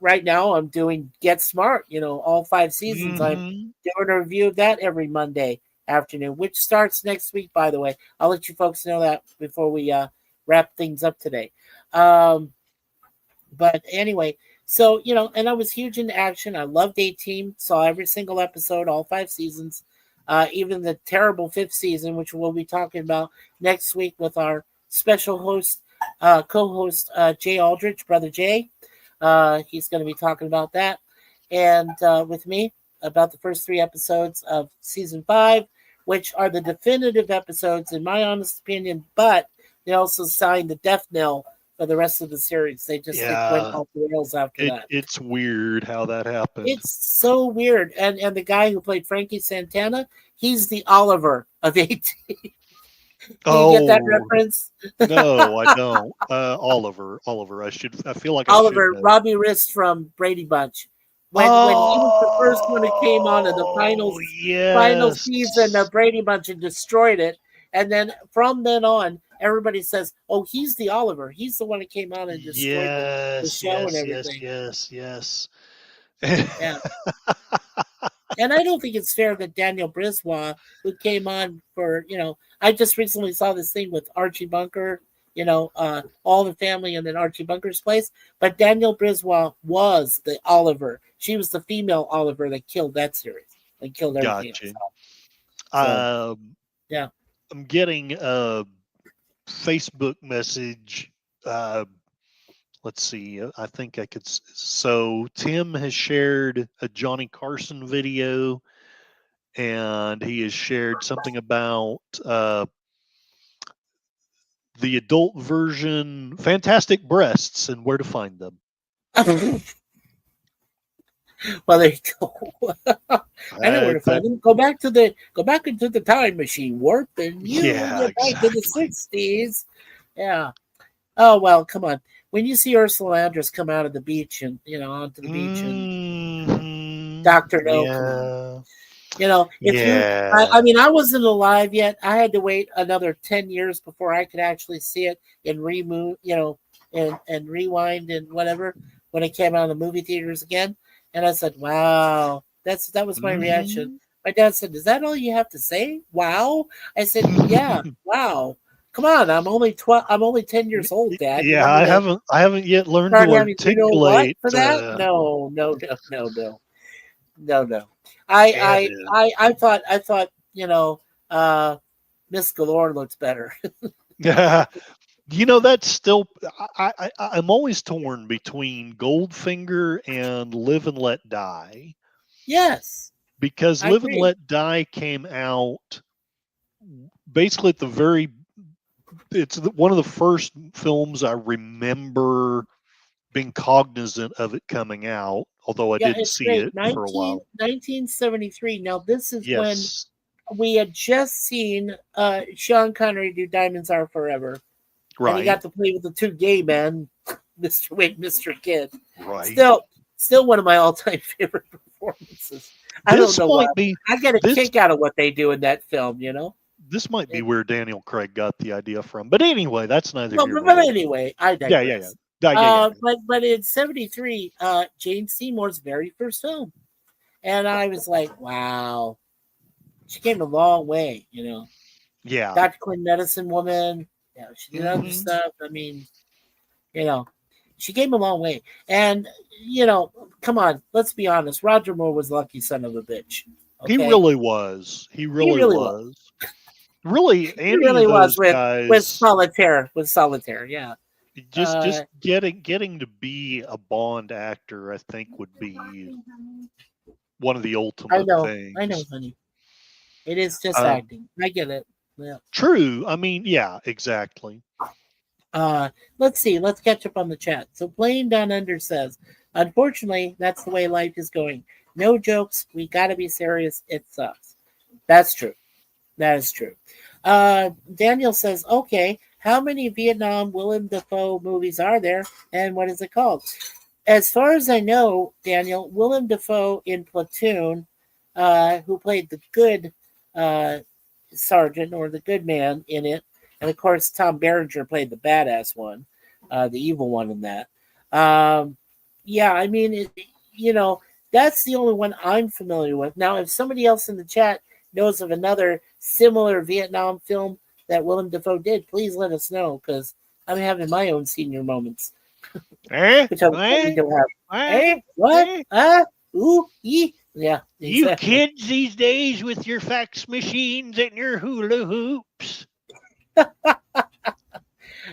right now I'm doing Get Smart, all 5 seasons. I'm Hmm. doing a review of that every Monday afternoon, which starts next week, by the way. I'll let you folks know that before we wrap things up today. Um, but anyway, so and I was huge into action. I loved 18, saw every single episode, all 5 seasons, even the terrible fifth season, which we'll be talking about next week with our special host, co-host Jay Aldrich, brother Jay. He's going to be talking about that, and with me about the first 3 episodes of season 5, which are the definitive episodes, in my honest opinion. But they also signed the death knell for the rest of the series. It went Yeah, off the rails after that. it's weird how that happened. It's so weird. And the guy who played Frankie Santana, he's the Oliver of 18. Do you get that Oh reference? no, I don't. Oliver. I feel like I should Oliver, know. Robbie Rist from Brady Bunch. When he was the first one who came on in the Oh final season yes, of Brady Bunch and destroyed it. And then from then on, everybody says, "Oh, he's the Oliver. He's the one who came on and destroyed the yes, show and yes, yes, everything." yes, yes. Yeah. And I don't think it's fair that Daniel Brisbois, who came on for, I just recently saw this thing with Archie Bunker, All the Family and then Archie Bunker's place. But Daniel Brisbois was the Oliver. She was the female Oliver that killed that series and killed everything else. Gotcha. So, Um, yeah. I'm getting a Facebook message. Uh, let's see. I think I could. So Tim has shared a Johnny Carson video, and he has shared something about the adult version, fantastic breasts, and where to find them. Well, there you go. I know where I to that find them. Go back into the time machine, warp, and you will Yeah, get back to the exactly. '60s. Yeah. Oh well, come on. When you see Ursula Andress come out of the beach and onto the beach and Hmm. Doctor No, come on. Yeah. If I Yeah. mean, I wasn't alive yet. I had to wait another 10 years before I could actually see it and remove, and rewind and whatever when it came out of the movie theaters again. And I said, "Wow, that was my reaction." Hmm. My dad said, "Is that all you have to say? Wow." I said, "Yeah, wow. Come on, I'm only 12. I'm only 10 years old, Dad. You Yeah, want me to I haven't yet learned start to having what articulate. for that? No, no, no, no, no, no, no. Yeah, man. I thought uh, Miss Galore looks better. That's still. I'm always torn between Goldfinger and Live and Let Die, Yes, because I Live and agree. Let Die came out basically at the very, it's one of the first films I remember being cognizant of it coming out, although I Yeah, didn't it's see great. it for a while. 1973. Now, this is when Yes, we had just seen Sean Connery do Diamonds Are Forever. And he right, got to play with the two gay men, Mr. Wade, Mr. Kid. right. Still one of my all-time favorite performances. I don't This know why. might be I get a this kick out of what they do in that film, you know? this might be where Daniel Craig got the idea from. But anyway, that's neither Well, here nor but there. anyway, I Yeah, yeah, yeah. digress. Yeah. But in 73, Jane Seymour's very first film. And I was like, wow. She came a long way, you know. Yeah. Dr. Quinn Medicine Woman. Yeah, she did other Mhm. stuff. I mean, you know, she came a long way. And, you know, come on, let's be honest. Roger Moore was lucky son of a bitch. Okay? He really was. He really really was. was. Really, He any really of was those with guys, Solitaire. With Solitaire, yeah. just getting to be a Bond actor, I think would be one of the ultimate things. I know, honey. It is just Um, acting. I get it. Yeah. True. I mean, yeah, exactly. Let's see. Let's catch up on the chat. So Plain Down Under says, unfortunately, that's the way life is going. No jokes. We got to be serious. It sucks. That's true. That is true. Daniel says, okay, how many Vietnam Willem Dafoe movies are there, and what is it called? As far as I know, Daniel, Willem Dafoe in Platoon, who played the good sergeant or the good man in it, and of course Tom Berenger played the badass one, the evil one in that. Yeah, I mean, you know, that's the only one I'm familiar with. Now, if somebody else in the chat knows of another similar Vietnam film that Willem Dafoe did, please let us know, because I'm having my own senior moments. Which I don't have. What? Ooh, yeah. Exactly. You kids these days with your fax machines and your hula hoops.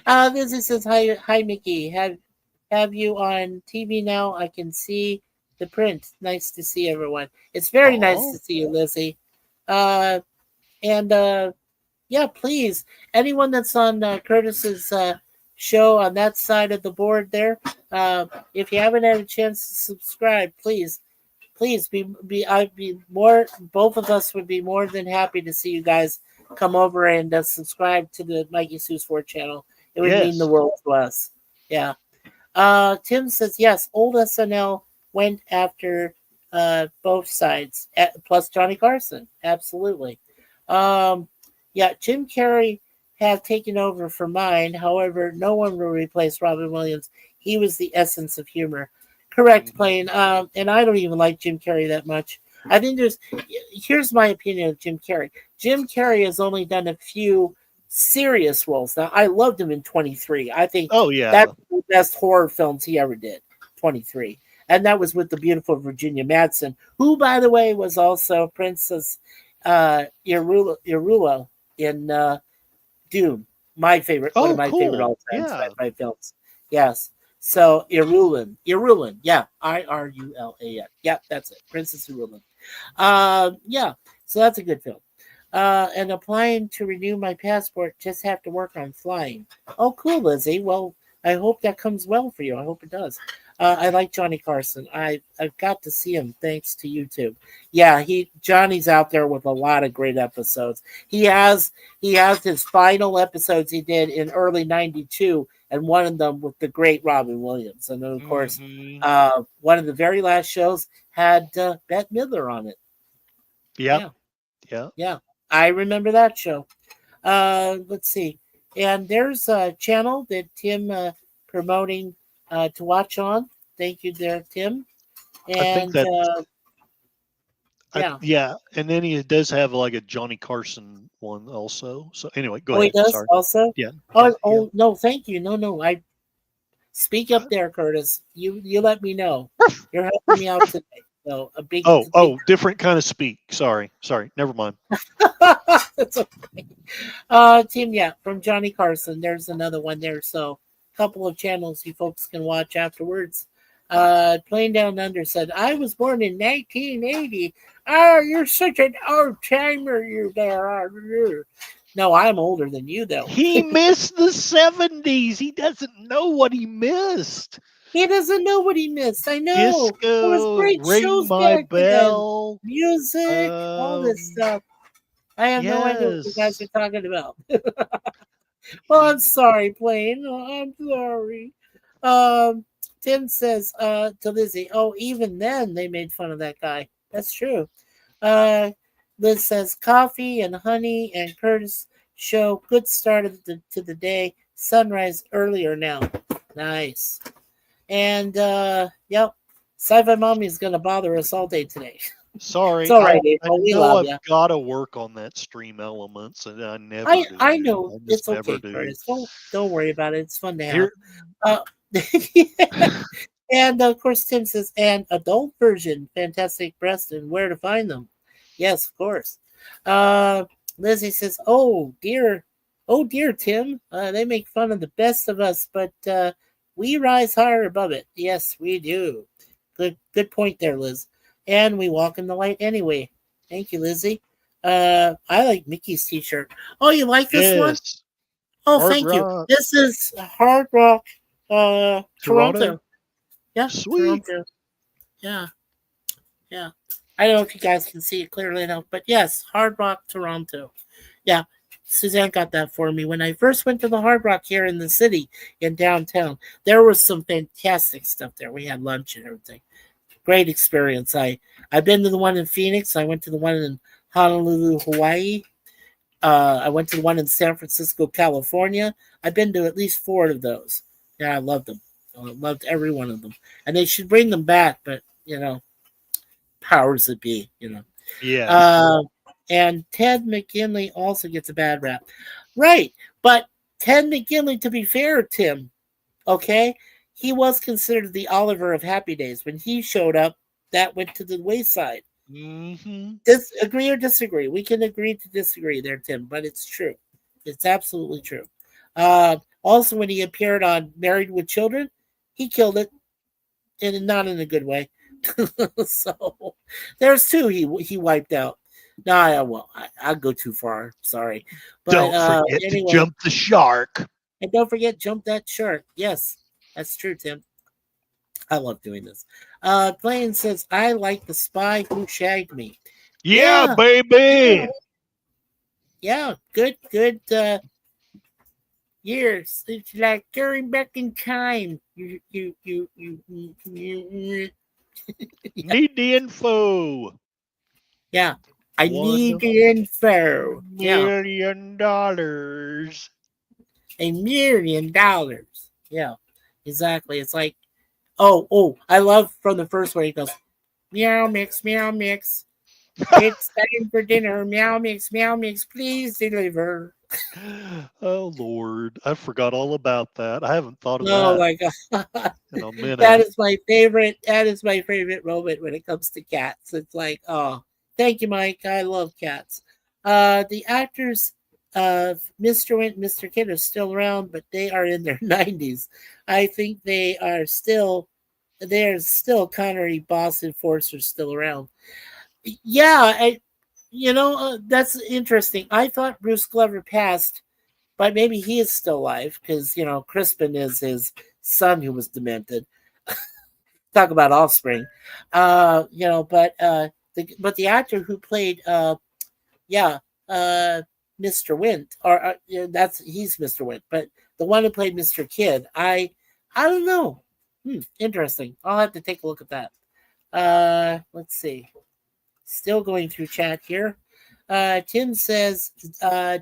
This says, hi, Mickey. Have you on TV now? I can see the print. Nice to see everyone. It's very nice to see you, Lizzie. Yeah, please, anyone that's on Curtis's show on that side of the board there, if you haven't had a chance to subscribe, please I'd be more, both of us would be more than happy to see you guys come over and subscribe to the Mikey Seuss 4 channel. It would mean the world to us. Yeah. Tim says, yes, old SNL went after both sides, plus Johnny Carson. Absolutely. Yeah, Jim Carrey have taken over for mine. However, no one will replace Robin Williams. He was the essence of humor. Correct, Plain. And I don't even like Jim Carrey that much. I think here's my opinion of Jim Carrey. Jim Carrey has only done a few serious roles. Now, I loved him in 23. I think that's the best horror films he ever did, 23. And that was with the beautiful Virginia Madsen, who, by the way, was also Princess Irula in Dune. My favorite, one of my favorite all-time sci-fi films. Yes. So Irulan, yeah, Irulan, yeah, that's it, Princess Irulan. Yeah, so that's a good film. And applying to renew my passport, just have to work on flying. Oh, cool, Lizzie. Well, I hope that comes well for you. I hope it does. I like Johnny Carson. I've got to see him thanks to YouTube. Yeah, Johnny's out there with a lot of great episodes. He has his final episodes he did in early '92, and one of them with the great Robin Williams. And then, of course, one of the very last shows had Bette Midler on it. Yeah. I remember that show. Let's see. And there's a channel that Tim promoting to watch on. Thank you there, Tim. And I think that yeah, and then he does have like a Johnny Carson one also. So anyway, go ahead. He does. Sorry. Also? Yeah. Oh, no, thank you. No. I speak up there, Curtis. You let me know. You're helping me out today. So a big different kind of speak. Sorry. Never mind. That's okay. Tim, yeah, from Johnny Carson. There's another one there. So a couple of channels you folks can watch afterwards. Plain Down Under said, I was born in 1980. Oh, you're such an old timer, you there. No, I'm older than you, though. He missed the 70s. He doesn't know what he missed. He doesn't know what he missed. I know. There was Disco, great Ring shows My back then. Bell. Music, all this stuff. I have no idea what you guys Yes. are talking about. Well, I'm sorry, Plain. I'm sorry. Um, Tim says to Lizzie, "Oh, even then they made fun of that guy. That's true." Uh, Liz says, "Coffee and honey and Curtis show good start of to the day. Sunrise earlier now. Nice." And yep, Sci-Fi Mommy is gonna bother us all day today. It's Sorry, all right, I April. We know love I've you. got to work on that stream elements, and I never do. I know I just it's never okay, do. Curtis. Don't worry about it. It's fun to have. Here, Uh, and of course, Tim says, "And adult version, fantastic breast, and where to find them?" Yes, of course. Uh, Lizzie says, oh dear, Tim. They make fun of the best of us, but we rise higher above it. Yes, we do. Good point there, Liz. And we walk in the light anyway. Thank you, Lizzie. I like Mickey's T-shirt. Oh, you like this one? yes, Oh, Hard thank you. Rock, This is Hard Rock, Toronto. Toronto. Yeah, Sweet. Toronto. Yeah, yeah. I don't know if you guys can see it clearly enough, but yes, Hard Rock, Toronto. Yeah, Suzanne got that for me. When I first went to the Hard Rock here in the city, in downtown, there was some fantastic stuff there. We had lunch and everything. Great experience. I've been to the one in Phoenix. I went to the one in Honolulu, Hawaii. I went to the one in San Francisco, California. I've been to at least 4 of those. Yeah, I loved them. I loved every one of them. And they should bring them back, but, powers that be, Yes. Uh, and Ted McGinley also gets a bad rap. Right. But Ted McGinley, to be fair, Tim, okay, he was considered the Oliver of Happy Days. When he showed up, that went to the wayside. Mm-hmm. Agree or disagree? We can agree to disagree there, Tim, but it's true. It's absolutely true. Also, when he appeared on Married with Children, he killed it, and not in a good way. So there's 2 he wiped out. No, I'll go too far. Sorry, but Don't forget to anyway, jump the shark. and don't forget, jump that shark. Yes, that's true, Tim. I love doing this. Blaine says, "I like the spy who shagged me." Yeah, Yeah, baby. yeah, good years. It's like going back in time. You Need the info. yeah. I need $1 the info. Yeah, million. $1 million. Yeah, exactly. It's like, oh, I love from the first one. He goes, meow mix, meow mix. It's time for dinner. Meow mix, please deliver. Oh Lord, I forgot all about that. I haven't thought of Oh that my god. in a minute. That is my favorite. That is my favorite moment when it comes to cats. It's like, oh, thank you, Mike. I love cats. The actors of Mr. Wint and Mr. Kid are still around, but they are in their 90s. I think there's still Connery, Boston, Forster still around. Yeah, that's interesting. I thought Bruce Glover passed, but maybe he is still alive because Crispin is his son who was demented. Talk about offspring, but the actor who played, yeah, Mr. Wint, or he's Mr. Wint, but the one who played Mr. Kidd, I don't know. Interesting. I'll have to take a look at that. Let's see. Still going through chat here. Tim says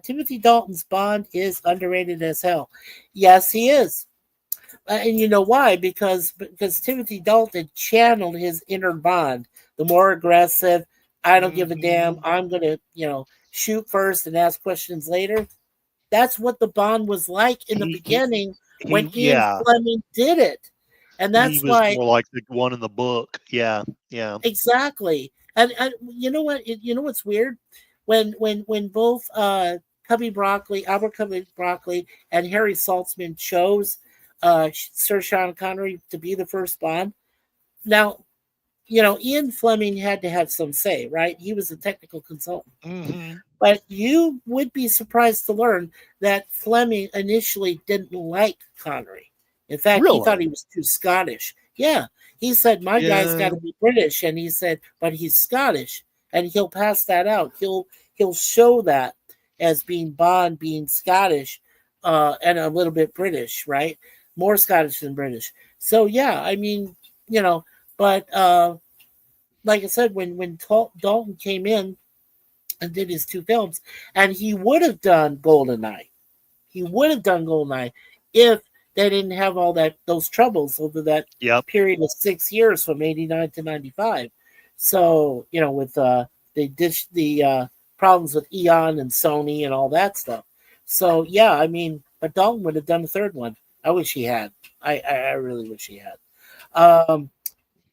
Timothy Dalton's Bond is underrated as hell. Yes, he is. And you know why? Because Timothy Dalton channeled his inner Bond, the more aggressive. I don't give a damn. I'm gonna, shoot first and ask questions later. That's what the Bond was like in the beginning when Ian Fleming did it, and that's he was why more like the one in the book. Yeah. exactly. And you know what? You know what's weird? When both Albert Cubby Broccoli, and Harry Saltzman chose Sir Sean Connery to be the first Bond. Now, Ian Fleming had to have some say, right? He was a technical consultant. Mm-hmm. But you would be surprised to learn that Fleming initially didn't like Connery. In fact, he thought Really? he was too Scottish. Yeah, he said my guy's got Yeah. to be British, and he said, but he's Scottish, and he'll pass that out. He'll show that as being Bond, being Scottish, and a little bit British, right? More Scottish than British. So yeah, I mean, but like I said, when Dalton came in and did his two films, and he would have done Goldeneye. He would have done Goldeneye if they didn't have all those troubles over that Yep. period of 6 years from 89 to 95. So, with they ditched the problems with Eon and Sony and all that stuff. So, yeah, I mean, but Dalton would have done the third one. I wish he had. I really wish he had.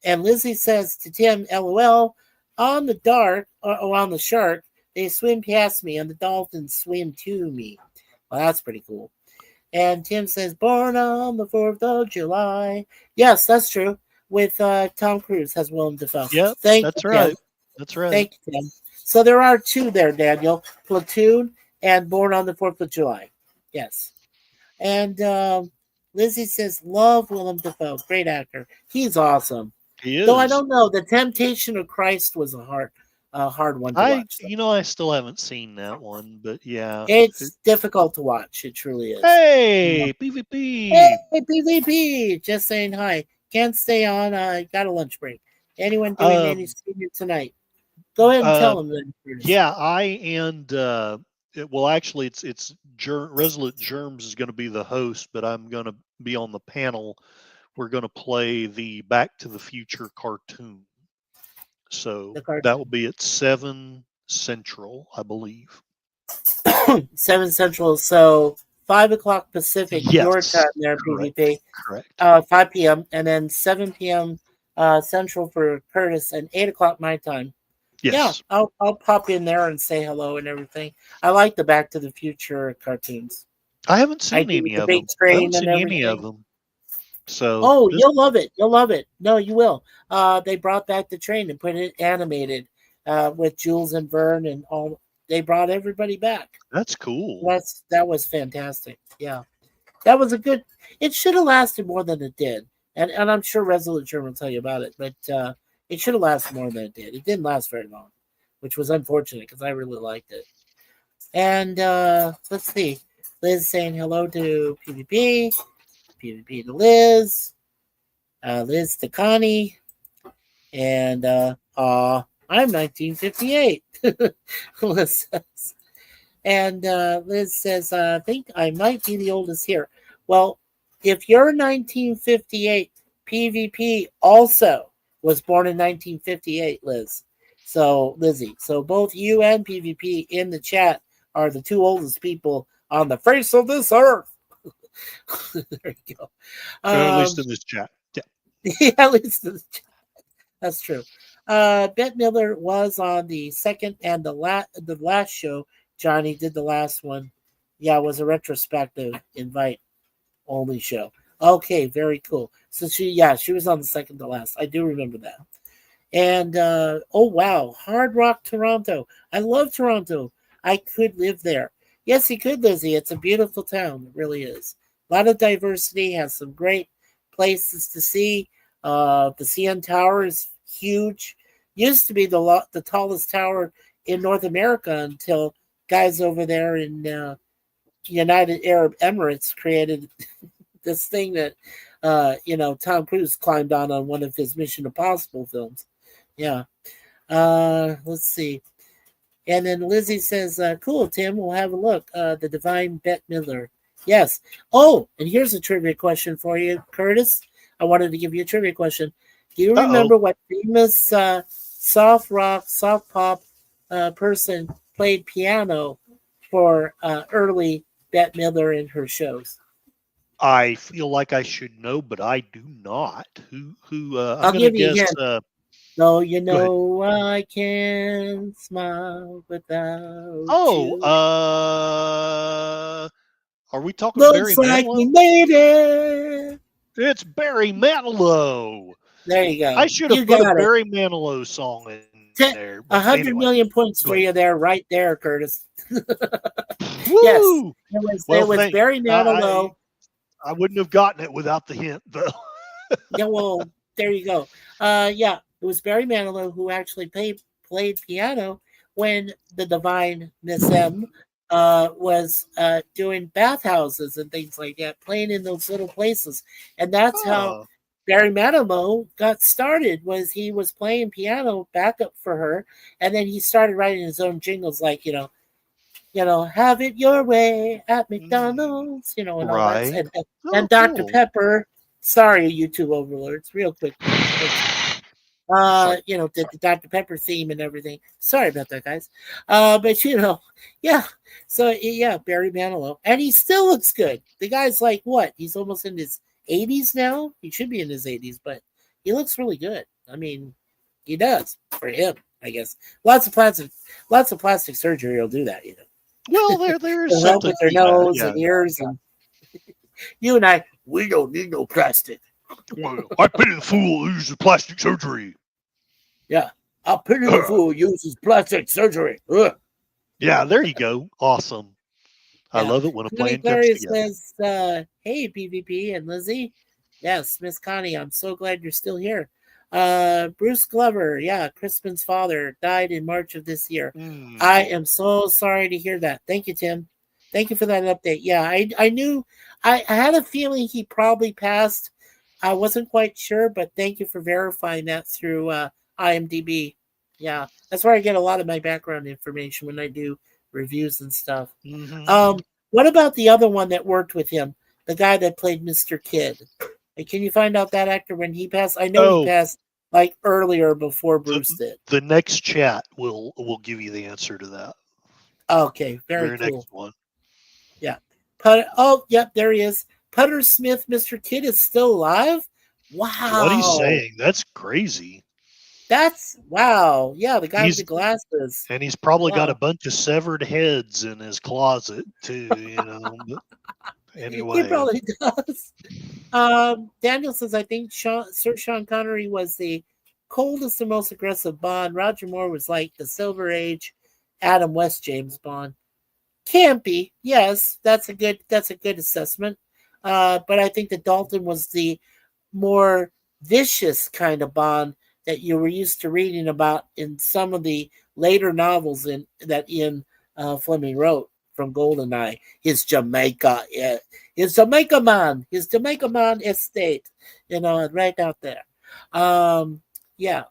And Lizzie says to Tim, LOL, on the dark, or on the shark, they swim past me and the dolphins swim to me. Well, that's pretty cool. And Tim says, born on the 4th of July. Yes, that's true. With Tom Cruise as Willem Dafoe. Yep. Thank That's you, right. Tim. That's right. Thank you, Tim. So there are two there, Daniel. Platoon and Born on the 4th of July. Yes. And Lizzie says, love Willem Dafoe. Great actor. He's awesome. He is. Though I don't know. The Temptation of Christ was a hard one to watch. I still haven't seen that one, but yeah. It's difficult to watch. It truly is. Hey, PvP. Hey, PvP. Just saying hi. Can't stay on. I got a lunch break. Anyone doing any streaming tonight? Go ahead and tell them then. Yeah, actually, it's Resolute Germs is going to be the host, but I'm going to be on the panel. We're going to play the Back to the Future cartoon. So that will be at 7 Central, I believe. 7 Central, so 5 o'clock Pacific, your time there, PvP. Correct. 5 p.m. and then 7 p.m. Central for Curtis, and 8 o'clock my time. Yes. Yeah, I'll pop in there and say hello and everything. I like the Back to the Future cartoons. I haven't seen any of them. I haven't seen any of them. So you'll love it. You'll love it. No, you will. They brought back the train and put it animated with Jules and Verne and all. They brought everybody back. That's cool. That was fantastic. Yeah, that was a good. It should have lasted more than it did, and I'm sure Resolute Germ will tell you about it. But it should have lasted more than it did. It didn't last very long, which was unfortunate because I really liked it. And let's see, Liz saying hello to PvP. PvP to Liz, Liz to Connie, and I'm 1958. Liz says. And Liz says, I think I might be the oldest here. Well, if you're 1958, PvP also was born in 1958, Liz. So, Lizzie. So, both you and PvP in the chat are the two oldest people on the face of this earth. There you go. At least in this chat. Yeah, at least in this chat. That's true. Bette Midler was on the second and the last show. Johnny did the last one. Yeah, it was a retrospective invite only show. Okay, very cool. So she was on the second to last. I do remember that. And oh wow, Hard Rock Toronto. I love Toronto. I could live there. Yes, you could, Lizzie. It's a beautiful town. It really is. A lot of diversity, has some great places to see. The CN Tower is huge. Used to be the tallest tower in North America until guys over there in United Arab Emirates created this thing that Tom Cruise climbed on one of his Mission Impossible films. Yeah. Let's see. And then Lizzie says, cool, Tim, we'll have a look. The Divine Bette Midler. Yes. Oh, and here's a trivia question for you, Curtis. I wanted to give you a trivia question. Do you remember what famous soft rock, soft pop person played piano for early Bette Midler in her shows? I feel like I should know, but I do not. Who? I'll give you a hint. So you know I can smile without you. Are we talking Looks Barry like Manilow? we made it. It's Barry Manilow. There you go. I should have put a Barry Manilow song in there. But 100 anyway, million points go for ahead. you there, right there, Curtis. Yes, Woo! it was Barry Manilow. I wouldn't have gotten it without the hint, though. Yeah, well, there you go. Yeah, it was Barry Manilow who actually played piano when the divine Miss M was doing bathhouses and things like that, playing in those little places. And that's how Oh, Barry Manilow got started, was he was playing piano backup for her, and then he started writing his own jingles like, have it your way at McDonald's, and all that. right. And, Oh, Dr. cool. Pepper, sorry, YouTube overlords, real quick. Sorry. Did the Dr. Pepper theme and everything. Sorry about that, guys. But yeah. So yeah, Barry Manilow, and he still looks good. The guy's like what? He's almost in his 80s now. He should be in his 80s, but he looks really good. I mean, he does for him, I guess. Lots of plastic surgery will do that, Well, there is They'll help something with their to that. nose Yeah. and ears, and you and I, we don't need no plastic. Well, I pity the fool who uses plastic surgery. Yeah, I'll pity the fool who uses plastic surgery. Ugh. Yeah, there you go. Awesome. I Yeah. love it when a Connie plan comes Clary together. says, hey, PvP and Lizzie. Yes, Miss Connie, I'm so glad you're still here. Bruce Glover, yeah, Crispin's father died in March of this year. I am so sorry to hear that. Thank you, Tim. Thank you for that update. Yeah, I knew, I had a feeling he probably passed. I wasn't quite sure, but thank you for verifying that through IMDb. Yeah, that's where I get a lot of my background information when I do reviews and stuff. What about the other one that worked with him? The guy that played Mr. Kidd. Can you find out that actor when he passed? I know he passed like earlier before Bruce did. The next chat will give you the answer to that. Okay, very cool. Next one. Yeah. Yep, there he is. Putter Smith, Mr. Kidd is still alive? Wow. What he's saying, that's crazy. That's wow. Yeah, the guy with the glasses. And he's probably got a bunch of severed heads in his closet too, But anyway. He probably does. Daniel says, I think Sir Sean Connery was the coldest and most aggressive Bond. Roger Moore was like the Silver Age Adam West James Bond. Can't be. Yes, that's a good assessment. But I think that Dalton was the more vicious kind of Bond that you were used to reading about in some of the later novels that Ian Fleming wrote from GoldenEye. His Jamaica man estate, right out there. Yeah.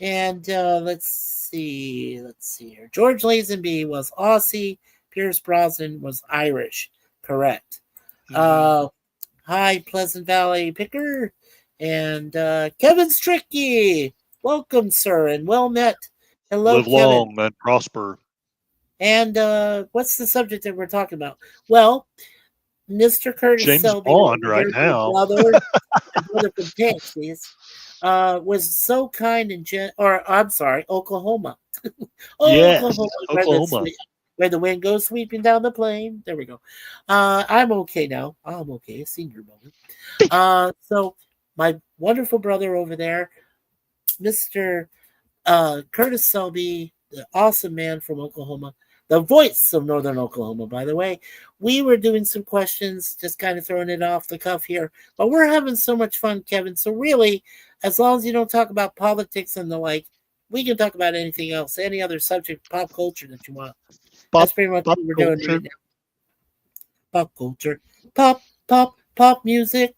And let's see here. George Lazenby was Aussie. Pierce Brosnan was Irish. Correct. Hi, Pleasant Valley Picker. And Kevin Stricky. Welcome, sir, and well met. Hello, Live Kevin. long and prosper. And what's the subject that we're talking about? Well, Mr. Curtis James Selby, Bond right now. brother from Texas, was so kind and Oklahoma. Oklahoma. Where the wind goes sweeping down the plain. There we go. I'm okay now. I'm okay. Senior moment. So my wonderful brother over there, Mr. Curtis Selby, the awesome man from Oklahoma, the voice of Northern Oklahoma, by the way. We were doing some questions, just kind of throwing it off the cuff here, but we're having so much fun, Kevin. So really, as long as you don't talk about politics and the like, we can talk about anything else, any other subject, pop culture that you want. That's pretty much what we're doing right now. Pop culture. Pop music.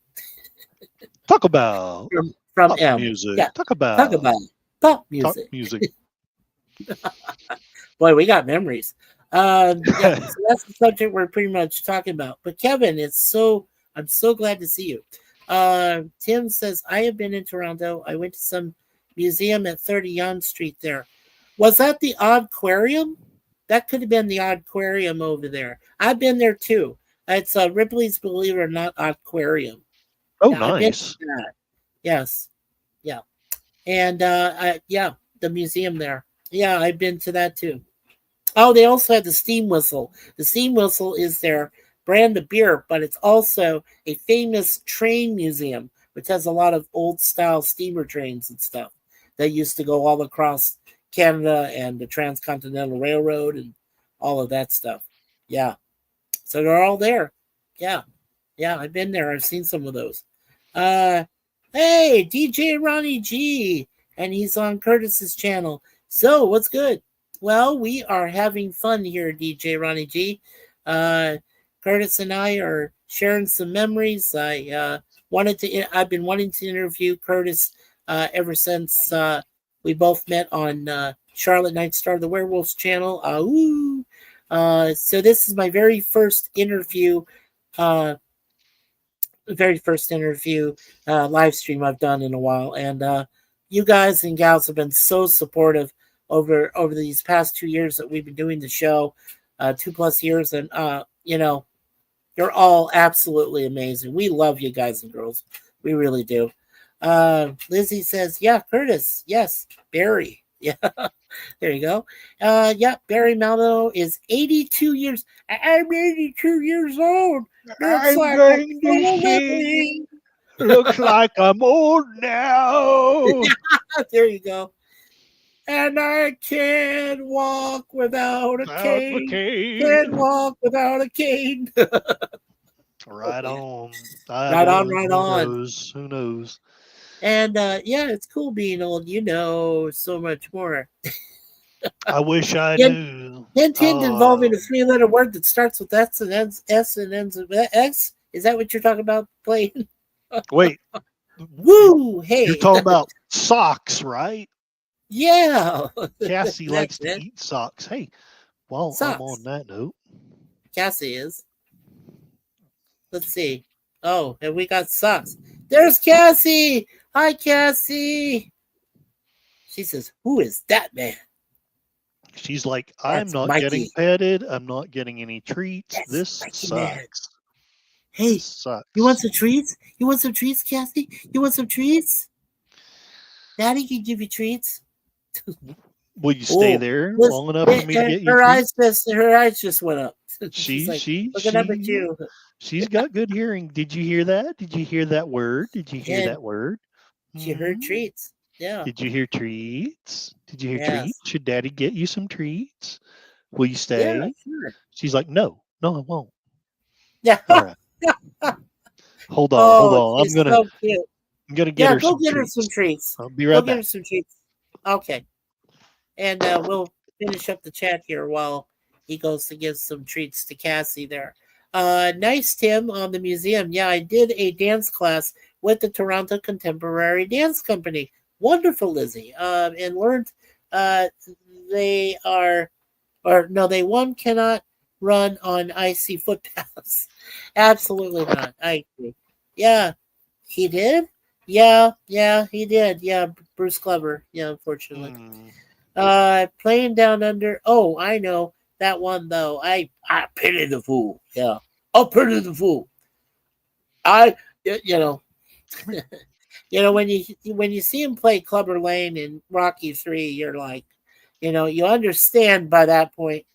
Talk about from pop M. music. Yeah. Talk about pop music. Talk music. Boy, we got memories. So that's the subject we're pretty much talking about. But Kevin, I'm so glad to see you. Tim says, I have been in Toronto. I went to some museum at 30 Yonge Street there. Was that the Oddquarium? That could have been the Oddquarium over there. I've been there too. It's Ripley's Believe It or Not Oddquarium. Oh, nice. Yes. Yeah. And the museum there. Yeah, I've been to that too. Oh, they also have the Steam Whistle. The Steam Whistle is their brand of beer, but it's also a famous train museum, which has a lot of old style steamer trains and stuff that used to go all across Canada and the Transcontinental Railroad and all of that stuff. Yeah. So they're all there. Yeah. Yeah, I've been there. I've seen some of those. Hey, DJ Ronnie G. And he's on Curtis's channel. So, what's good? Well, we are having fun here, DJ Ronnie G. Curtis and I are sharing some memories. I've been wanting to interview Curtis ever since we both met on Charlotte Nightstar, the Werewolves channel. So this is my very first interview live stream I've done in a while, and you guys and gals have been so supportive over these past 2 years that we've been doing the show, 2+ years, and you're all absolutely amazing. We love you guys and girls, we really do. Lizzie says, "Yeah, Curtis, yes, Barry, yeah." There you go. Yeah, Barry Maldonado is 82 years. I'm 82 years old. I'm going to sing. Looks like I'm old now. There you go. And I can't walk without a cane. Can't walk without a cane. Right on. Right on. Who knows? And yeah, it's cool being old. You know so much more. I wish I knew. Hint involving a 3-letter word that starts with S and ends S and ends with X. Is that what you're talking about playing? Wait. Woo! Hey. You're talking about socks, right? Yeah. Cassie likes to eat socks. Hey, well, socks. I'm on that note. Cassie is. Let's see. Oh, and we got socks. There's Cassie. Hi, Cassie. She says, "Who is that man?" She's like, "I'm not getting petted. I'm not getting any treats. This sucks." Man. Hey, this sucks. You want some treats? You want some treats, Cassie? You want some treats? Daddy can give you treats. Will you stay there long enough for me to get you? Her eyes just went up. She's looking up at you. She's got good hearing. Did you hear that? Did you hear that word? Did you hear that word? She heard treats. Yeah. Did you hear treats? Did you hear treats? Should Daddy get you some treats? Will you stay? Yeah, sure. She's like, no, I won't. Yeah. All right. Hold on. I'm gonna get her. Go get her some treats. I'll be right back. Get her some treats. Okay. And we'll finish up the chat here while he goes to give some treats to Cassie there. Nice, Tim, on the museum. Yeah, I did a dance class with the Toronto Contemporary Dance Company. Wonderful, Lizzie. And learned they cannot run on icy footpaths. Absolutely not. I agree. Yeah, he did. Yeah, he did. Yeah, Bruce Glover. Yeah, unfortunately. Playing Down Under. Oh, I know that one though. I pity the fool. Yeah, I'll pity the fool. When you see him play Clubber Lang in Rocky 3, you're like, you understand by that point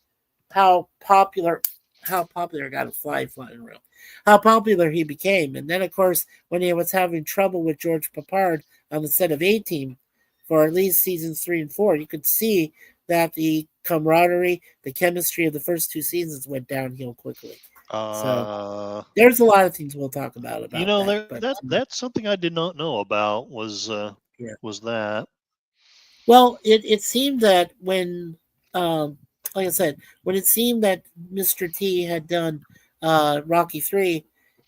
how popular got a flying around, how popular he became. And then, of course, when he was having trouble with George Papard on the set of A-Team for at least seasons 3 and 4, you could see that the camaraderie, the chemistry of the first 2 seasons went downhill quickly. So there's a lot of things we'll talk about that's something I did not know about was that. Well, it seemed that when like I said, when it seemed that Mr. T had done Rocky 3,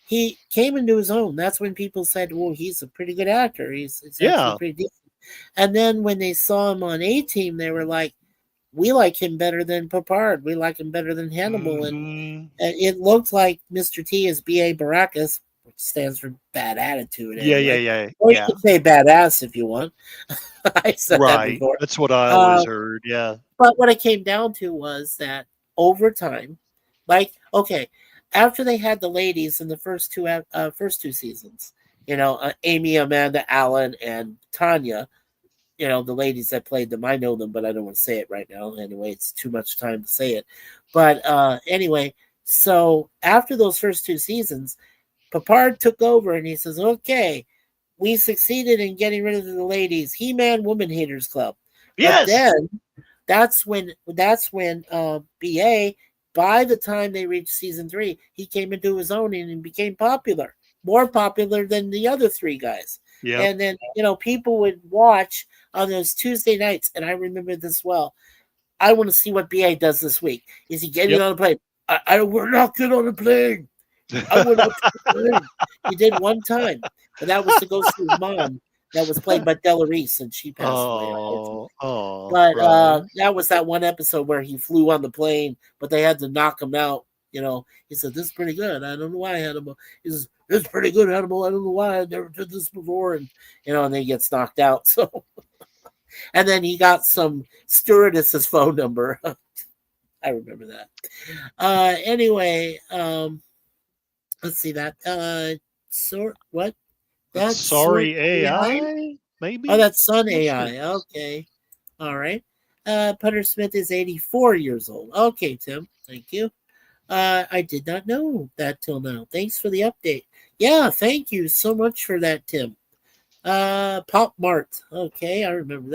he came into his own. That's when people said, well, he's a pretty good actor. He's actually pretty decent. And then when they saw him on A-Team, they were like, we like him better than Papard. We like him better than Hannibal. Mm-hmm. And it looked like Mr. T is B.A. Baracus, which stands for bad attitude. Anyway. Yeah. Or you can say badass if you want. I said that before. That's what I always heard, yeah. But what it came down to was that over time, after they had the ladies in the first two seasons, Amy, Amanda, Alan, and Tanya, the ladies that played them, I know them, but I don't want to say it right now. Anyway, it's too much time to say it. But anyway, so after those first 2 seasons, Papard took over and he says, okay, we succeeded in getting rid of the ladies. He-Man Woman Haters Club. But Yes. then that's when BA, by the time they reached season 3, he came into his own and became popular, more popular than the other 3 guys. Yep. And then people would watch on those Tuesday nights, and I remember this well. I want to see what BA does this week. Is he getting on a plane? We're not getting on a plane. I went up to the plane. He did one time, but that was to go see his mom. That was played by Della Reese, and she passed away. But right. that was that one episode where he flew on the plane, but they had to knock him out. He said, "This is pretty good. I don't know why I had him." He says, "This is pretty good, Hannibal. I don't know why I never did this before." And and then he gets knocked out. So, and then he got some stewardess's phone number. I remember that. Anyway, let's see that. What? That's Sorry AI, maybe? Oh, that's Sun AI. Okay. All right. Putter Smith is 84 years old. Okay, Tim. Thank you. I did not know that till now. Thanks for the update. Yeah, thank you so much for that, Tim. Pop Mart. Okay, I remember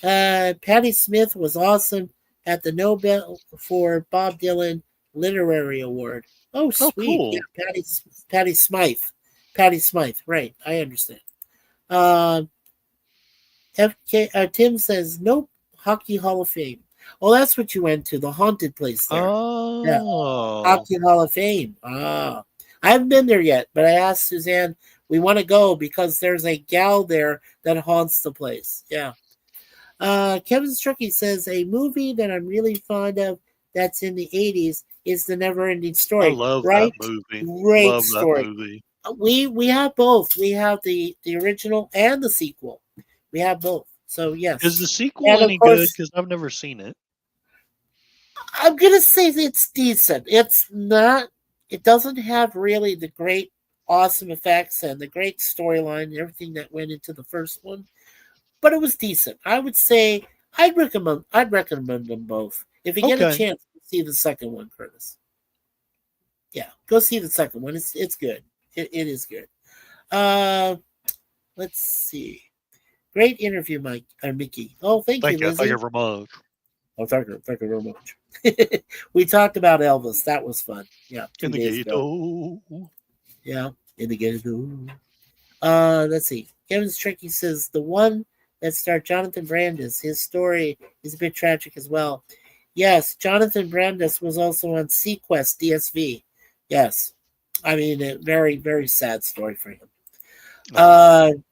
that. Patti Smith was awesome at the Nobel for Bob Dylan Literary Award. Oh, sweet. Cool. Yeah, Patti Smythe. Patti Smythe. Right. I understand. Tim says, nope, Hockey Hall of Fame. Oh, that's what you went to, the haunted place there. Oh. Yeah. Hockey Hall of Fame. I haven't been there yet, but I asked Suzanne, we want to go because there's a gal there that haunts the place. Yeah. Kevin Strucky says, a movie that I'm really fond of that's in the 80s is The Never-Ending Story. I love that movie. Great story. We have both. We have the original and the sequel. We have both. So, yes. Is the sequel any good? Because I've never seen it. I'm going to say it's decent. It's not, it doesn't have really the great, awesome effects and the great storyline and everything that went into the first one. But it was decent. I would say I'd recommend them both. If you get a chance to see the second one, Curtis. Yeah, go see the second one. It's good. It is good. Let's see. Great interview, Mickey. Oh, thank you, Lizzie. Thank you very much. Oh, thank you very much. We talked about Elvis. That was fun. Yeah, 2 days ago. Yeah, in the ghetto. Let's see. Kevin Stricky says the one that starred Jonathan Brandis. His story is a bit tragic as well. Yes, Jonathan Brandis was also on Sequest DSV. Yes. I mean, a very, very sad story for him.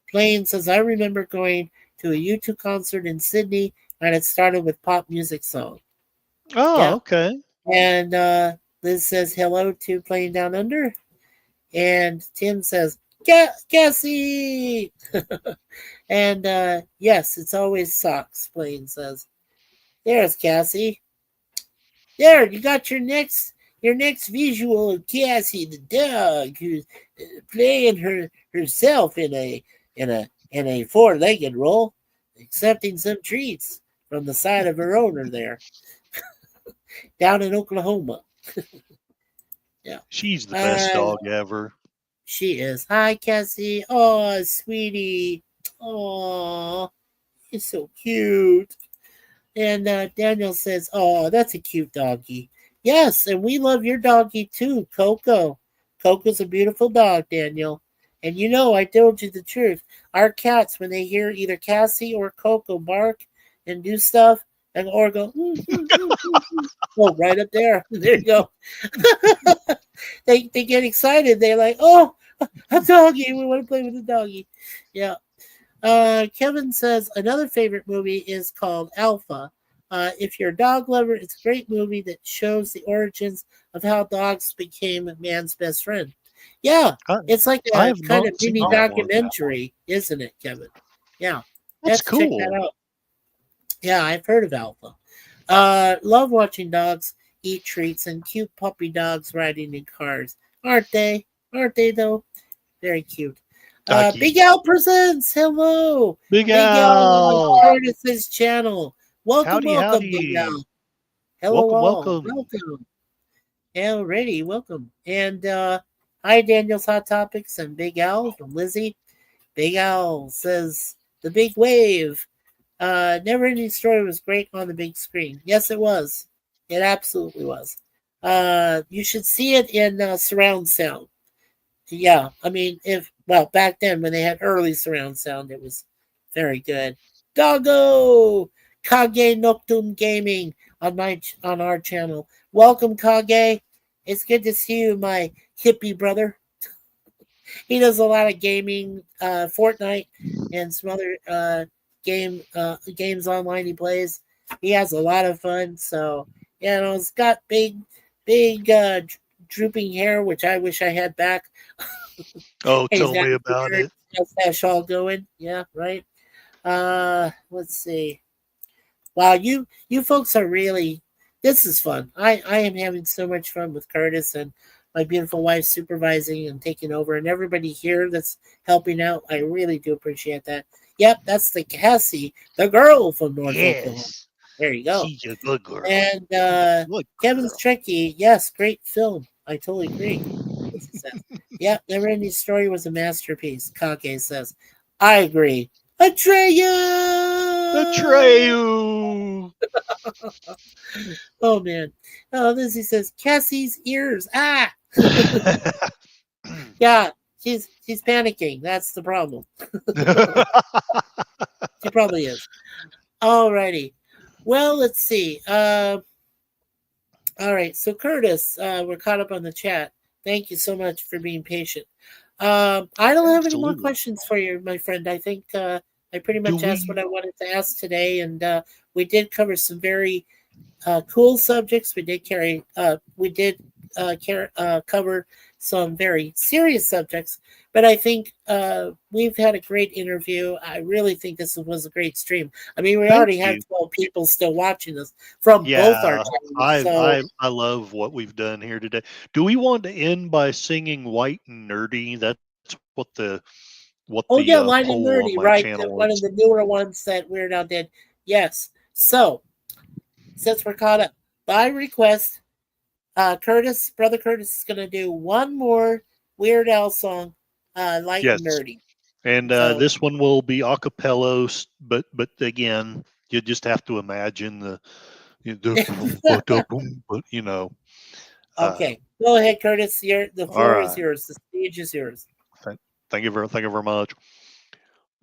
Plain says, I remember going to a U2 concert in Sydney, and it started with pop music song. Oh, okay. And Liz says, hello to Playing Down Under. And Tim says, Cassie! And yes, it's always socks, Plain says. There's Cassie. There, you got your next visual of Cassie the dog who's playing herself in a four-legged role, accepting some treats from the side of her owner there. Down in Oklahoma. Yeah. She's the best dog ever. She is. Hi, Cassie. Oh, sweetie. Oh, you're so cute. And Daniel says, oh, that's a cute doggy. Yes, and we love your doggy too, Coco. Coco's a beautiful dog, Daniel. And I told you the truth. Our cats, when they hear either Cassie or Coco bark and do stuff, or go, oh, right up there. There you go. They get excited. They're like, oh, a doggy. We want to play with the doggy. Yeah. Kevin says another favorite movie is called Alpha. If you're a dog lover, it's a great movie that shows the origins of how dogs became man's best friend. Yeah, it's like a kind of mini documentary, isn't it, Kevin? Yeah, that's cool. Check that out. Yeah, I've heard of Alpha. Love watching dogs eat treats and cute puppy dogs riding in cars. Aren't they? Aren't they, though? Very cute. Big Al presents. Hello. Big Al on Curtis's channel. Welcome, howdy. Big Al. Hello, welcome. Alrighty, welcome. And hi, Daniel's Hot Topics and Big Al from Lizzie. Big Al says, the big wave. Never Ending Story was great on the big screen. Yes, it was. It absolutely was. You should see it in surround sound. Yeah, I mean, if well back then when they had early surround sound, it was very good. Doggo Kage Noctum Gaming on our channel. Welcome, Kage. It's good to see you, my hippie brother. He does a lot of gaming, Fortnite, and some other games online. He plays. He has a lot of fun. So it's got big drooping hair, which I wish I had back. Oh, He's tell got me a about beard, it. mustache all going. Yeah, right. Let's see. Wow, you folks are really. This is fun. I am having so much fun with Curtis and my beautiful wife supervising and taking over, and everybody here that's helping out. I really do appreciate that. Yep, that's the Cassie, the girl from North Oklahoma. Yes. There you go. She's a good girl. And Good Kevin's girl. Tricky, yes, great film. I totally agree. As he says, yep, Never Ending Story was a masterpiece. Kage says, I agree. Atreya! Atreyu. Oh man. Oh, Lizzie says Cassie's ears. Ah, yeah. She's panicking. That's the problem. She probably is. Alrighty. Well, let's see. All right. So Curtis, we're caught up on the chat. Thank you so much for being patient. I don't have any more Absolutely. questions for you, my friend. I think I pretty Do much asked what we? I wanted to ask today, and we did cover some very cool subjects. We did cover some very serious subjects, but I think we've had a great interview. I really think this was a great stream. I mean, we Thank already have you. 12 people still watching us from both our Yeah, channels. I So, I I love what we've done here today. Do we want to end by singing "White and Nerdy"? That's what oh the yeah, Light and poll on Nerdy, my right? channel One of is. the newer ones that Weird Al did. Yes. So, since we're caught up, by request, Brother Curtis is going to do one more Weird Al song, Light and Yes, Nerdy. and So, this one will be a cappella, but again, you just have to imagine the boom, ba-da, boom, but Uh, okay, go ahead, Curtis. The all floor is right. yours. The stage is yours. Thank you very much.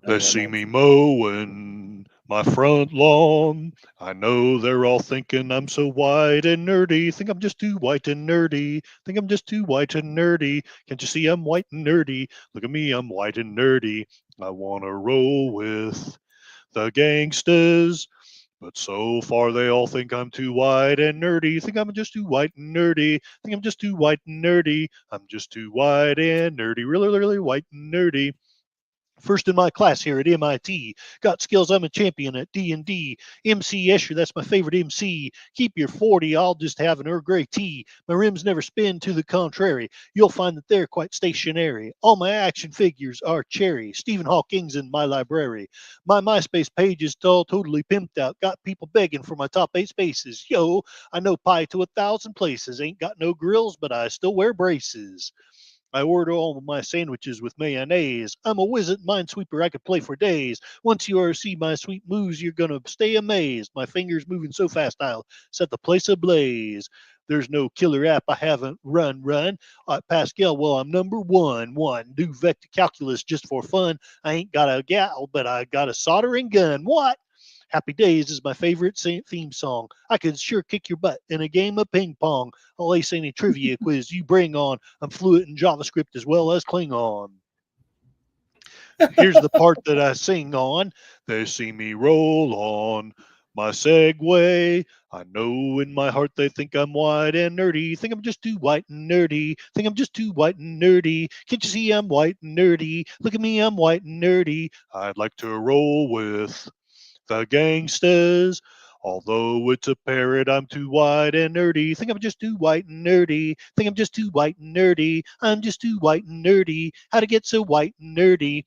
They Very see me much. mowing my front lawn. I know they're all thinking I'm so white and nerdy. Think I'm just too white and nerdy. Think I'm just too white and nerdy. Can't you see I'm white and nerdy? Look at me, I'm white and nerdy. I want to roll with the gangsters. But so far they all think I'm too white and nerdy. Think I'm just too white and nerdy. Think I'm just too white and nerdy. I'm just too white and nerdy. Really, really white and nerdy. First in my class here at MIT. Got skills, I'm a champion at D&D. MC Escher, that's my favorite MC. Keep your 40, I'll just have an Earl Grey tea. My rims never spin, to the contrary. You'll find that they're quite stationary. All my action figures are cherry. Stephen Hawking's in my library. My MySpace page is all totally pimped out. Got people begging for my top 8 spaces. Yo, I know pie to 1,000 places. Ain't got no grills, but I still wear braces. I order all of my sandwiches with mayonnaise. I'm a wizard minesweeper. I could play for days. Once you ever see my sweet moves, you're gonna stay amazed. My fingers moving so fast, I'll set the place ablaze. There's no killer app I haven't run. Pascal, well, I'm number one. Do vector calculus just for fun. I ain't got a gal, but I got a soldering gun. What? Happy Days is my favorite theme song. I could sure kick your butt in a game of ping pong. I'll ace any trivia quiz you bring on. I'm fluent in JavaScript as well as Klingon. Here's the part that I sing on. They see me roll on my Segway. I know in my heart they think I'm white and nerdy. Think I'm just too white and nerdy. Think I'm just too white and nerdy. Can't you see I'm white and nerdy? Look at me, I'm white and nerdy. I'd like to roll with the gangsters. Although it's a parrot, I'm too white and nerdy. Think I'm just too white and nerdy. Think I'm just too white and nerdy. I'm just too white and nerdy. How to get so white and nerdy?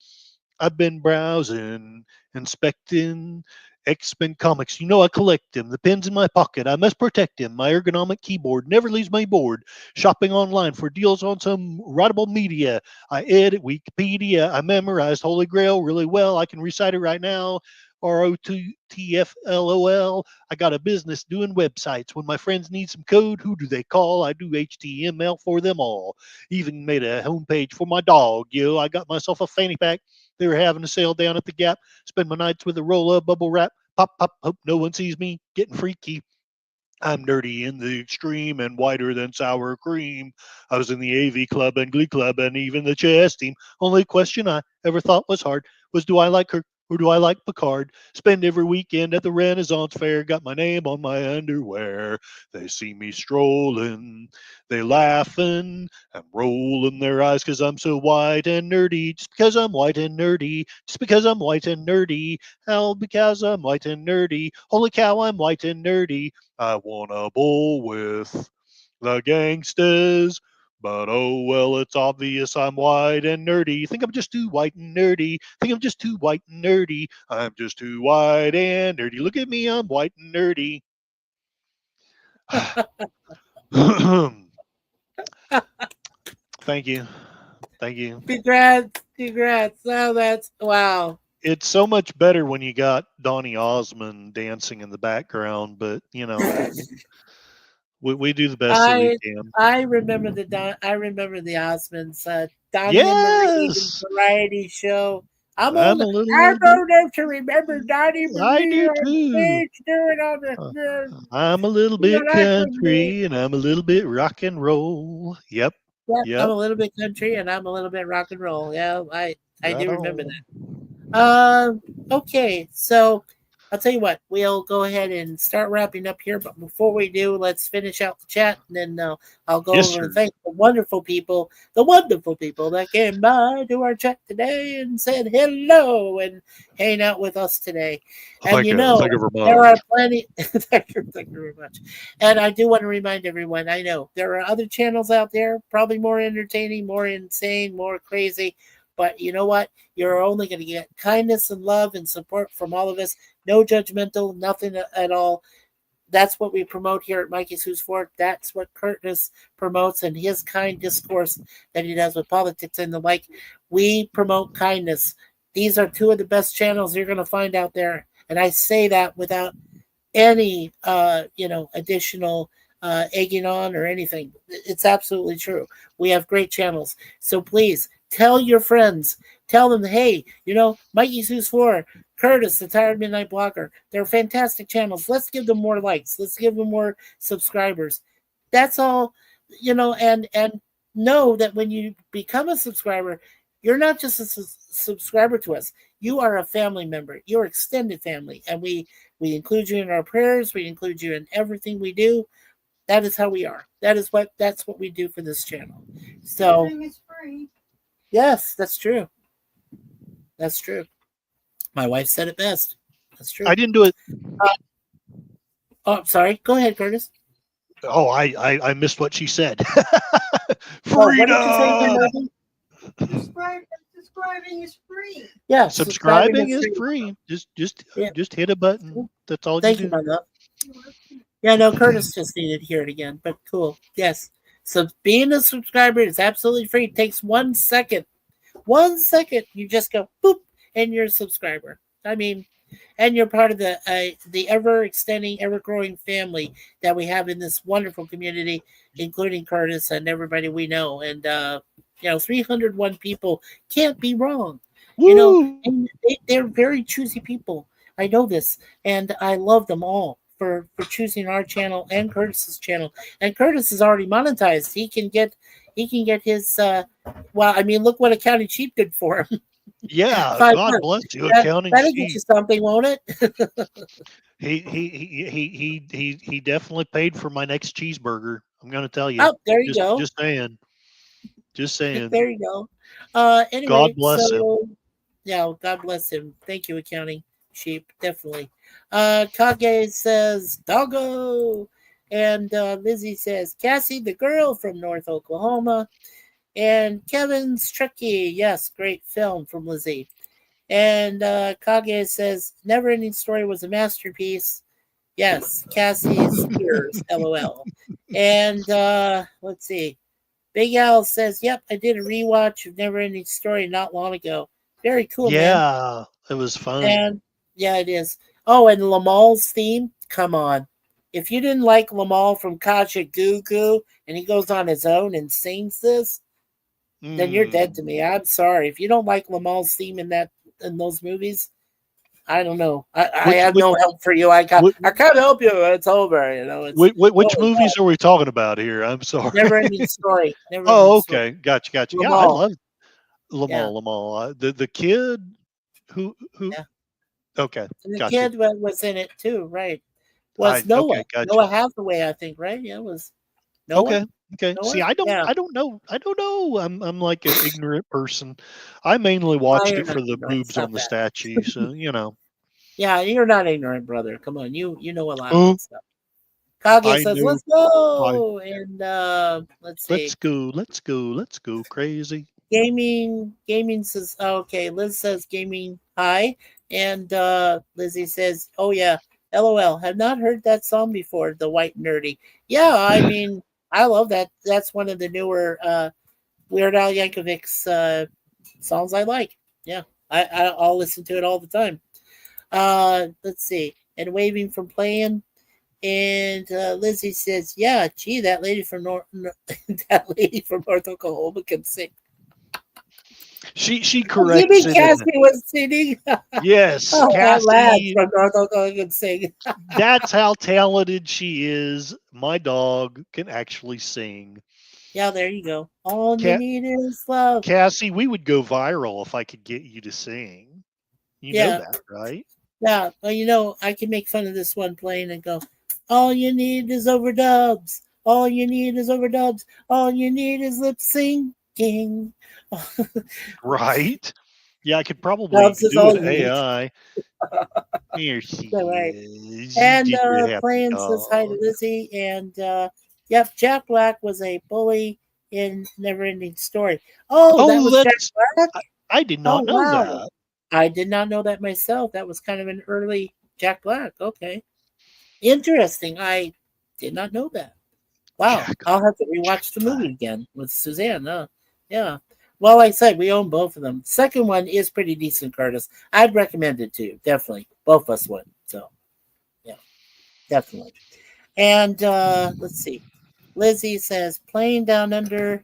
I've been browsing, inspecting X-Men comics. You know I collect them. The pen's in my pocket. I must protect them. My ergonomic keyboard never leaves my board. Shopping online for deals on some writable media. I edit Wikipedia. I memorized Holy Grail really well. I can recite it right now. ROTFLOL. I got a business doing websites. When my friends need some code, who do they call? I do HTML for them all. Even made a homepage for my dog. I got myself a fanny pack. They were having a sale down at the Gap. Spend my nights with a roll of bubble wrap. Pop, pop, hope no one sees me. Getting freaky. I'm nerdy in the extreme and whiter than sour cream. I was in the AV club and Glee club and even the chess team. Only question I ever thought was hard was, do I like her or do I like Picard? Spend every weekend at the Renaissance Fair. Got my name on my underwear. They see me strolling. They laughing and rolling their eyes because I'm so white and nerdy. Just because I'm white and nerdy. Just because I'm white and nerdy. Hell, because I'm white and nerdy. Holy cow, I'm white and nerdy. I wanna bowl with the gangsters. But oh well, it's obvious I'm white and nerdy. Think I'm just too white and nerdy. Think I'm just too white and nerdy. I'm just too white and nerdy. Look at me, I'm white and nerdy. Thank you. Thank you. Congrats. Congrats. Oh, that's wow. It's so much better when you got Donny Osmond dancing in the background, but we do the best that we can. I remember I remember the Osmonds. Donnie and Marie Yes. variety show. I'm I'm old. a little I'm bit. old enough to remember Donnie I Marie do on too. stage doing all the I'm a little what bit I could be. country and I'm a little bit rock and roll. Yep. Yep, I'm Yep. a little bit country and I'm a little bit rock and roll. Yeah, I Right do remember on. that. Okay, so I'll tell you what, we'll go ahead and start wrapping up here. But before we do, let's finish out the chat, and then I'll go Yes, over and sir. thank the wonderful people that came by to our chat today and said hello and hang out with us today. And Thank you. Thank you very there are much. plenty. Thank you very much. And I do want to remind everyone, I know there are other channels out there, probably more entertaining, more insane, more crazy. But you know what? You're only going to get kindness and love and support from all of us. No judgmental, nothing at all. That's what we promote here at Mikey's Who's For It. That's what Curtis promotes and his kind discourse that he does with politics and the like. We promote kindness. These are two of the best channels you're going to find out there. And I say that without any, additional egging on or anything. It's absolutely true. We have great channels. So please tell your friends. Tell them, hey, Mikey's Who's For, Curtis, the Tired Midnight Blocker. They're fantastic channels. Let's give them more likes. Let's give them more subscribers. That's all, and know that when you become a subscriber, you're not just a subscriber to us. You are a family member. You're extended family, and we include you in our prayers. We include you in everything we do. That is how we are. That's what we do for this channel. So Everything is free. Yes, that's true. That's true. My wife said it best. That's true. I didn't do it. Oh, sorry. Go ahead, Curtis. Oh, I missed what she said. What did you say, Freedom. Subscribing is free. Yeah, Subscribing is free. Just hit a button. That's all Thank you you, do. my love. Yeah, no, Curtis just needed to hear it again, but cool. Yes. So being a subscriber is absolutely free. It takes 1 second. 1 second. You just go boop, and you're a subscriber. I mean, and you're part of the ever extending, ever growing family that we have in this wonderful community, including Curtis and everybody we know. And 301 people can't be wrong. Woo! And they're very choosy people. I know this, and I love them all for choosing our channel and Curtis's channel. And Curtis is already monetized. He can get his. Look what Accounting Cheap did for him. Yeah, $5. God bless you, Accounting That'll get you Cheap. something, won't it? He definitely paid for my next cheeseburger. I'm gonna tell you. Oh, there you go. Just saying. Just saying. There you go. Anyway, God bless him. Yeah, God bless him. Thank you, Accounting Cheap. Definitely. Kage says doggo. And Lizzie says Cassie, the girl from North Oklahoma. And Kevin's Tricky. Yes, great film from Lizzie. And Kage says Never Ending Story was a masterpiece. Yes, Cassie's tears, LOL. And let's see. Big Al says, yep, I did a rewatch of Never Ending Story not long ago. Very cool, man. Yeah, it was fun. And Yeah, it is. Oh, and Lamal's theme. Come on. If you didn't like Lamal from Kaja Goo Goo and he goes on his own and sings this, then you're dead to me. I'm sorry. If you don't like Lamal's theme in those movies, I don't know. I Which have which no help for you. which, I can't help you. It's over. It's which over. movies are we talking about here? I'm sorry. Never ending story. Never ending Oh, story. okay, gotcha. Yeah, I Lamal. love Yeah. Lamal. The kid who. Yeah. Okay, And the gotcha. kid was in it too, right? Was Okay, Noah. gotcha. Noah Hathaway, I think, right? Yeah, it was Noah. Okay. Okay. See, Noah? Yeah. I don't know. I don't know. I'm like an ignorant person. I mainly Well, watched you're it not for the ignorant. boobs on Stop the that. statue. So, you know. Yeah, you're not ignorant, brother. Come on, you know a lot of Oh, good stuff. Kage I says, knew. "Let's I go," and let's see. let's go. Let's go. Let's go crazy. Gaming says, oh, okay. Liz says gaming hi, and Lizzie says, oh yeah, LOL. Have not heard that song before. The White Nerdy. Yeah, I mean, I love that. That's one of the newer Weird Al Yankovic's songs I like. Yeah, I'll listen to it all the time. Let's see. And waving from playing. And Lizzie says, "Yeah, gee, that lady from that lady from North Oklahoma can sing." She You corrects mean it in Cassie was singing? yes, Oh, that lad Cassie. from North Oklahoma can sing. That's how talented she is. My dog can actually sing. Yeah, there you go. All you Cat need is love. Cassie, we would go viral if I could get you to sing. You know Yeah, that, right? yeah. Well, I can make fun of this one playing and go, all you need is overdubs. All you need is overdubs. All you need is lip syncing. Right? Yeah, I could probably Dubs is do all an you need. AI. Here she All right. is. You And did your happy Playing says hi to dog. Lizzie. And yep, Jack Black was a bully in Neverending Story. Oh, that Oh, was Jack that's Black? I did Oh, not know wow. that. I did not know that myself. That was kind of an early Jack Black. Okay. Interesting. I did not know that. Wow. Jack I'll have to Jack rewatch the movie Black. again with Suzanne. Yeah. Well, like I said, we own both of them. Second one is pretty decent, Curtis. I'd recommend it to you. Definitely. Both of us would. So, yeah, definitely. And let's see. Lizzie says, Playing Down Under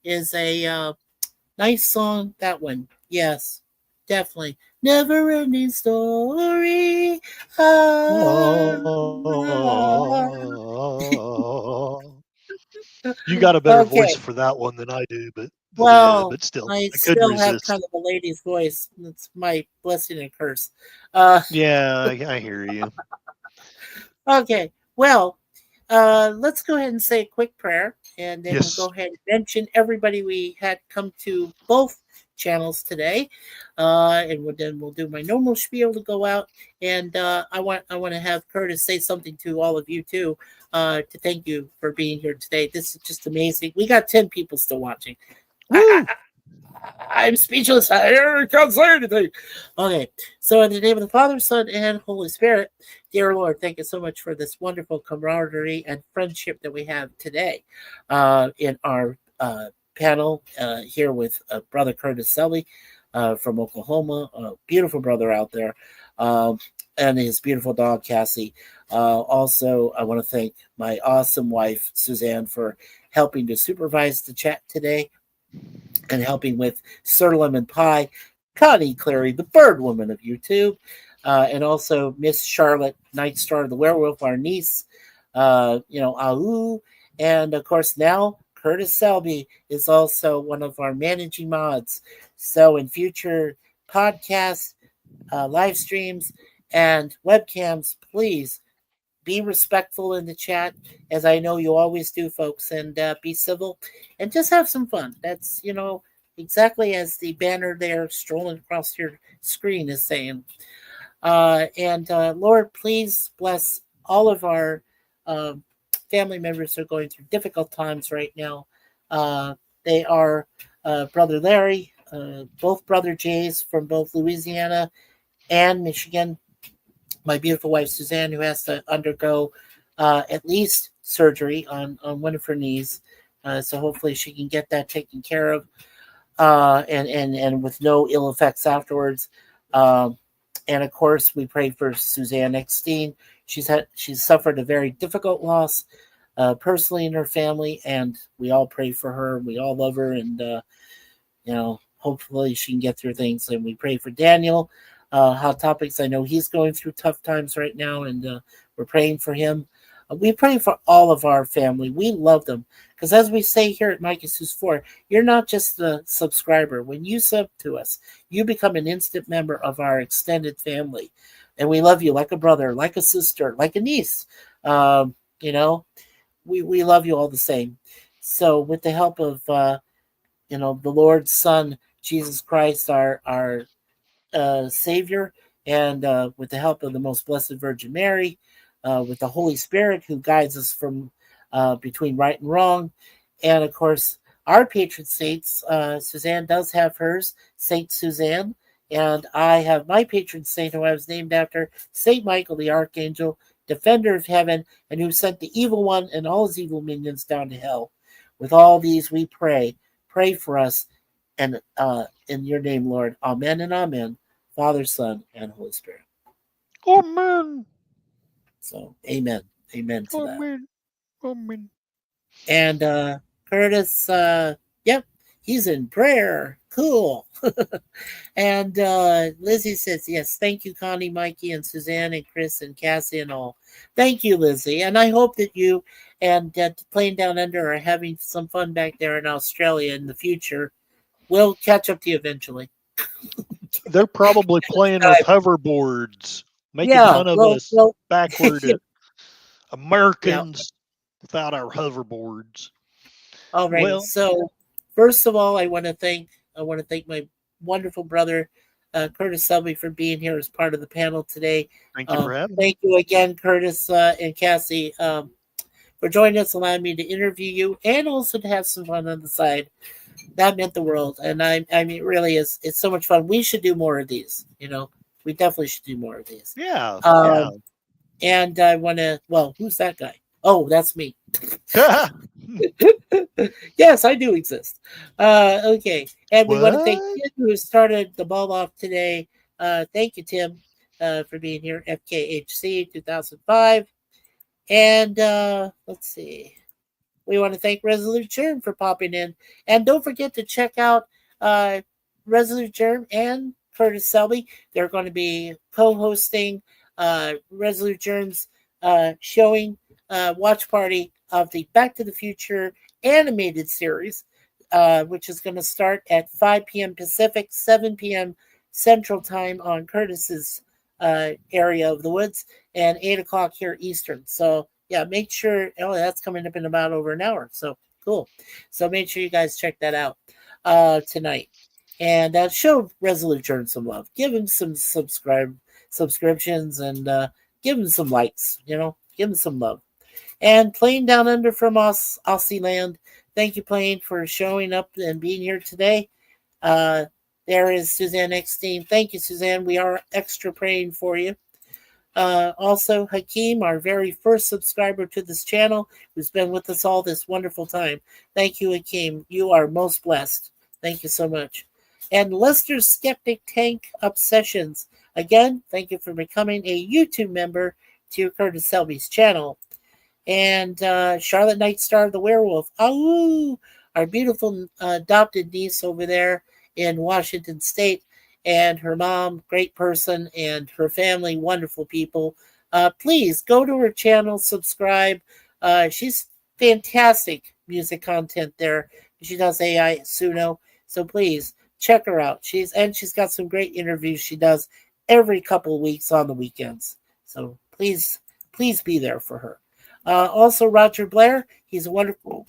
is a nice song. That one. Yes, definitely. Never ending story. Oh, you got a better voice Okay. for that one than I do, Well, but still, I I couldn't still have resist. kind of a lady's voice. It's my blessing and curse. Uh, Yeah, I hear you. okay. Well, let's go ahead and say a quick prayer, and then we'll go Yes. ahead and mention everybody we had come to both channels today, and then we'll do my normal spiel to go out. And I want to have Curtis say something to all of you too, to thank you for being here today. This is just amazing. We got 10 people still watching. Woo! I'm speechless. I can't say anything. Okay, so in the name of the Father, Son, and Holy Spirit, dear Lord, thank you so much for this wonderful camaraderie and friendship that we have today in our panel here with Brother Curtis Sully from Oklahoma, a beautiful brother out there, and his beautiful dog, Cassie. Also, I want to thank my awesome wife, Suzanne, for helping to supervise the chat today and helping with Sir Lemon Pie, Connie Clary, the bird woman of YouTube, and also Miss Charlotte, Night Star the werewolf, our niece, Ahu, and of course now Curtis Selby is also one of our managing mods. So in future podcasts, live streams, and webcams, please be respectful in the chat, as I know you always do, folks, and be civil and just have some fun. That's, exactly as the banner there strolling across your screen is saying. And Lord, please bless all of our uh, family members who are going through difficult times right now. They are Brother Larry, both Brother Jays from both Louisiana and Michigan, my beautiful wife Suzanne, who has to undergo at least surgery on one of her knees. So hopefully she can get that taken care of, and with no ill effects afterwards. Um, And of course, we pray for Suzanne Eckstein. She's suffered a very difficult loss personally in her family, and we all pray for her. We all love her, and hopefully she can get through things. And we pray for Daniel. Hot Topics. I know he's going through tough times right now, and we're praying for him. We pray for all of our family. We love them because, as we say here at Micah Sus 4, you're not just a subscriber. When you sub to us, you become an instant member of our extended family, and we love you like a brother, like a sister, like a niece. We love you all the same. So, with the help of the Lord's Son, Jesus Christ, our Savior, and with the help of the Most Blessed Virgin Mary, with the Holy Spirit who guides us from between right and wrong, and of course our patron saints. Suzanne does have hers, Saint Suzanne, and I have my patron saint, who I was named after, Saint Michael the Archangel, defender of heaven, and who sent the evil one and all his evil minions down to hell. With all these we pray for us, and in your name, Lord. Amen and amen. Father, Son, and Holy Spirit. Amen. So, amen. Amen to Amen. that. Amen. And Curtis, yep, he's in prayer. Cool. And Lizzie says, yes, thank you, Connie, Mikey, and Suzanne, and Chris, and Cassie, and all. Thank you, Lizzie. And I hope that you and Playing Down Under are having some fun back there in Australia in the future. We'll catch up to you eventually. They're probably playing with hoverboards, making fun of us backward Americans without our hoverboards. All right. Well, so first of all, I want to thank my wonderful brother Curtis Selby for being here as part of the panel today. Thank you for having me. Thank you again, Curtis and Cassie, for joining us, allowing me to interview you, and also to have some fun on the side. That meant the world, and I mean, it really is. It's so much fun. We should do more of these. We definitely should do more of these. Yeah. And I want to. Well, who's that guy? Oh, that's me. Yes, I do exist. Okay, and we want to thank Tim, who started the ball off today. Thank you, Tim, for being here. FKHC 2005, and let's see. We want to thank Resolute Germ for popping in. And don't forget to check out Resolute Germ and Curtis Selby. They're going to be co-hosting Resolute Germ's showing watch party of the Back to the Future animated series, which is going to start at 5 p.m. Pacific, 7 p.m. Central Time on Curtis's area of the woods, and 8 o'clock here Eastern. So, yeah, make sure. Oh, that's coming up in about over an hour. So cool. So make sure you guys check that out tonight, and show Resolute Germ some love. Give him some subscriptions, and give him some likes. Give him some love. And Playing Down Under from Aussie Land. Thank you, Playing, for showing up and being here today. There is Suzanne Eckstein. Thank you, Suzanne. We are extra praying for you. Also, Hakeem, our very first subscriber to this channel, who's been with us all this wonderful time. Thank you, Hakeem. You are most blessed. Thank you so much. And Lester's Skeptic Tank Obsessions. Again, thank you for becoming a YouTube member to Curtis Selby's channel. And Charlotte Nightstar the Werewolf. Oh, our beautiful adopted niece over there in Washington State. And her mom, great person, and her family, wonderful people. Please go to her channel, subscribe. She's fantastic music content there. She does AI Suno, so please check her out. She's got some great interviews she does every couple of weeks on the weekends. So please be there for her. Also, Roger Blair, he's a wonderful.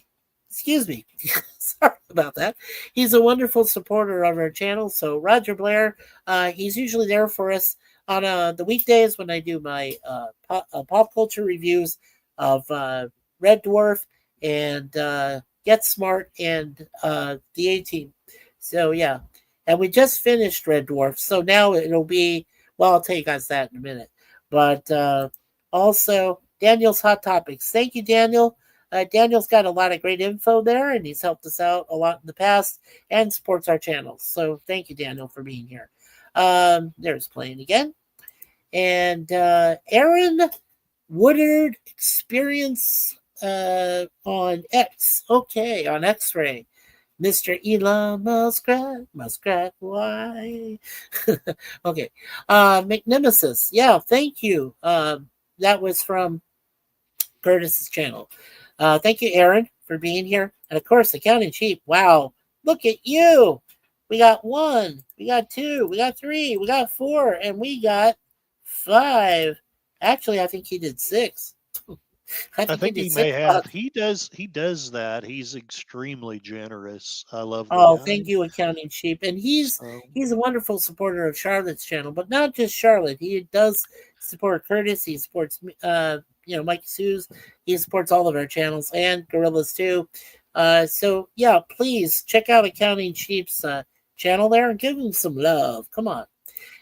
Excuse me. Sorry about that. He's a wonderful supporter of our channel. So Roger Blair, he's usually there for us on the weekdays when I do my pop culture reviews of Red Dwarf and Get Smart and the A-Team. So yeah, and we just finished Red Dwarf. So now it'll be, well, I'll tell you guys that in a minute. But also Daniel's Hot Topics. Thank you, Daniel. Daniel's got a lot of great info there, and he's helped us out a lot in the past and supports our channels. So thank you, Daniel, for being here. There's Playing again. And Aaron Woodard Experience on X. Okay, on X-Ray. Mr. Elon Muskrat, why? Okay. McNemesis, yeah, thank you. That was from Curtis's channel. Thank you, Aaron, for being here. And of course, Accounting Cheap. Wow, look at you. We got 1, we got 2, we got 3, we got 4, and we got 5. Actually, I think he did 6. I think he he did may 6 have. bucks. He does that. He's extremely generous. I love the Oh, guy. thank you, Accounting Sheep. And he's So a wonderful supporter of Charlotte's channel, but not just Charlotte. He does support Curtis. He supports Mikey Sue's. He supports all of our channels and Gorillas too. So yeah, please check out Accounting Sheep's channel there and give him some love. Come on.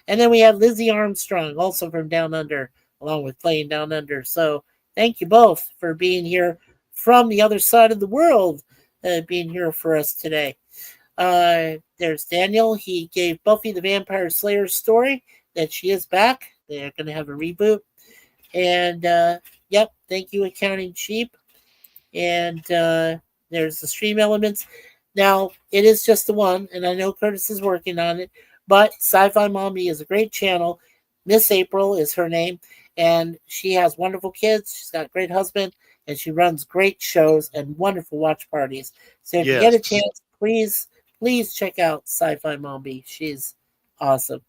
And then we have Lizzie Armstrong, also from Down Under, along with Playing Down Under. So thank you both for being here from the other side of the world, being here for us today. There's Daniel. He gave Buffy the Vampire Slayer story that she is back. They're going to have a reboot. And yep, thank you, Accounting Cheap. And there's the stream elements. Now, it is just the one, and I know Curtis is working on it, but Sci-Fi Mommy is a great channel. Miss April is her name, and she has wonderful kids. She's got a great husband, and she runs great shows and wonderful watch parties. So if you get a chance, please check out Sci-Fi Mommy. She's awesome.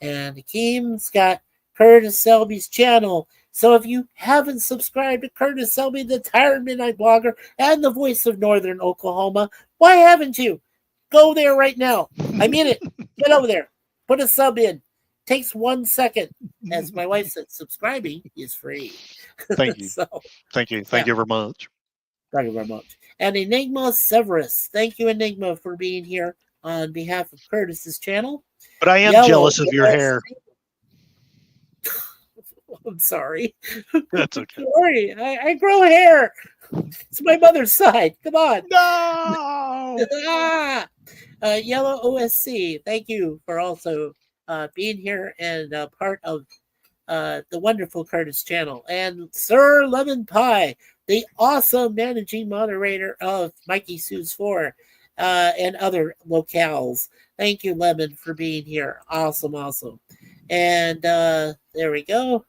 And Akeem's got Curtis Selby's channel. So if you haven't subscribed to Curtis Selby, the Tired Midnight Blogger and the voice of Northern Oklahoma, why haven't you? Go there right now. I mean it. Get over there. Put a sub in. Takes 1 second. As my wife said, subscribing is free. thank you. So, thank you. Thank you very much. Thank you very much. And Enigma Severus. Thank you, Enigma, for being here on behalf of Curtis's channel. But I am jealous of your hair. I'm sorry. That's okay. Sorry, I grow hair. It's my mother's side. Come on. No. Yellow OSC. Thank you for also being here and part of the wonderful Curtis channel. And Sir Lemon Pie, the awesome managing moderator of Mikey Sue's 4 and other locales. Thank you, Lemon, for being here. Awesome. And there we go.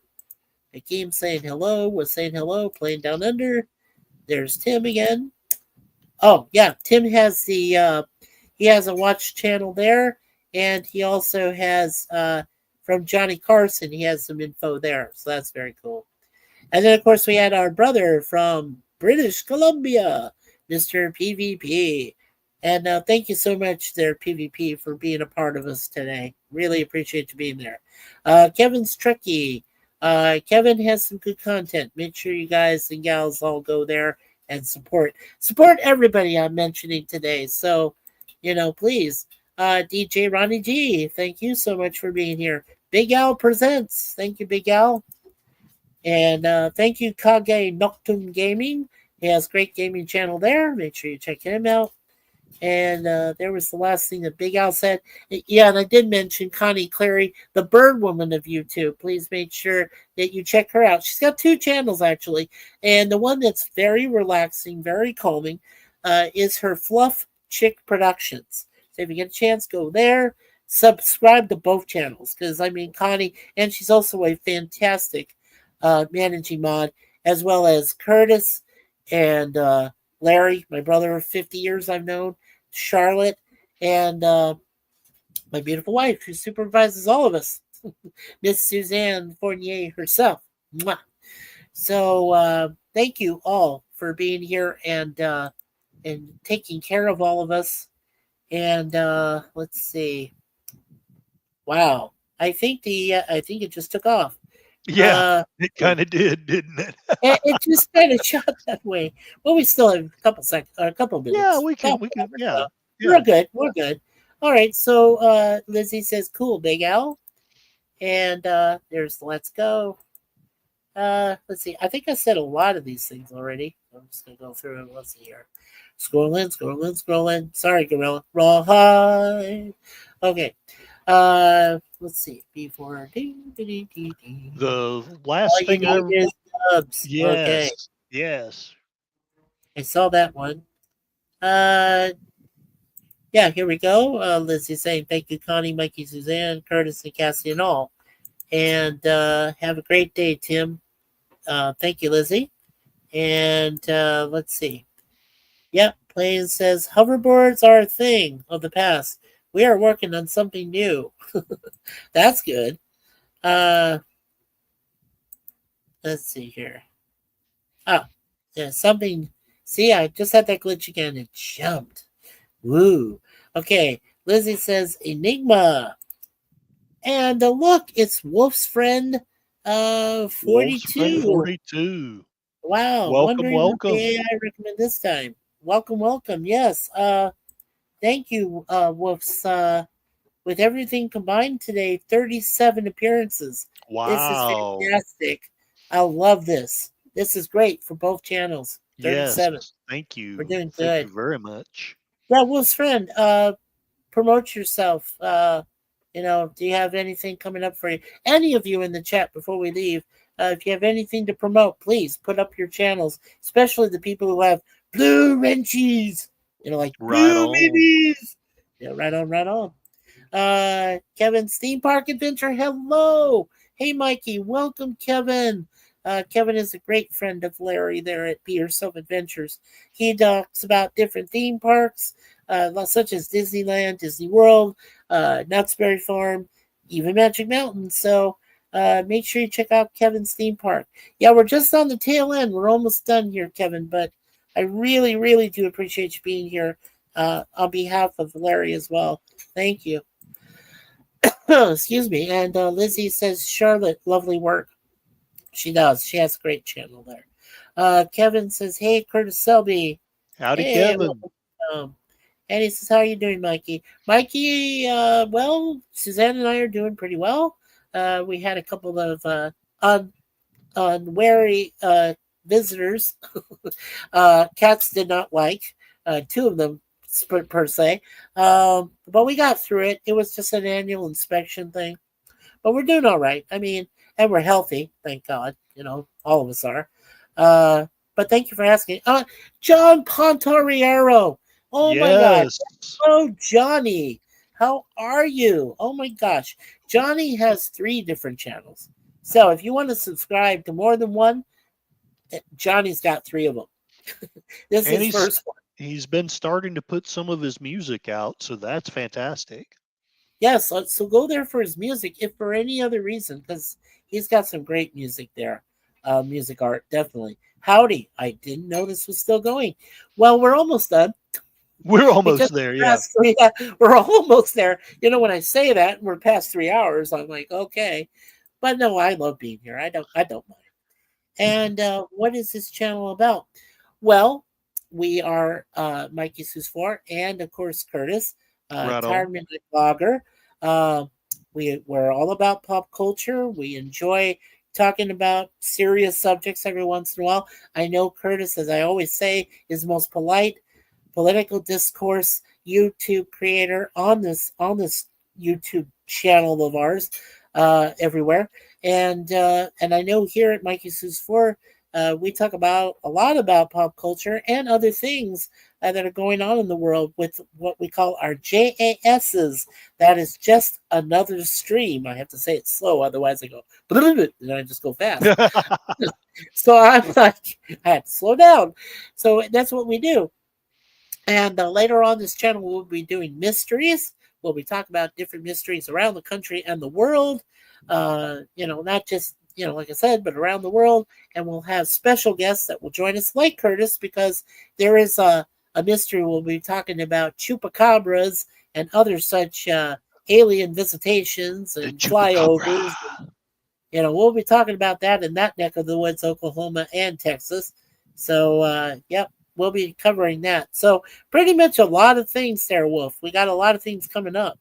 Hakeem saying hello, was saying hello, Playing Down Under. There's Tim again. Oh, yeah, Tim has he has a watch channel there, and he also has from Johnny Carson, he has some info there, so that's very cool. And then, of course, we had our brother from British Columbia, Mr. PvP. And thank you so much there, PvP, for being a part of us today. Really appreciate you being there. Kevin's Tricky. Kevin has some good content. Make sure you guys and gals all go there and support everybody I'm mentioning today. So, please. DJ Ronnie G, thank you so much for being here. Big Al Presents. Thank you, Big Al. And thank you, Kage Nocturne Gaming. He has a great gaming channel there. Make sure you check him out. And there was the last thing that Big Al said. Yeah, and I did mention Connie Clary, the bird woman of YouTube. Please make sure that you check her out. She's got 2 channels, actually. And the one that's very relaxing, very calming, is her Fluff Chick Productions. So if you get a chance, go there. Subscribe to both channels. Because, Connie, and she's also a fantastic managing mod, as well as Curtis and Larry, my brother of 50 years I've known, Charlotte, and my beautiful wife who supervises all of us, Miss Suzanne Fournier herself. Mwah. So thank you all for being here and taking care of all of us. And let's see. Wow, I think it just took off. Yeah, it kind of did, didn't it? It just kind of shot that way. Well, we still have a couple seconds, or a couple minutes. Yeah, we can. Yeah. We're good. All right. So Lizzie says, "Cool, Big Al," and there's Let's Go. Let's see. I think I said a lot of these things already. I'm just gonna go through and let's see here. Scrolling. Sorry, Gorilla. Rawhide. Okay. let's see. Before The all last you thing I need is dubs. Okay, yes, yes. I saw that one. Uh, yeah, here we go. Lizzie saying thank you, Connie, Mikey, Suzanne, Curtis, and Cassie, and all. And have a great day, Tim. Thank you, Lizzie. And let's see. Yep, Plain says hoverboards are a thing of the past. We are working on something new. That's good. Uh, let's see here. Oh, yeah, something. See, I just had that glitch again. It jumped. Woo. Okay, Lizzie says Enigma. And look, it's Wolf's friend Wolf's friend 42. 42. Wow, Welcome, wondering what the welcome. AI recommend this time. Welcome, welcome. Yes. Thank you, Wolf's. With everything combined today, 37 appearances. This is Wow. fantastic. I love this. This is great for both channels. Yes. 37. Thank We're you. doing Thank good. you very much. Yeah, Wolf's friend, promote yourself. Do you have anything coming up for you? Any of you in the chat before we leave, if you have anything to promote, please put up your channels, especially the people who have blue wrenchies, like Right blue on. babies. Yeah, right on, right on. Kevin's Theme Park Adventure. Hello. Hey, Mikey. Welcome, Kevin. Kevin is a great friend of Larry there at Be Yourself Adventures. He talks about different theme parks, such as Disneyland, Disney World, Knott's Berry Farm, even Magic Mountain. So make sure you check out Kevin's Theme Park. Yeah, we're just on the tail end. We're almost done here, Kevin, but I really, really do appreciate you being here on behalf of Larry as well. Thank you. Excuse me. And Lizzie says, Charlotte, lovely work. She does. She has a great channel there. Kevin says, hey, Curtis Selby. Howdy, Hey, Kevin. welcome. And he says, how are you doing, Mikey? Mikey, well, Suzanne and I are doing pretty well. We had a couple of unwary visitors. Cats did not like, two of them per se. But we got through it. It was just an annual inspection thing. But we're doing all right. I mean, and we're healthy, thank God. All of us are. But thank you for asking. John Pontariero. Oh my God. Yes. Oh, Johnny. How are you? Oh my gosh. Johnny has 3 different channels. So if you want to subscribe to more than one, Johnny's got 3 of them. This And is first one. he's been starting to put some of his music out, so that's fantastic. Yes, so go there for his music, if for any other reason, because he's got some great music there. Music art, definitely. Howdy, I didn't know this was still going. Well, we're almost done. We're We almost just there, yeah. passed 3. We're almost there. When I say that we're past 3 hours, I'm like, okay. But no, I love being here. I don't mind. And what is this channel about? Well, we are Mikey Susfor and of course Curtis, Right on. Retirement Blogger. Uh, we're all about pop culture. We enjoy talking about serious subjects every once in a while. I know Curtis, as I always say, is the most polite political discourse YouTube creator on this YouTube channel of ours everywhere. And I know here at Mikey Sue's 4, we talk about a lot about pop culture and other things that are going on in the world with what we call our JASs. That is just another stream. I have to say it slow, otherwise I go and I just go fast. So I'm like, I have to slow down. So that's what we do. And later on this channel, we'll be doing mysteries. We'll be talking about different mysteries around the country and the world. Not just, like I said, but around the world. And we'll have special guests that will join us, like Curtis, because there is a mystery. We'll be talking about chupacabras and other such alien visitations and flyovers. We'll be talking about that in that neck of the woods, Oklahoma and Texas. So, yep, we'll be covering that. So pretty much a lot of things there, Wolf. We got a lot of things coming up.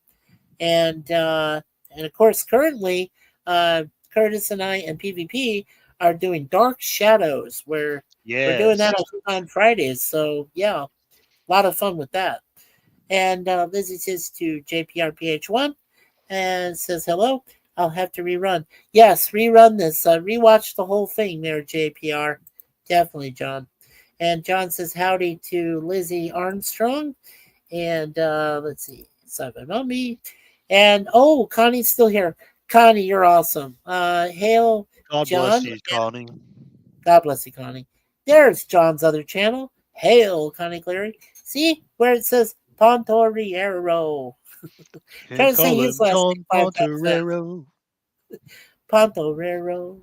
And of course, currently, Curtis and I and PvP are doing Dark Shadows, where we're doing that Yes. on Fridays. So, yeah, a lot of fun with that. And Lizzie says to JPRPH1, and says hello. I'll have to rerun. Yes, rerun this. Rewatch the whole thing there, JPR. Definitely, John. And John says howdy to Lizzie Armstrong. And let's see, Simon Mummy. And oh, Connie's still here. Connie, you're awesome. Hail, God bless John. you, Connie. God bless you, Connie. There's John's other channel. Hail, Connie Cleary. See where it says Pontoriero. They Trying to say call his him last name John 5 times fast. Pontorero. Pontorero.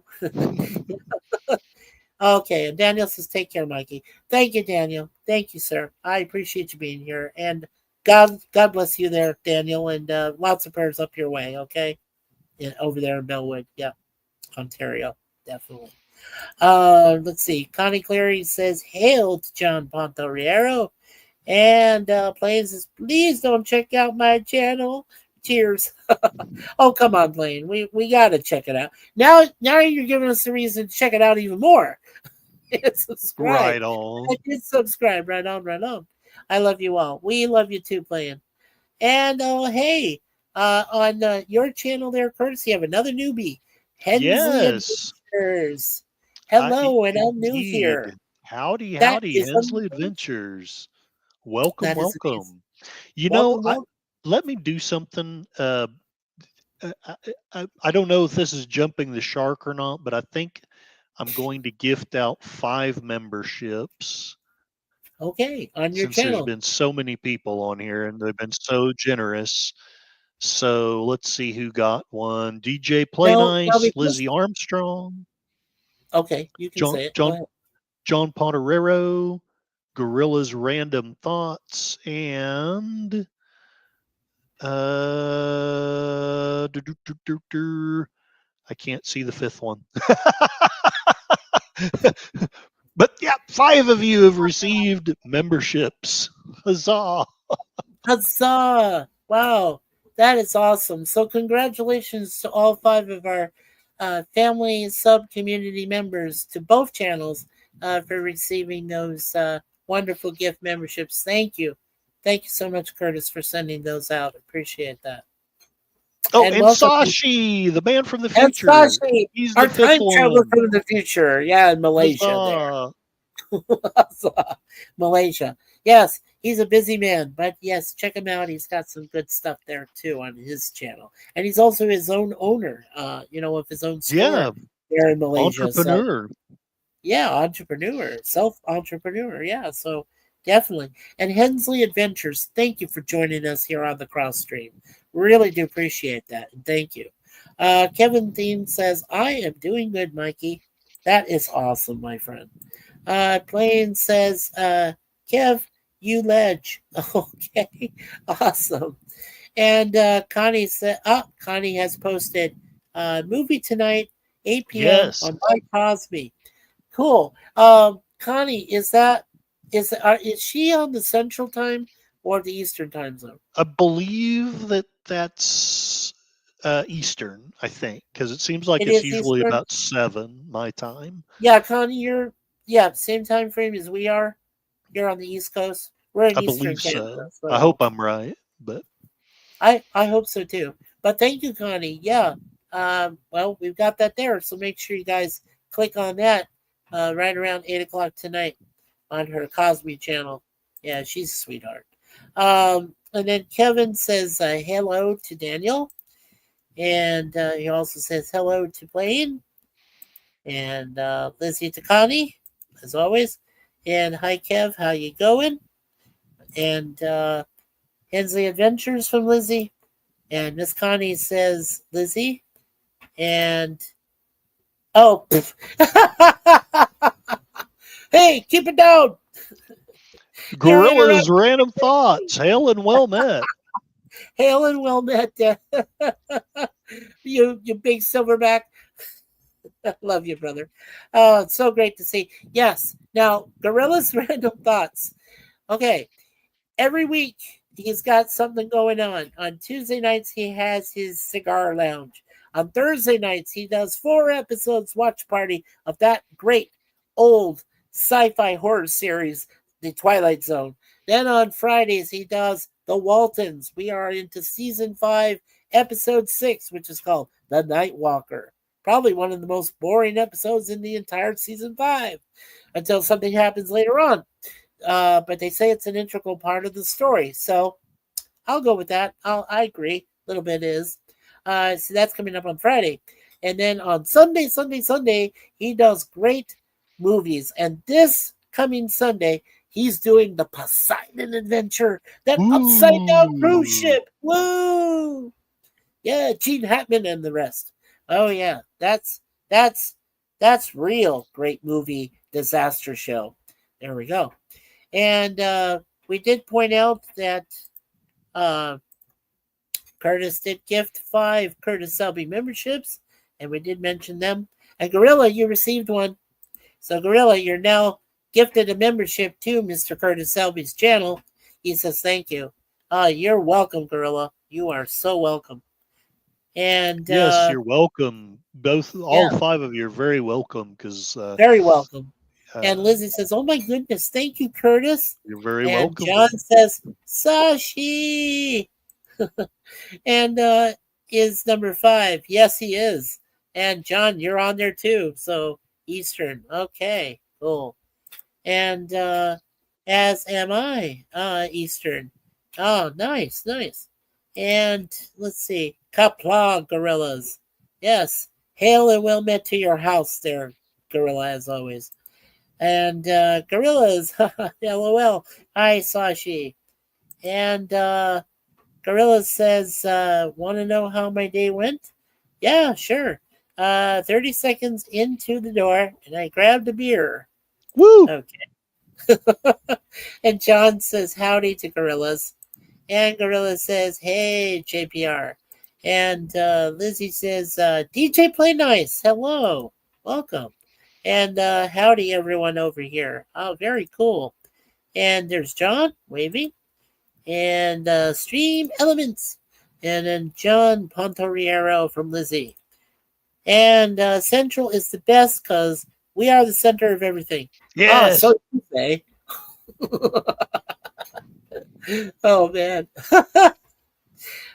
Okay, and Daniel says, take care, Mikey. Thank you, Daniel. Thank you, sir. I appreciate you being here. And God bless you there, Daniel, and lots of prayers up your way, okay? Over there in Bellwood. Yeah, Ontario. Definitely. Let's see. Connie Cleary says, hail to John Pontoriero. And Blaine says, please don't check out my channel. Cheers. Oh, come on, Blaine. We gotta check it out. Now you're giving us a reason to check it out even more. Subscribe. Right on. I did subscribe. Right on, right on. I love you all. We love you too, Blaine. And hey, on your channel there, Curtis, you have another newbie. Hensley Yes. Adventures. Hello, and I'm new Indeed. here. Howdy, That howdy, is Hensley amazing. Adventures. Welcome, That is amazing. welcome. You know, Welcome. let me do something. I don't know if this is jumping the shark or not, but I think I'm going to gift out 5 memberships. Okay, on your Since there's channel. been so many people on here and they've been so generous. So let's see who got one. DJ Play No, Nice, Lizzie Armstrong, okay, you can John say it. Go John ahead. John Pontorero, Gorilla's Random Thoughts, and I can't see the 5th one. But yeah, 5 of you have received memberships. Huzzah! Huzzah! Wow, that is awesome. So, congratulations to all 5 of our family sub community members to both channels for receiving those wonderful gift memberships. Thank you. Thank you so much, Curtis, for sending those out. Appreciate that. Oh, And and welcome. Sashi, the man from the And future. Sashi, He's our the 5th time traveler one. from the future. Yeah, in Malaysia Huzzah. there. Malaysia. Yes, he's a busy man, but yes, check him out. He's got some good stuff there too on his channel, and he's also his own owner. Of his own store Yeah, there in Malaysia. So entrepreneur. yeah, entrepreneur, self entrepreneur. Yeah, so definitely. And Hensley Adventures, thank you for joining us here on the cross stream. Really do appreciate that, and thank you. Kevin Thien says, "I am doing good, Mikey. That is awesome, my friend." Plain says, Kev, you ledge. Okay, awesome. And Connie said, Connie has posted movie tonight, 8 p.m. Yes. on My Cosby. Cool. Connie, is she on the Central Time or the Eastern Time zone? I believe that's Eastern, I think, because it seems like It it's is usually Eastern. about 7 my time. Yeah, Connie, same time frame as we are. You're on the East Coast. We're in I Eastern believe Canada. so. So I hope I'm right, but I hope so too. But thank you, Connie. Yeah. Well, we've got that there. So make sure you guys click on that right around 8 o'clock tonight on her Cosby channel. Yeah, she's a sweetheart. And then Kevin says hello to Daniel. And he also says hello to Blaine. And Lizzie to Connie, as always. And hi, Kev. How you going? And Hensley Adventures from Lizzie. And Miss Connie says, Lizzie. And oh, hey, keep it down. Gorilla's Random Thoughts. Hail and well met. Hail and well met, you big silverback. Love you, brother. Oh, it's so great to see. Yes. Now, Gorilla's Random Thoughts. Okay. Every week he's got something going on. On Tuesday nights he has his cigar lounge. On Thursday nights he does 4 episodes watch party of that great old sci-fi horror series, The Twilight Zone. Then on Fridays he does The Waltons. We are into season 5, episode 6, which is called The Night Walker. Probably one of the most boring episodes in the entire season 5 until something happens later on. But they say it's an integral part of the story. So I'll go with that. I agree. A little bit is. So that's coming up on Friday. And then on Sunday, he does great movies. And this coming Sunday, he's doing the Poseidon Adventure, that upside down cruise ship. Woo! Yeah, Gene Hackman and the rest. Oh yeah, that's real great movie disaster show. There we go. And we did point out that Curtis did gift 5 Curtis Selby memberships, and we did mention them. And Gorilla, you received one. So Gorilla, you're now gifted a membership to Mr. Curtis Selby's channel. He says thank you. You're welcome, Gorilla. You are so welcome. And yes, you're welcome. All 5 of you are very welcome. Very welcome. And Lizzie says, "Oh my goodness, thank you, Curtis." You're very and welcome. John says, "Sashi," and is number 5. Yes, he is. And John, you're on there too. So Eastern, okay, cool. And as am I, Eastern. Oh, nice. And let's see, Kapla Gorillas. Yes, hail and well met to your house there, Gorilla, as always. And Gorillas, LOL. Hi, Sashi. And Gorilla says, want to know how my day went? Yeah, sure. 30 seconds into the door, and I grabbed a beer. Woo! Okay. And John says, howdy to Gorillas. And Gorilla says, hey, JPR. And Lizzie says, DJ Play Nice. Hello. Welcome. And howdy, everyone over here. Oh, very cool. And there's John, waving. And Stream Elements. And then John Pontoriero from Lizzie. And Central is the best because we are the center of everything. Yes. So you say. Oh, man.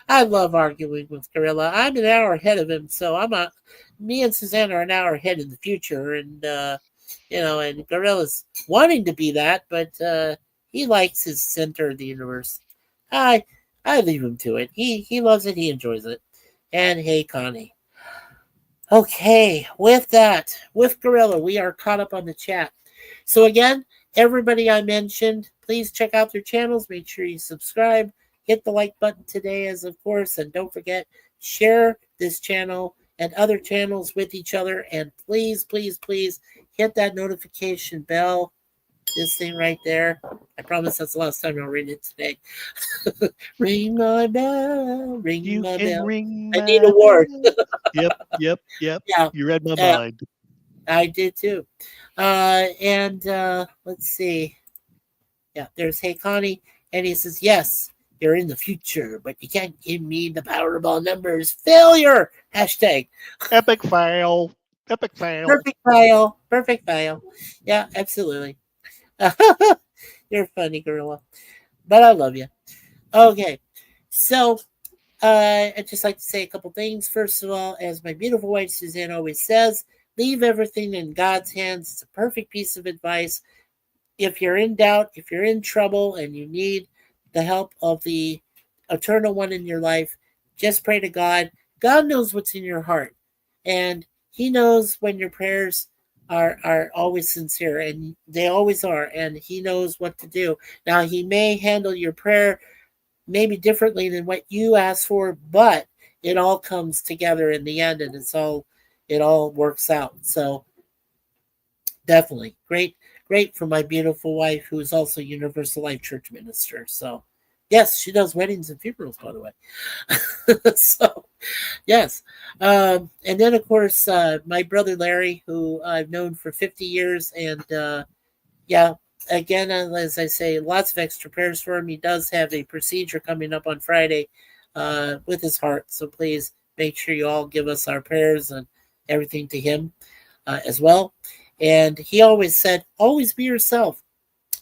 I love arguing with Gorilla. I'm an hour ahead of him, so me and Suzanne are an hour ahead in the future, and and Gorilla's wanting to be that, but he likes his center of the universe. I leave him to it. He loves it. He enjoys it. And hey, Connie. Okay, with Gorilla, we are caught up on the chat. So again, everybody I mentioned, please check out their channels. Make sure you subscribe. Hit the like button today, as of course, and don't forget, share this channel and other channels with each other. And please, please, please hit that notification bell. This thing right there. I promise that's the last time I'll read it today. Ring my bell. Ring my bell. I need a word. Yep. Yeah. You read my mind. I did too. And let's see. Yeah, there's Hey Connie. And he says, yes, you're in the future, but you can't give me the Powerball numbers. Failure. Hashtag. Epic fail. Epic fail. Perfect fail. Perfect fail. Yeah, absolutely. You're funny, Gorilla. But I love you. Okay. So I'd just like to say a couple things. First of all, as my beautiful wife Suzanne always says, leave everything in God's hands. It's a perfect piece of advice. If you're in doubt, if you're in trouble, and you need the help of the eternal one in your life, just pray to God. God knows what's in your heart, and he knows when your prayers are always sincere, and they always are, and he knows what to do. Now, he may handle your prayer maybe differently than what you asked for, but it all comes together in the end, and it all works out. So definitely great for my beautiful wife, who is also Universal Life Church minister. So yes, she does weddings and funerals, by the way. So yes. And then of course, my brother Larry, who I've known for 50 years, and again, as I say, lots of extra prayers for him. He does have a procedure coming up on Friday with his heart. So please make sure you all give us our prayers and everything to him as well. And he always said, always be yourself.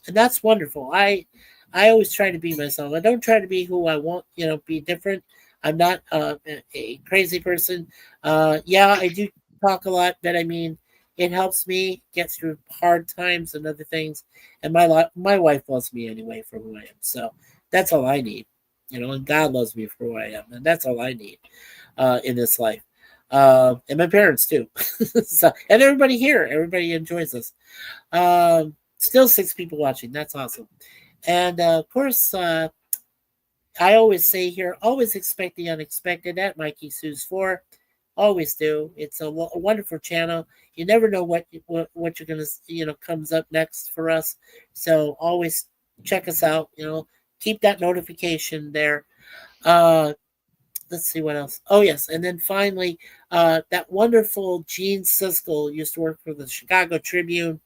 And that's wonderful. I always try to be myself. I don't try to be who I want, be different. I'm not a crazy person. Yeah, I do talk a lot, but I mean, it helps me get through hard times and other things. And my wife loves me anyway for who I am. So that's all I need, and God loves me for who I am, and that's all I need in this life. And my parents too. So, and everybody enjoys us. Still 6 people watching. That's awesome. And of course, I always say here, always expect the unexpected at Mikey Sue's 4. Always do. It's a wonderful channel. You never know what you're gonna comes up next for us. So always check us out. Keep that notification there. Uh, let's see what else. Oh yes, and then finally, that wonderful Gene Siskel used to work for the Chicago Tribune,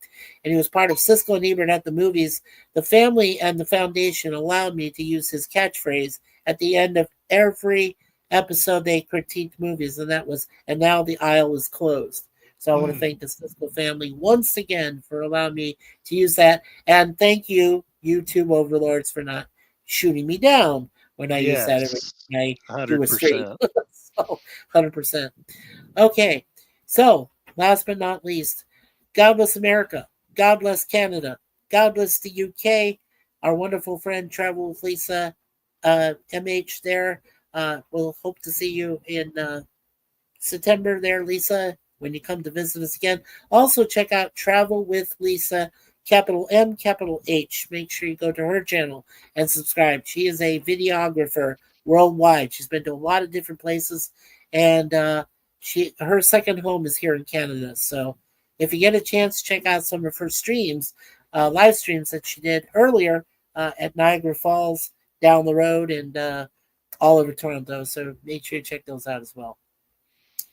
and he was part of Siskel and Ebert at the movies. The family and the foundation allowed me to use his catchphrase at the end of every episode they critiqued movies, and that was, "And now the aisle is closed." So I want to thank the Siskel family once again for allowing me to use that, and thank you, YouTube overlords, for not shooting me down when I use that every Yes. time I do a stream. 100%. So 100%. Okay, so last but not least, God bless America. God bless Canada. God bless the UK. Our wonderful friend Travel with Lisa, MH there. We'll hope to see you in September there, Lisa, when you come to visit us again. Also, check out Travel with Lisa, capital M, capital H. Make sure you go to her channel and subscribe. She is a videographer worldwide. She's been to a lot of different places, and her second home is here in Canada. So if you get a chance, check out some of her streams, live streams that she did earlier at Niagara Falls down the road and all over Toronto. So make sure you check those out as well.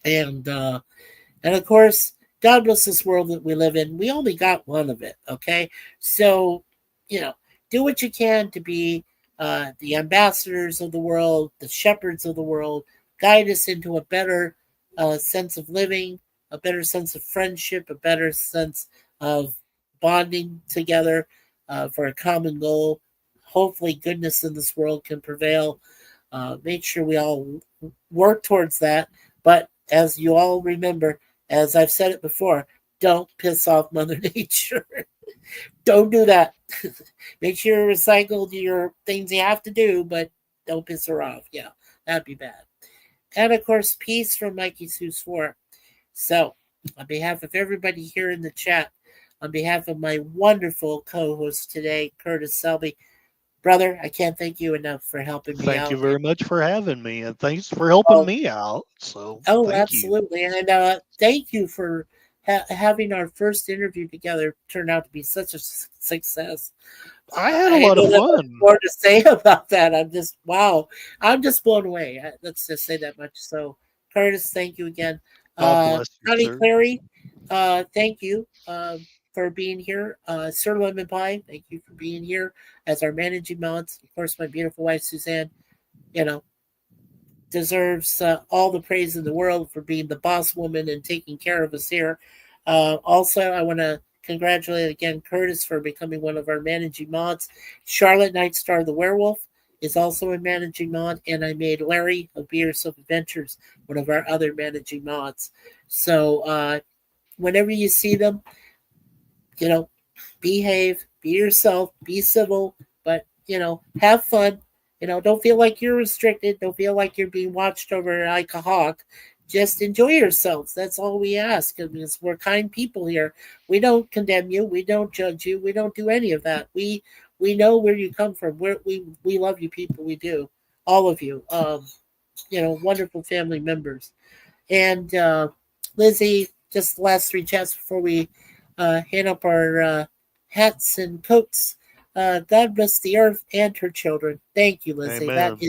And of course, God bless this world that we live in. We only got one of it, okay? So, do what you can to be the ambassadors of the world, the shepherds of the world. Guide us into a better sense of living, a better sense of friendship, a better sense of bonding together for a common goal. Hopefully, goodness in this world can prevail. Make sure we all work towards that. But as you all remember, as I've said it before, don't piss off Mother Nature. Don't do that. Make sure you recycle your things you have to do, but don't piss her off. Yeah, that'd be bad. And of course, peace from Mikey Sue's 4. So, on behalf of everybody here in the chat, on behalf of my wonderful co-host today, Curtis Selby, brother, I can't thank you enough for helping me out. Thank you very much for having me, and thanks for helping me out. So, thank absolutely. you. And thank you for having our first interview together turn out to be such a success. I had a lot of fun. More to say about that. I'm just blown away. Let's just say that much. So, Curtis, thank you again. God bless you, Connie sir. Clary, thank you for being here. Sir Lemon Pie, thank you for being here as our managing mods. Of course, my beautiful wife Suzanne, deserves all the praise in the world for being the boss woman and taking care of us here. Also, I want to congratulate again Curtis for becoming one of our managing mods. Charlotte Nightstar the Werewolf is also a managing mod, and I made Larry of Be Yourself Adventures one of our other managing mods. So whenever you see them, behave, be yourself, be civil, but have fun. Don't feel like you're restricted. Don't feel like you're being watched over like a hawk. Just enjoy yourselves. That's all we ask. Because we're kind people here. We don't condemn you. We don't judge you. We don't do any of that. We know where you come from. We love you people. We do. All of you. Wonderful family members. And Lizzie, just the last 3 chats before we hand up our hats and coats. God bless the earth and her children. Thank you, Lizzie. Amen.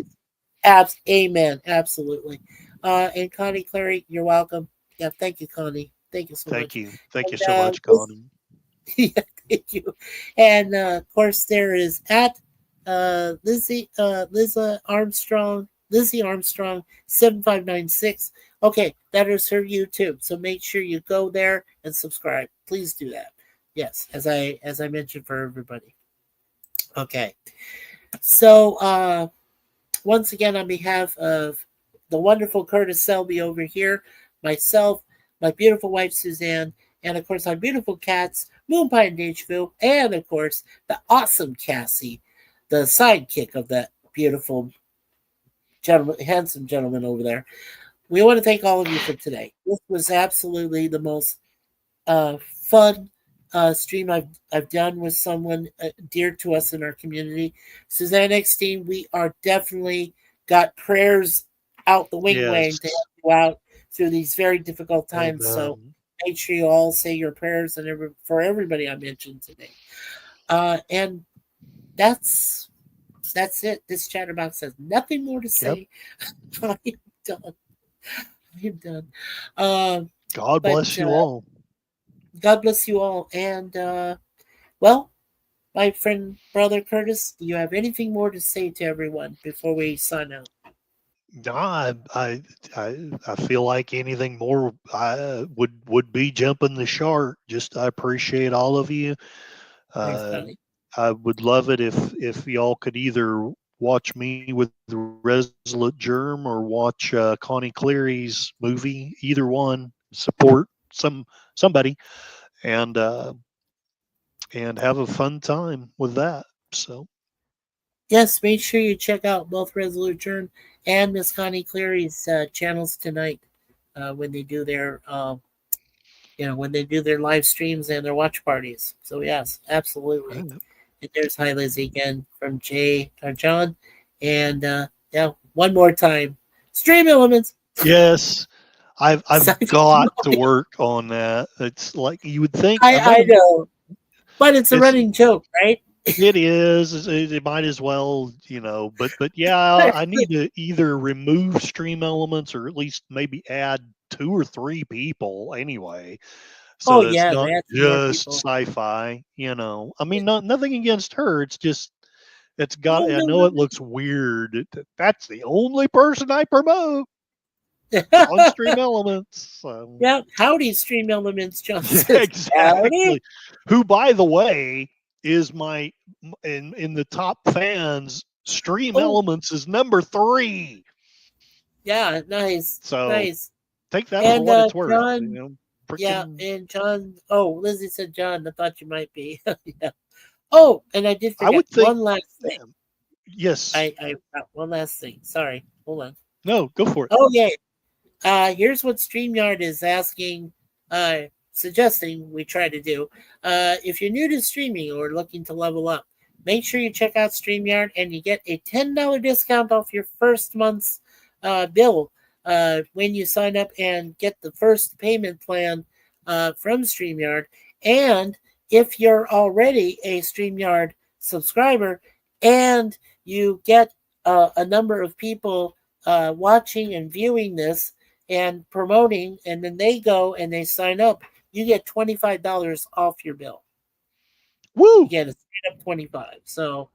That is amen. Absolutely. And Connie Clary, you're welcome. Yeah, thank you, Connie. Thank you so much. Thank you so much, Connie. Yeah, thank you. And of course, there is at Lizzie Armstrong 7596. Okay, that is her YouTube. So make sure you go there and subscribe. Please do that. Yes, as I mentioned for everybody. Okay. So once again, on behalf of the wonderful Curtis Selby over here, myself, my beautiful wife Suzanne, and of course our beautiful cats, Moonpie and Dageville, and of course the awesome Cassie, the sidekick of that beautiful gentleman, handsome gentleman over there. We want to thank all of you for today. This was absolutely the most fun stream I've done with someone dear to us in our community. Suzanne Eckstein, we are definitely got prayers out the wing wang to Yes. help you out through these very difficult times. So Amen. make sure you all say your prayers and for everybody I mentioned today. And that's it. This chatterbox has nothing more to Yep. say. I am done. I am done. Um, God but bless you all. God bless you all. And well, my friend, brother Curtis, do you have anything more to say to everyone before we sign out? Nah, I feel like anything more I would be jumping the shark. Just I appreciate all of you. Thanks, Uh, buddy. I would love it if y'all could either watch me with Resolute Germ or watch Connie Cleary's movie. Either one, support somebody, and uh, and have a fun time with that. So Yes, make sure you check out both Resolute Turn and Miss Connie Cleary's channels tonight when they do their when they do their live streams and their watch parties. So yes, absolutely. And there's Hi Lizzie again from Jay or John, and yeah, one more time, Stream Elements. yes, I've Sci-fi got to noise. work on that. It's like you would think I might I have. know, but it's a It's running joke, right? it is. It might as well, But yeah, I need to either remove stream elements or at least maybe add 2 or 3 people anyway, so Oh that it's yeah, not they have some more just people. sci-fi. I mean, nothing against her. It's just it's got. No, I no, know no. it looks weird. That's the only person I promote on stream elements. Yeah, howdy, Stream Elements, John Yeah, says. Howdy. exactly. Who, by the way, is my in the top fans. Stream Oh, Elements is number 3. yeah, nice, So nice. take that for And what it's worth. John, yeah, Freaking. and John. Oh, Lizzie said John. I thought you might be. Yeah. Oh, and I did I forget would think. one last thing. Yes. I forgot one last thing. Sorry, hold on. No. Go for it. Oh yeah, here's what StreamYard is asking, suggesting we try to do. If you're new to streaming or looking to level up, make sure you check out StreamYard and you get a $10 discount off your first month's bill when you sign up and get the first payment plan from StreamYard. And if you're already a StreamYard subscriber and you get a number of people watching and viewing this and promoting, and then they go and they sign up, you get $25 off your bill. You Woo. get a straight up 25. So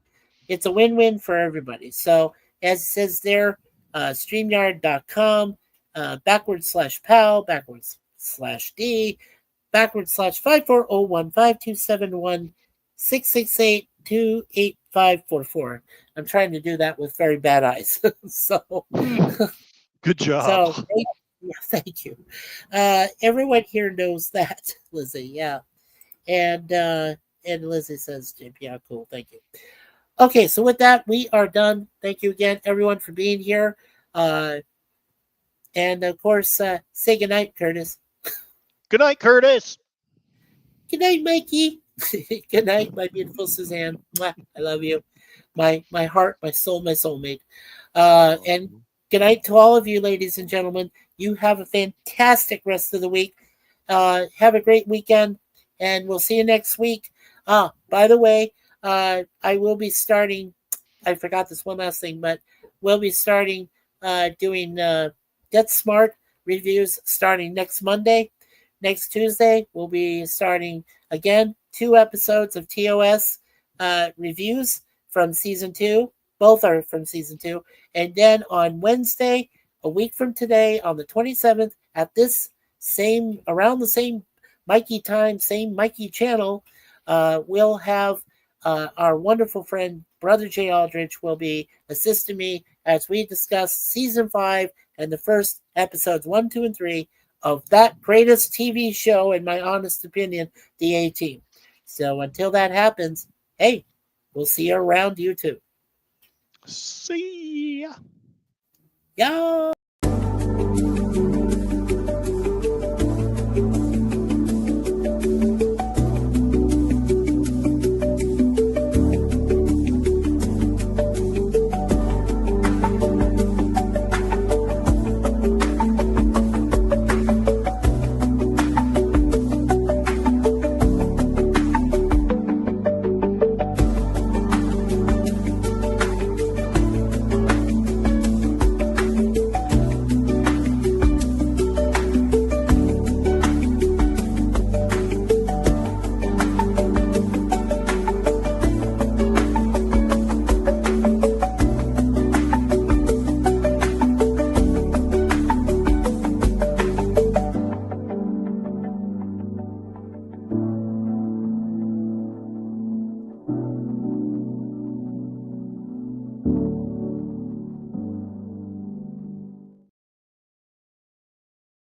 it's a win-win for everybody. So as it says there, streamyard.com, /pal, /d, /540152716682854. I'm trying to do that with very bad eyes. so Good job. so yeah, thank you. Everyone here knows that, Lizzie. Yeah, and Lizzie says, "Yeah, cool. Thank you." Okay, so with that, we are done. Thank you again, everyone, for being here. And of course, say goodnight, Curtis. Good night, Curtis. Good night, Mikey. Good night, my beautiful Suzanne. Mwah, I love you. My heart, my soul, my soulmate. And good night to all of you, ladies and gentlemen. You have a fantastic rest of the week. Have a great weekend, and we'll see you next week. By the way, I will be starting. I forgot this one last thing, but we'll be starting doing Get Smart reviews starting next Monday. Next Tuesday, we'll be starting again 2 episodes of TOS reviews from season 2. Both are from season 2. And then on Wednesday, a week from today, on the 27th, at this around the same Mikey time, same Mikey channel, we'll have our wonderful friend, Brother Jay Aldrich, will be assisting me as we discuss season 5 and the first episodes 1, 2, and 3 of that greatest TV show, in my honest opinion, the A-Team. So until that happens, hey, we'll see you around YouTube. See ya. Yeah.